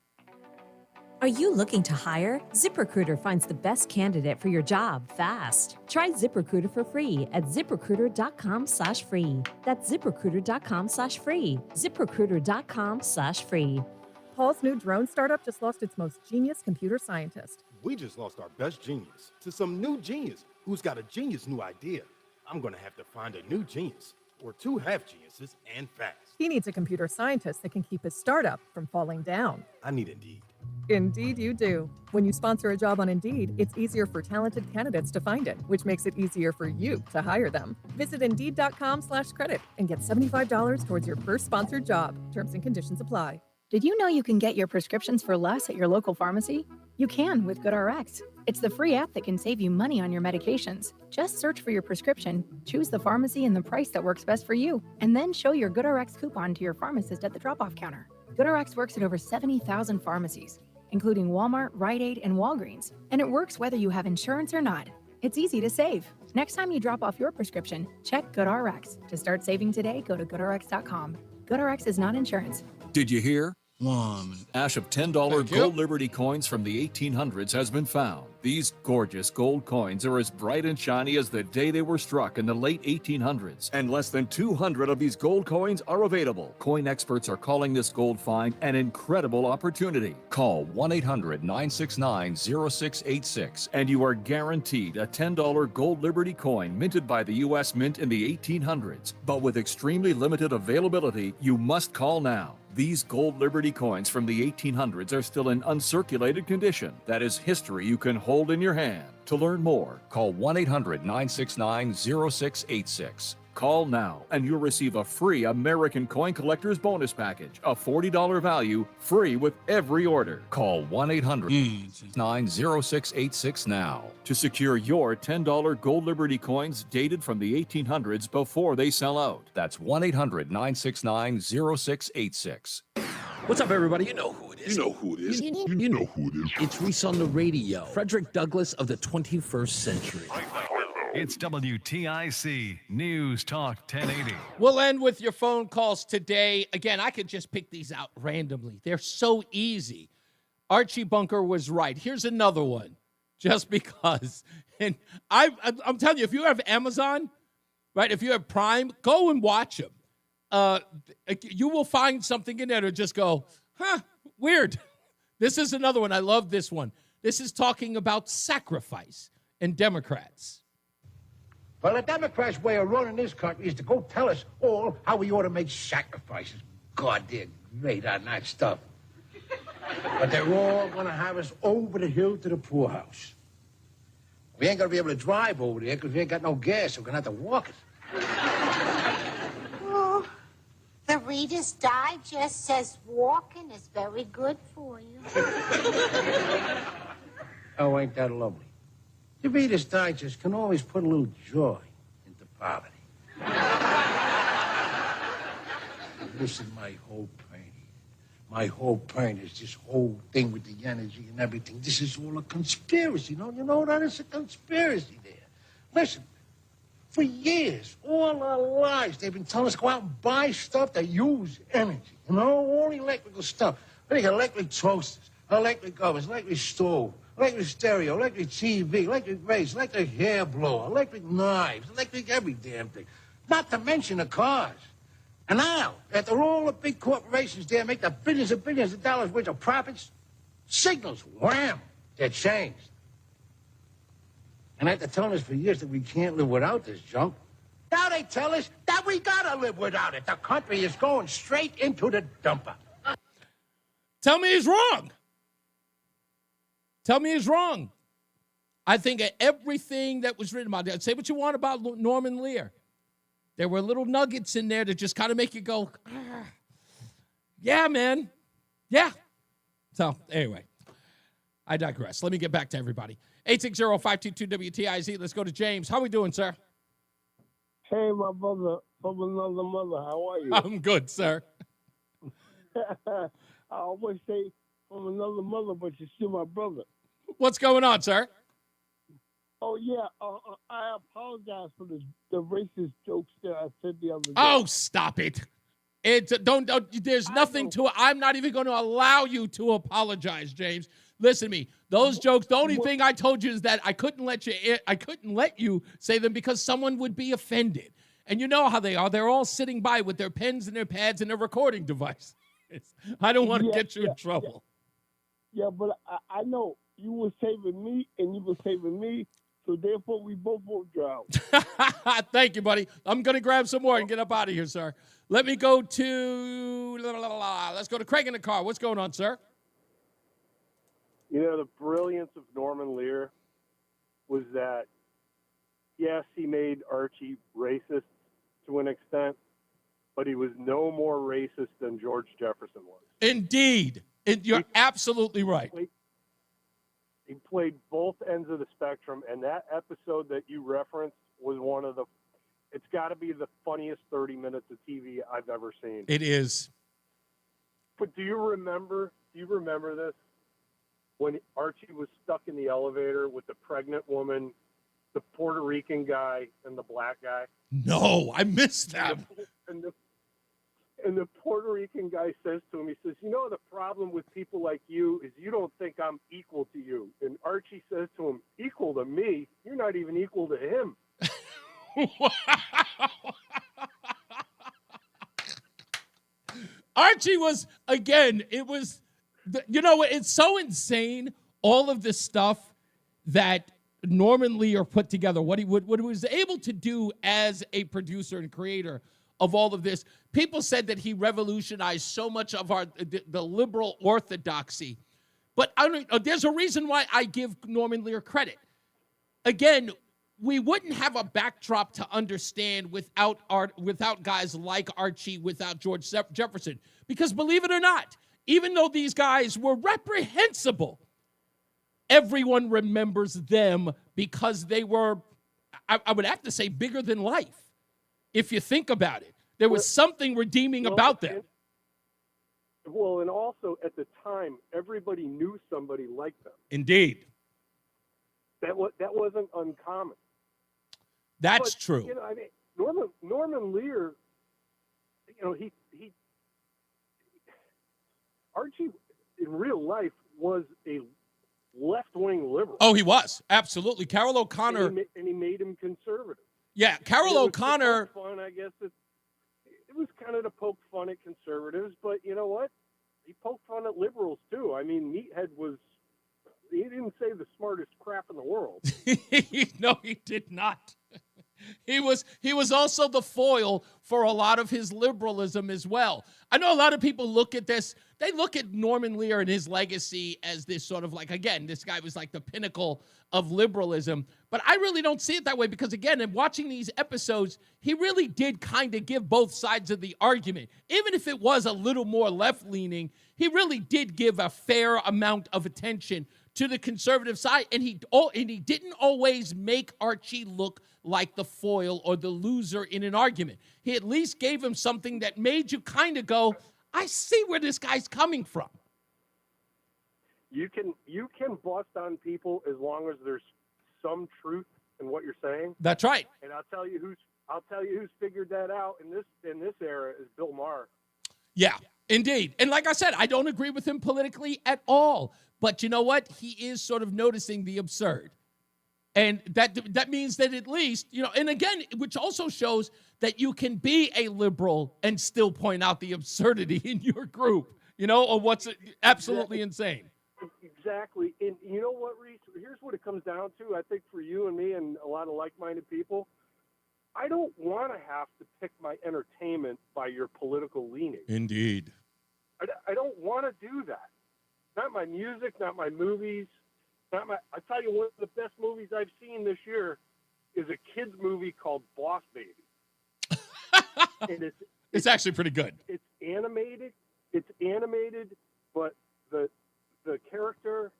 Speaker 2: Are you looking to hire? ZipRecruiter finds the best candidate for your job fast. Try ZipRecruiter for free at ZipRecruiter.com/free. That's ZipRecruiter.com/free. ZipRecruiter.com/free.
Speaker 1: Paul's new drone startup just lost its most genius computer scientist.
Speaker 21: We just lost our best genius to some new genius who's got a genius new idea. I'm going to have to find a new genius or two half geniuses and fast.
Speaker 1: He needs a computer scientist that can keep his startup from falling down.
Speaker 21: I need Indeed.
Speaker 1: Indeed you do. When you sponsor a job on Indeed, it's easier for talented candidates to find it, which makes it easier for you to hire them. Visit Indeed.com/credit and get $75 towards your first sponsored job. Terms and conditions apply.
Speaker 22: Did you know you can get your prescriptions for less at your local pharmacy? You can with GoodRx. It's the free app that can save you money on your medications. Just search for your prescription, choose the pharmacy and the price that works best for you, and then show your GoodRx coupon to your pharmacist at the drop-off counter. GoodRx works at over 70,000 pharmacies, including Walmart, Rite Aid, and Walgreens, and it works whether you have insurance or not. It's easy to save. Next time you drop off your prescription, check GoodRx. To start saving today, go to GoodRx.com. GoodRx is not insurance.
Speaker 24: Did you hear? One ash of $10 gold Liberty coins from the 1800s has been found. These gorgeous gold coins are as bright and shiny as the day they were struck in the late 1800s, and less than 200 of these gold coins are available. Coin experts are calling this gold find an incredible opportunity. Call 1-800-969-0686 and you are guaranteed a $10 gold Liberty coin minted by the U.S. Mint in the 1800s. But with extremely limited availability, you must call now. These gold Liberty coins from the 1800s are still in uncirculated condition. That is history you can hold in your hand. To learn more, call 1-800-969-0686. Call now and you'll receive a free American Coin Collector's Bonus Package, a $40 value, free with every order. Call 1-800-90686 now to secure your $10 gold Liberty coins dated from the 1800s before they sell out. That's 1-800-969-0686.
Speaker 25: What's up, everybody? You know who it is. You know who it is. You know who it is. It's Reese on the Radio. Frederick Douglass of the 21st century.
Speaker 17: It's WTIC News Talk 1080.
Speaker 9: We'll end with your phone calls today. Again, I could just pick these out randomly. They're so easy. Archie Bunker was right. Here's another one, just because. And I'm telling you, if you have Amazon, right, if you have Prime, go and watch them. You will find something in there to just go, weird. This is another one. I love this one. This is talking about sacrifice and Democrats.
Speaker 20: Well, the Democrats' way of running this country is to go tell us all how we ought to make sacrifices. God, they're great on that stuff. But they're all going to have us over the hill to the poorhouse. We ain't going to be able to drive over there because we ain't got no gas, so we're going to have to walk it.
Speaker 19: Oh, the Reader's Digest says walking is very good for you.
Speaker 20: Oh, ain't that lovely? The Reader's Digest can always put a little joy into poverty. Listen, my whole point is this whole thing with the energy and everything. This is all a conspiracy. No, you know that? It's a conspiracy there. Listen, for years, all our lives, they've been telling us to go out and buy stuff that use energy. You know, all electrical stuff. They got electric toasters, electric ovens, electric stove, electric stereo, electric TV, electric race, electric hair blower, electric knives, electric every damn thing. Not to mention the cars. And now, after all the big corporations there make the billions and billions of dollars worth of profits, signals, wham, they're changed. And after telling us for years that we can't live without this junk, now they tell us that we gotta live without it. The country is going straight into the dumper.
Speaker 9: Tell me he's wrong. Tell me he's wrong. I think everything that was written about it, say what you want about Norman Lear. There were little nuggets in there that just kind of make you go, yeah, man. Yeah. So, anyway, I digress. Let me get back to everybody. 860-522-WTIC. Let's go to James. How are we doing, sir?
Speaker 3: Hey, my brother from another mother. How are you?
Speaker 9: I'm good, sir.
Speaker 3: I always say from another mother, but you're still my brother.
Speaker 9: What's going on, sir?
Speaker 3: Oh, yeah. I apologize for the racist jokes that I said the other day.
Speaker 9: Oh, stop it. Don't there's nothing to it. I'm not even going to allow you to apologize, James. Listen to me. Those jokes, the only thing I told you is that I couldn't let you say them because someone would be offended. And you know how they are. They're all sitting by with their pens and their pads and their recording device. I don't want to get you in trouble.
Speaker 3: Yeah, but I know you were saving me and you were saving me, so therefore we both drowned.
Speaker 9: Thank you, buddy. I'm going to grab some more and get up out of here, sir. Let me go to, let's go to Craig in the car. What's going on, sir?
Speaker 5: You know, the brilliance of Norman Lear was that, yes, he made Archie racist to an extent, but he was no more racist than George Jefferson was. Indeed.
Speaker 9: You're absolutely right.
Speaker 5: He played both ends of the spectrum, and that episode that you referenced was one of the, it's got to be the funniest 30 minutes of TV I've ever seen.
Speaker 9: It is.
Speaker 5: But do you remember this? When Archie was stuck in the elevator with the pregnant woman, the Puerto Rican guy, and the black guy?
Speaker 9: No, I missed that.
Speaker 5: And the Puerto Rican guy says to him, he says, you know, the problem with people like you is you don't think I'm equal to you. And Archie says to him, equal to me? You're not even equal to him.
Speaker 9: Archie was, again, it was, it's so insane, all of this stuff that Norman Lear put together, what he was able to do as a producer and creator of all of this. People said that he revolutionized so much of the liberal orthodoxy. But there's a reason why I give Norman Lear credit. Again, we wouldn't have a backdrop to understand without guys like Archie, without George Jefferson. Because believe it or not, even though these guys were reprehensible, everyone remembers them because they were, I would have to say, bigger than life. If you think about it, there was something redeeming about them.
Speaker 5: And also at the time, everybody knew somebody like them.
Speaker 9: Indeed.
Speaker 5: That wasn't uncommon.
Speaker 9: That's true.
Speaker 5: You know, I mean, Norman Lear, you know, Archie in real life was a left-wing liberal.
Speaker 9: Oh, he was. Absolutely. Carol O'Connor.
Speaker 5: And he made him conservative.
Speaker 9: Yeah, Carol O'Connor.
Speaker 5: Fun, I guess it was kind of to poke fun at conservatives, but you know what? He poked fun at liberals too. I mean, Meathead he didn't say the smartest crap in the world.
Speaker 9: No, he did not. He was also the foil for a lot of his liberalism as well. I know a lot of people look at this. They look at Norman Lear and his legacy as this sort of like, again, this guy was like the pinnacle of liberalism. But I really don't see it that way because, again, in watching these episodes, he really did kind of give both sides of the argument. Even if it was a little more left-leaning, he really did give a fair amount of attention to the conservative side. And he didn't always make Archie look like the foil or the loser in an argument. He at least gave him something that made you kind of go, I see where this guy's coming from.
Speaker 5: You can bust on people as long as there's some truth in what you're saying.
Speaker 9: That's right.
Speaker 5: And I'll tell you who's figured that out in this era is Bill Maher.
Speaker 9: Yeah, indeed. And like I said, I don't agree with him politically at all. But you know what? He is sort of noticing the absurd. And that means that at least, and again, which also shows that you can be a liberal and still point out the absurdity in your group, or what's absolutely insane.
Speaker 5: Exactly. And you know what, Reese? Here's what it comes down to, I think, for you and me and a lot of like-minded people. I don't want to have to pick my entertainment by your political leaning.
Speaker 9: Indeed.
Speaker 5: I don't want to do that. Not my music, not my movies. I tell you, one of the best movies I've seen this year is a kids movie called Boss Baby. And
Speaker 9: it's actually pretty good.
Speaker 5: It's animated, but the character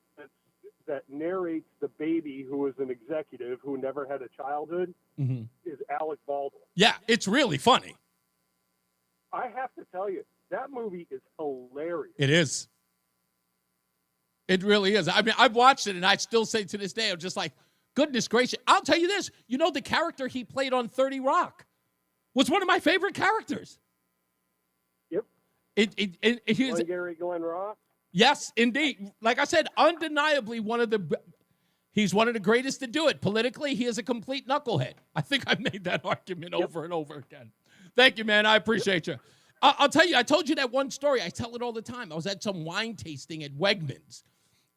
Speaker 5: that narrates the baby who is an executive who never had a childhood is Alec Baldwin.
Speaker 9: Yeah, it's really funny.
Speaker 5: I have to tell you, that movie is hilarious.
Speaker 9: It is. It really is. I mean, I've watched it, and I still say to this day, I'm just like, goodness gracious. I'll tell you this. You know, the character he played on 30 Rock was one of my favorite characters.
Speaker 5: Yep. Gary Glenn Ross?
Speaker 9: Yes, indeed. Like I said, undeniably he's one of the greatest to do it. Politically, he is a complete knucklehead. I think I've made that argument over and over again. Thank you, man. I appreciate you. I'll tell you, I told you that one story. I tell it all the time. I was at some wine tasting at Wegmans,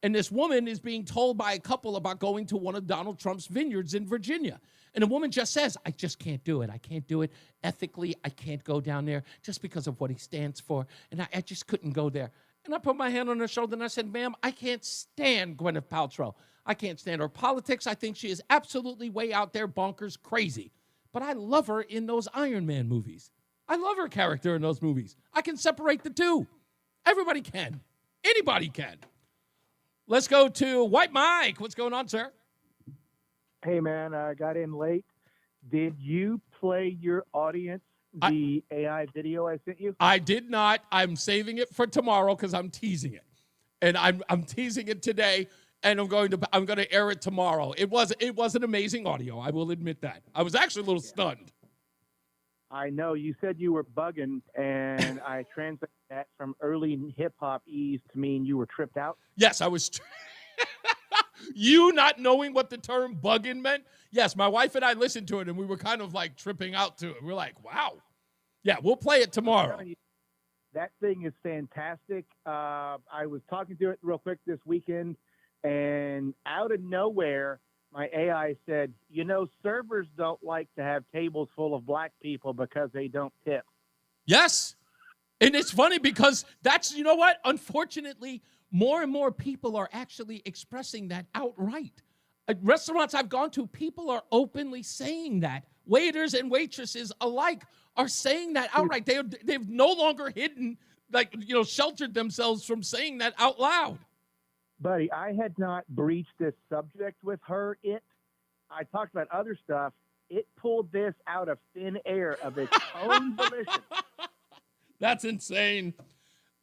Speaker 9: and this woman is being told by a couple about going to one of Donald Trump's vineyards in Virginia. And the woman just says, I just can't do it. I can't do it. Ethically, I can't go down there just because of what he stands for. And I just couldn't go there. And I put my hand on her shoulder and I said, ma'am, I can't stand Gwyneth Paltrow. I can't stand her politics. I think she is absolutely way out there bonkers crazy. But I love her in those Iron Man movies. I love her character in those movies. I can separate the two. Everybody can. Anybody can. Let's go to White Mike. What's going on, sir?
Speaker 4: Hey, man, I got in late. Did you play your audience the AI video I sent you?
Speaker 9: I did not. I'm saving it for tomorrow because I'm teasing it. And I'm teasing it today, and I'm going to air it tomorrow. It was an amazing audio. I will admit that. I was actually a little stunned.
Speaker 4: I know. You said you were bugging, and I translated that from early hip-hop ease to mean you were tripped out.
Speaker 9: Yes, I was. You not knowing what the term bugging meant? Yes, my wife and I listened to it, and we were kind of like tripping out to it. We're like, wow. Yeah, we'll play it tomorrow.
Speaker 4: That thing is fantastic. I was talking to it real quick this weekend, and out of nowhere, my AI said, servers don't like to have tables full of black people because they don't tip.
Speaker 9: Yes. And it's funny because that's, you know what? Unfortunately, more and more people are actually expressing that outright. At restaurants I've gone to, people are openly saying that. Waiters and waitresses alike are saying that outright. They've no longer hidden, sheltered themselves from saying that out loud.
Speaker 4: Buddy, I had not breached this subject with her. I talked about other stuff. It pulled this out of thin air of its own volition.
Speaker 9: That's insane.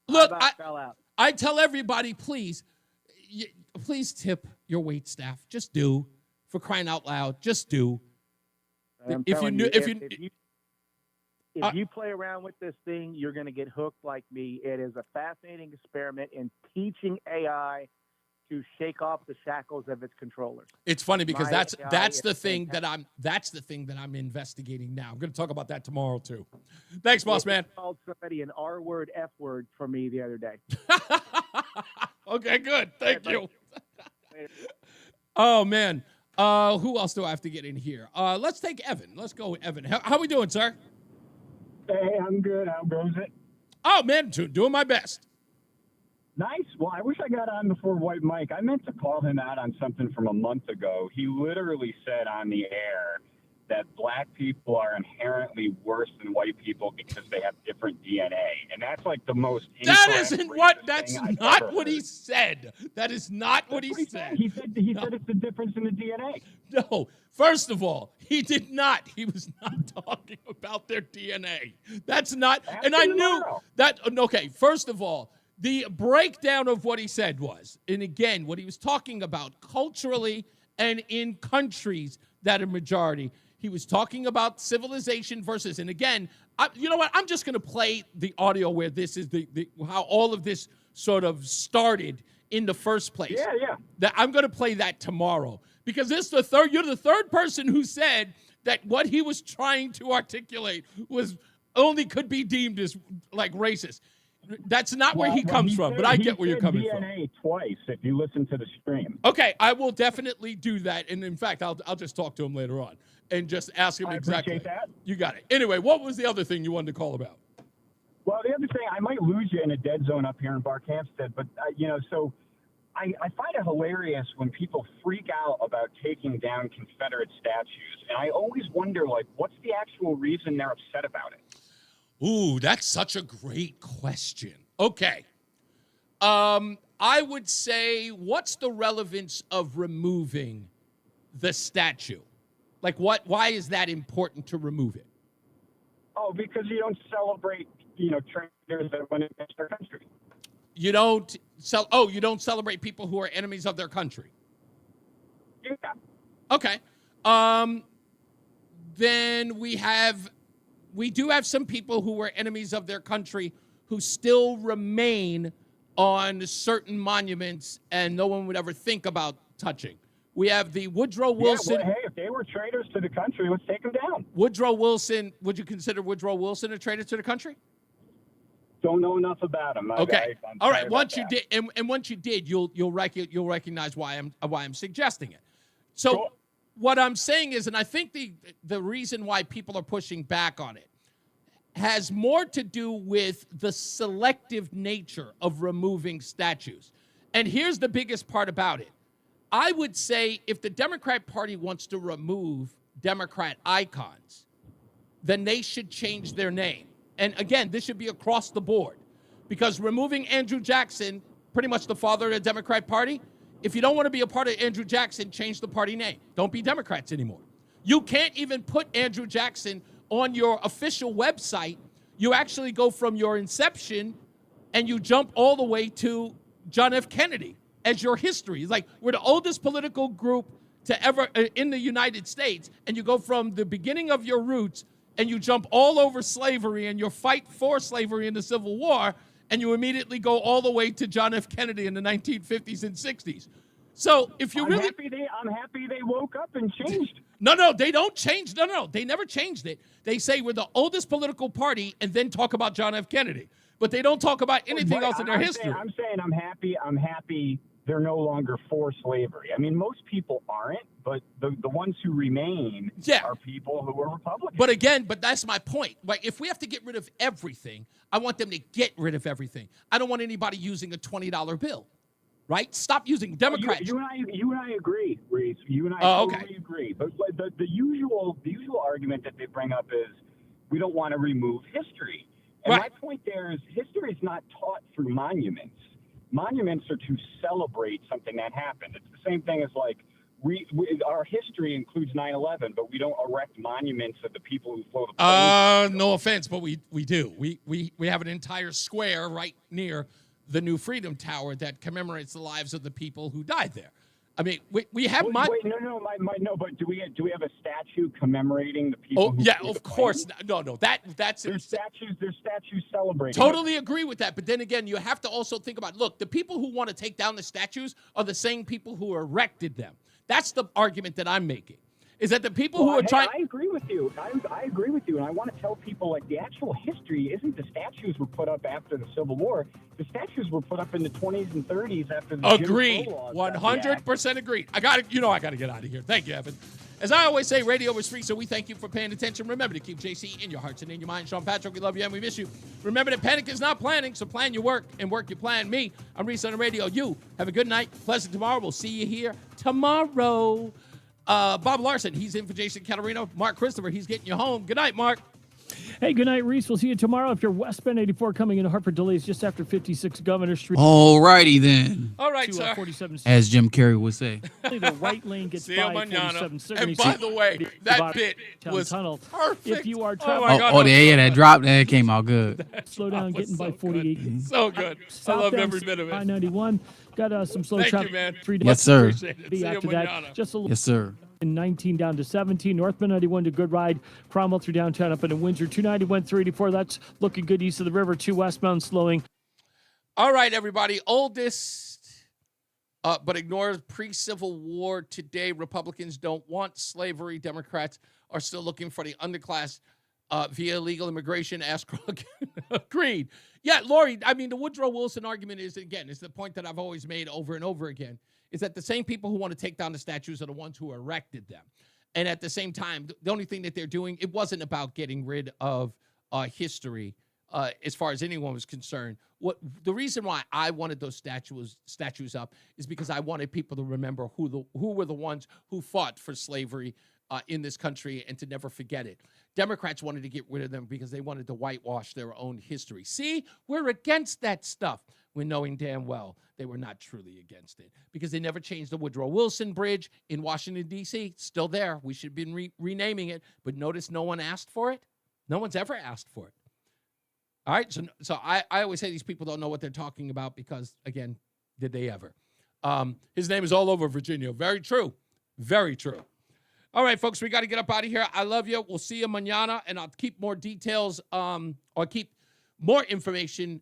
Speaker 9: Look,
Speaker 4: fell out.
Speaker 9: I tell everybody, please tip your wait staff. Just do, for crying out loud. Just do.
Speaker 4: If you play around with this thing, you're going to get hooked like me. It is a fascinating experiment in teaching AI to shake off the shackles of its controllers.
Speaker 9: It's funny because that's the thing that I'm investigating now. I'm going to talk about that tomorrow too. Thanks, boss man.
Speaker 4: Called somebody an R-word, F-word for me the other day.
Speaker 9: Okay, good. Thank you. Oh man, who else do I have to get in here? Let's take Evan. Let's go with Evan. How we doing, sir?
Speaker 6: Hey, I'm good. How goes it?
Speaker 9: Oh man, doing my best.
Speaker 6: Nice. Well, I wish I got on before White Mike. I meant to call him out on something from a month ago. He literally said on the air that black people are inherently worse than white people because they have different DNA. And that's like the most
Speaker 9: That's not what he said. That is not what he said.
Speaker 6: He said it's the difference in the DNA.
Speaker 9: No. First of all, he did not. He was not talking about their DNA. That's not. And I knew that. Okay, first of all, the breakdown of what he said was, and again, what he was talking about culturally and in countries that are majority, he was talking about civilization versus, and again, you know what? I'm just going to play the audio where this is how all of this sort of started in the first place.
Speaker 6: Yeah.
Speaker 9: I'm going to play that tomorrow because you're the third person who said that what he was trying to articulate was only could be deemed as like racist. That's not where he comes from, but I get where you're coming from.
Speaker 6: DNA twice if you listen to the stream.
Speaker 9: Okay, I will definitely do that, and in fact, I'll just talk to him later on and just ask him exactly.
Speaker 6: I appreciate that.
Speaker 9: You got it. Anyway, what was the other thing you wanted to call about?
Speaker 6: Well, the other thing, I might lose you in a dead zone up here in Barkhamsted, but so I find it hilarious when people freak out about taking down Confederate statues, and I always wonder, what's the actual reason they're upset about it?
Speaker 9: Ooh, that's such a great question. Okay. I I would say, what's the relevance of removing the statue? Like, why is that important to remove it?
Speaker 6: Oh, because you don't celebrate, traitors that went against their country.
Speaker 9: You don't celebrate people who are enemies of their country.
Speaker 6: Yeah.
Speaker 9: Okay. Then we do have some people who were enemies of their country who still remain on certain monuments and no one would ever think about touching. We have the Woodrow Wilson.
Speaker 6: Yeah, well, hey, if they were traitors to the country, let's take them down.
Speaker 9: Woodrow Wilson, would you consider Woodrow Wilson a traitor to the country?
Speaker 6: Don't know enough about him.
Speaker 9: Okay. All right. Once you did, and once you did, you'll recognize why I'm suggesting it. So
Speaker 6: Sure.
Speaker 9: What I'm saying is, and I think the reason why people are pushing back on it has more to do with the selective nature of removing statues. And here's the biggest part about it. I would say if the Democrat Party wants to remove Democrat icons, then they should change their name. And again, this should be across the board, because removing Andrew Jackson, pretty much the father of the Democrat Party, if you don't want to be a part of Andrew Jackson, change the party name. Don't be Democrats anymore. You can't even put Andrew Jackson on your official website. You actually go from your inception and you jump all the way to John F. Kennedy as your history. It's like we're the oldest political group to ever in the United States, and you go from the beginning of your roots and you jump all over slavery and your fight for slavery in the Civil War, and you immediately go all the way to John F. Kennedy in the 1950s and 60s. So if you
Speaker 6: I'm happy they woke up and changed.
Speaker 9: No, they don't change. No, they never changed it. They say we're the oldest political party and then talk about John F. Kennedy. But they don't talk about anything else in their history.
Speaker 6: I'm saying I'm happy they're no longer for slavery. I mean, most people aren't, but the ones who remain are people who are Republicans.
Speaker 9: But that's my point. Like, if we have to get rid of everything, I want them to get rid of everything. I don't want anybody using a $20 bill, right? Stop using Democrats.
Speaker 6: You and I agree, Reese. You and I totally agree. But the usual argument that they bring up is we don't want to remove history. And my point there is history is not taught through monuments. Monuments are to celebrate something that happened. It's the same thing as like our history includes 9/11, but we don't erect monuments of the people who flew the planes.
Speaker 9: No offense, but we do. We have an entire square right near the new Freedom Tower that commemorates the lives of the people who died there. I mean, we have
Speaker 6: no, but do we have a statue commemorating the people?
Speaker 9: Oh, yeah, of course. No, that's
Speaker 6: their statues celebrating.
Speaker 9: Totally agree with that. But then again, you have to also think about, look, the people who want to take down the statues are the same people who erected them. That's the argument that I'm making. Is that the people who are trying...
Speaker 6: I agree with you. I agree with you. And I want to tell people, like, the actual history isn't the statues were put up after the Civil War. The statues were put up in the 20s and 30s after the
Speaker 9: Agreed. 100% agreed. I got to get out of here. Thank you, Evan. As I always say, radio is free, so we thank you for paying attention. Remember to keep JC in your hearts and in your mind. Sean Patrick, we love you and we miss you. Remember that panic is not planning, so plan your work and work your plan. Me, I'm Reese on the Radio. You, have a good night. Pleasant tomorrow. We'll see you here tomorrow. Bob Larson, he's in for Jason Catarino. Mark Christopher, he's getting you home. Good night, Mark.
Speaker 18: Hey, good night, Reese. We'll see you tomorrow. If you're westbound 84 coming into Hartford, delays just after 56 Governor Street.
Speaker 8: All righty then.
Speaker 9: All right, sir.
Speaker 18: 47
Speaker 8: As Jim Carrey would say.
Speaker 18: The right lane gets by at 47.
Speaker 9: And by the way, that bit was
Speaker 18: tunnel.
Speaker 9: Perfect.
Speaker 18: If you are
Speaker 8: Oh,
Speaker 18: traveling,
Speaker 8: that drop there came out good.
Speaker 18: slow down, getting by 48.
Speaker 9: So good. I loved every bit of it.
Speaker 18: I-91 got some slow
Speaker 9: Thank
Speaker 18: traffic.
Speaker 9: you, man.
Speaker 8: Yes, sir.
Speaker 9: Appreciate it. See
Speaker 18: After
Speaker 9: you
Speaker 18: that,
Speaker 9: manana.
Speaker 18: just a little.
Speaker 8: Yes, sir.
Speaker 18: 19 down to 17. Northbound 91 to Good Ride. Cromwell through downtown up into Windsor. 291, 384. That's looking good east of the river. 2 westbound slowing.
Speaker 9: All right, everybody. Oldest, but ignores pre-Civil War today. Republicans don't want slavery. Democrats are still looking for the underclass via illegal immigration. Ask Krug. Agreed. Yeah, Lori, I mean, the Woodrow Wilson argument is, again, it's the point that I've always made over and over again, is that the same people who want to take down the statues are the ones who erected them. And at the same time, the only thing that they're doing, it wasn't about getting rid of history as far as anyone was concerned. The reason why I wanted those statues up is because I wanted people to remember who were the ones who fought for slavery in this country and to never forget it. Democrats wanted to get rid of them because they wanted to whitewash their own history. See, we're against that stuff. when knowing damn well they were not truly against it because they never changed the Woodrow Wilson Bridge in Washington, D.C. It's still there. We should have been renaming it, but notice no one asked for it. No one's ever asked for it. All right, so I always say these people don't know what they're talking about because, again, did they ever? His name is all over Virginia. Very true. Very true. All right, folks, we got to get up out of here. I love you. We'll see you mañana, and I'll keep more details or keep more information,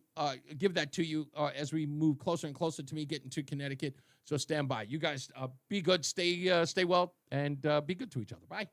Speaker 9: give that to you as we move closer and closer to me getting to Connecticut. So stand by. You guys be good, stay well, and be good to each other. Bye.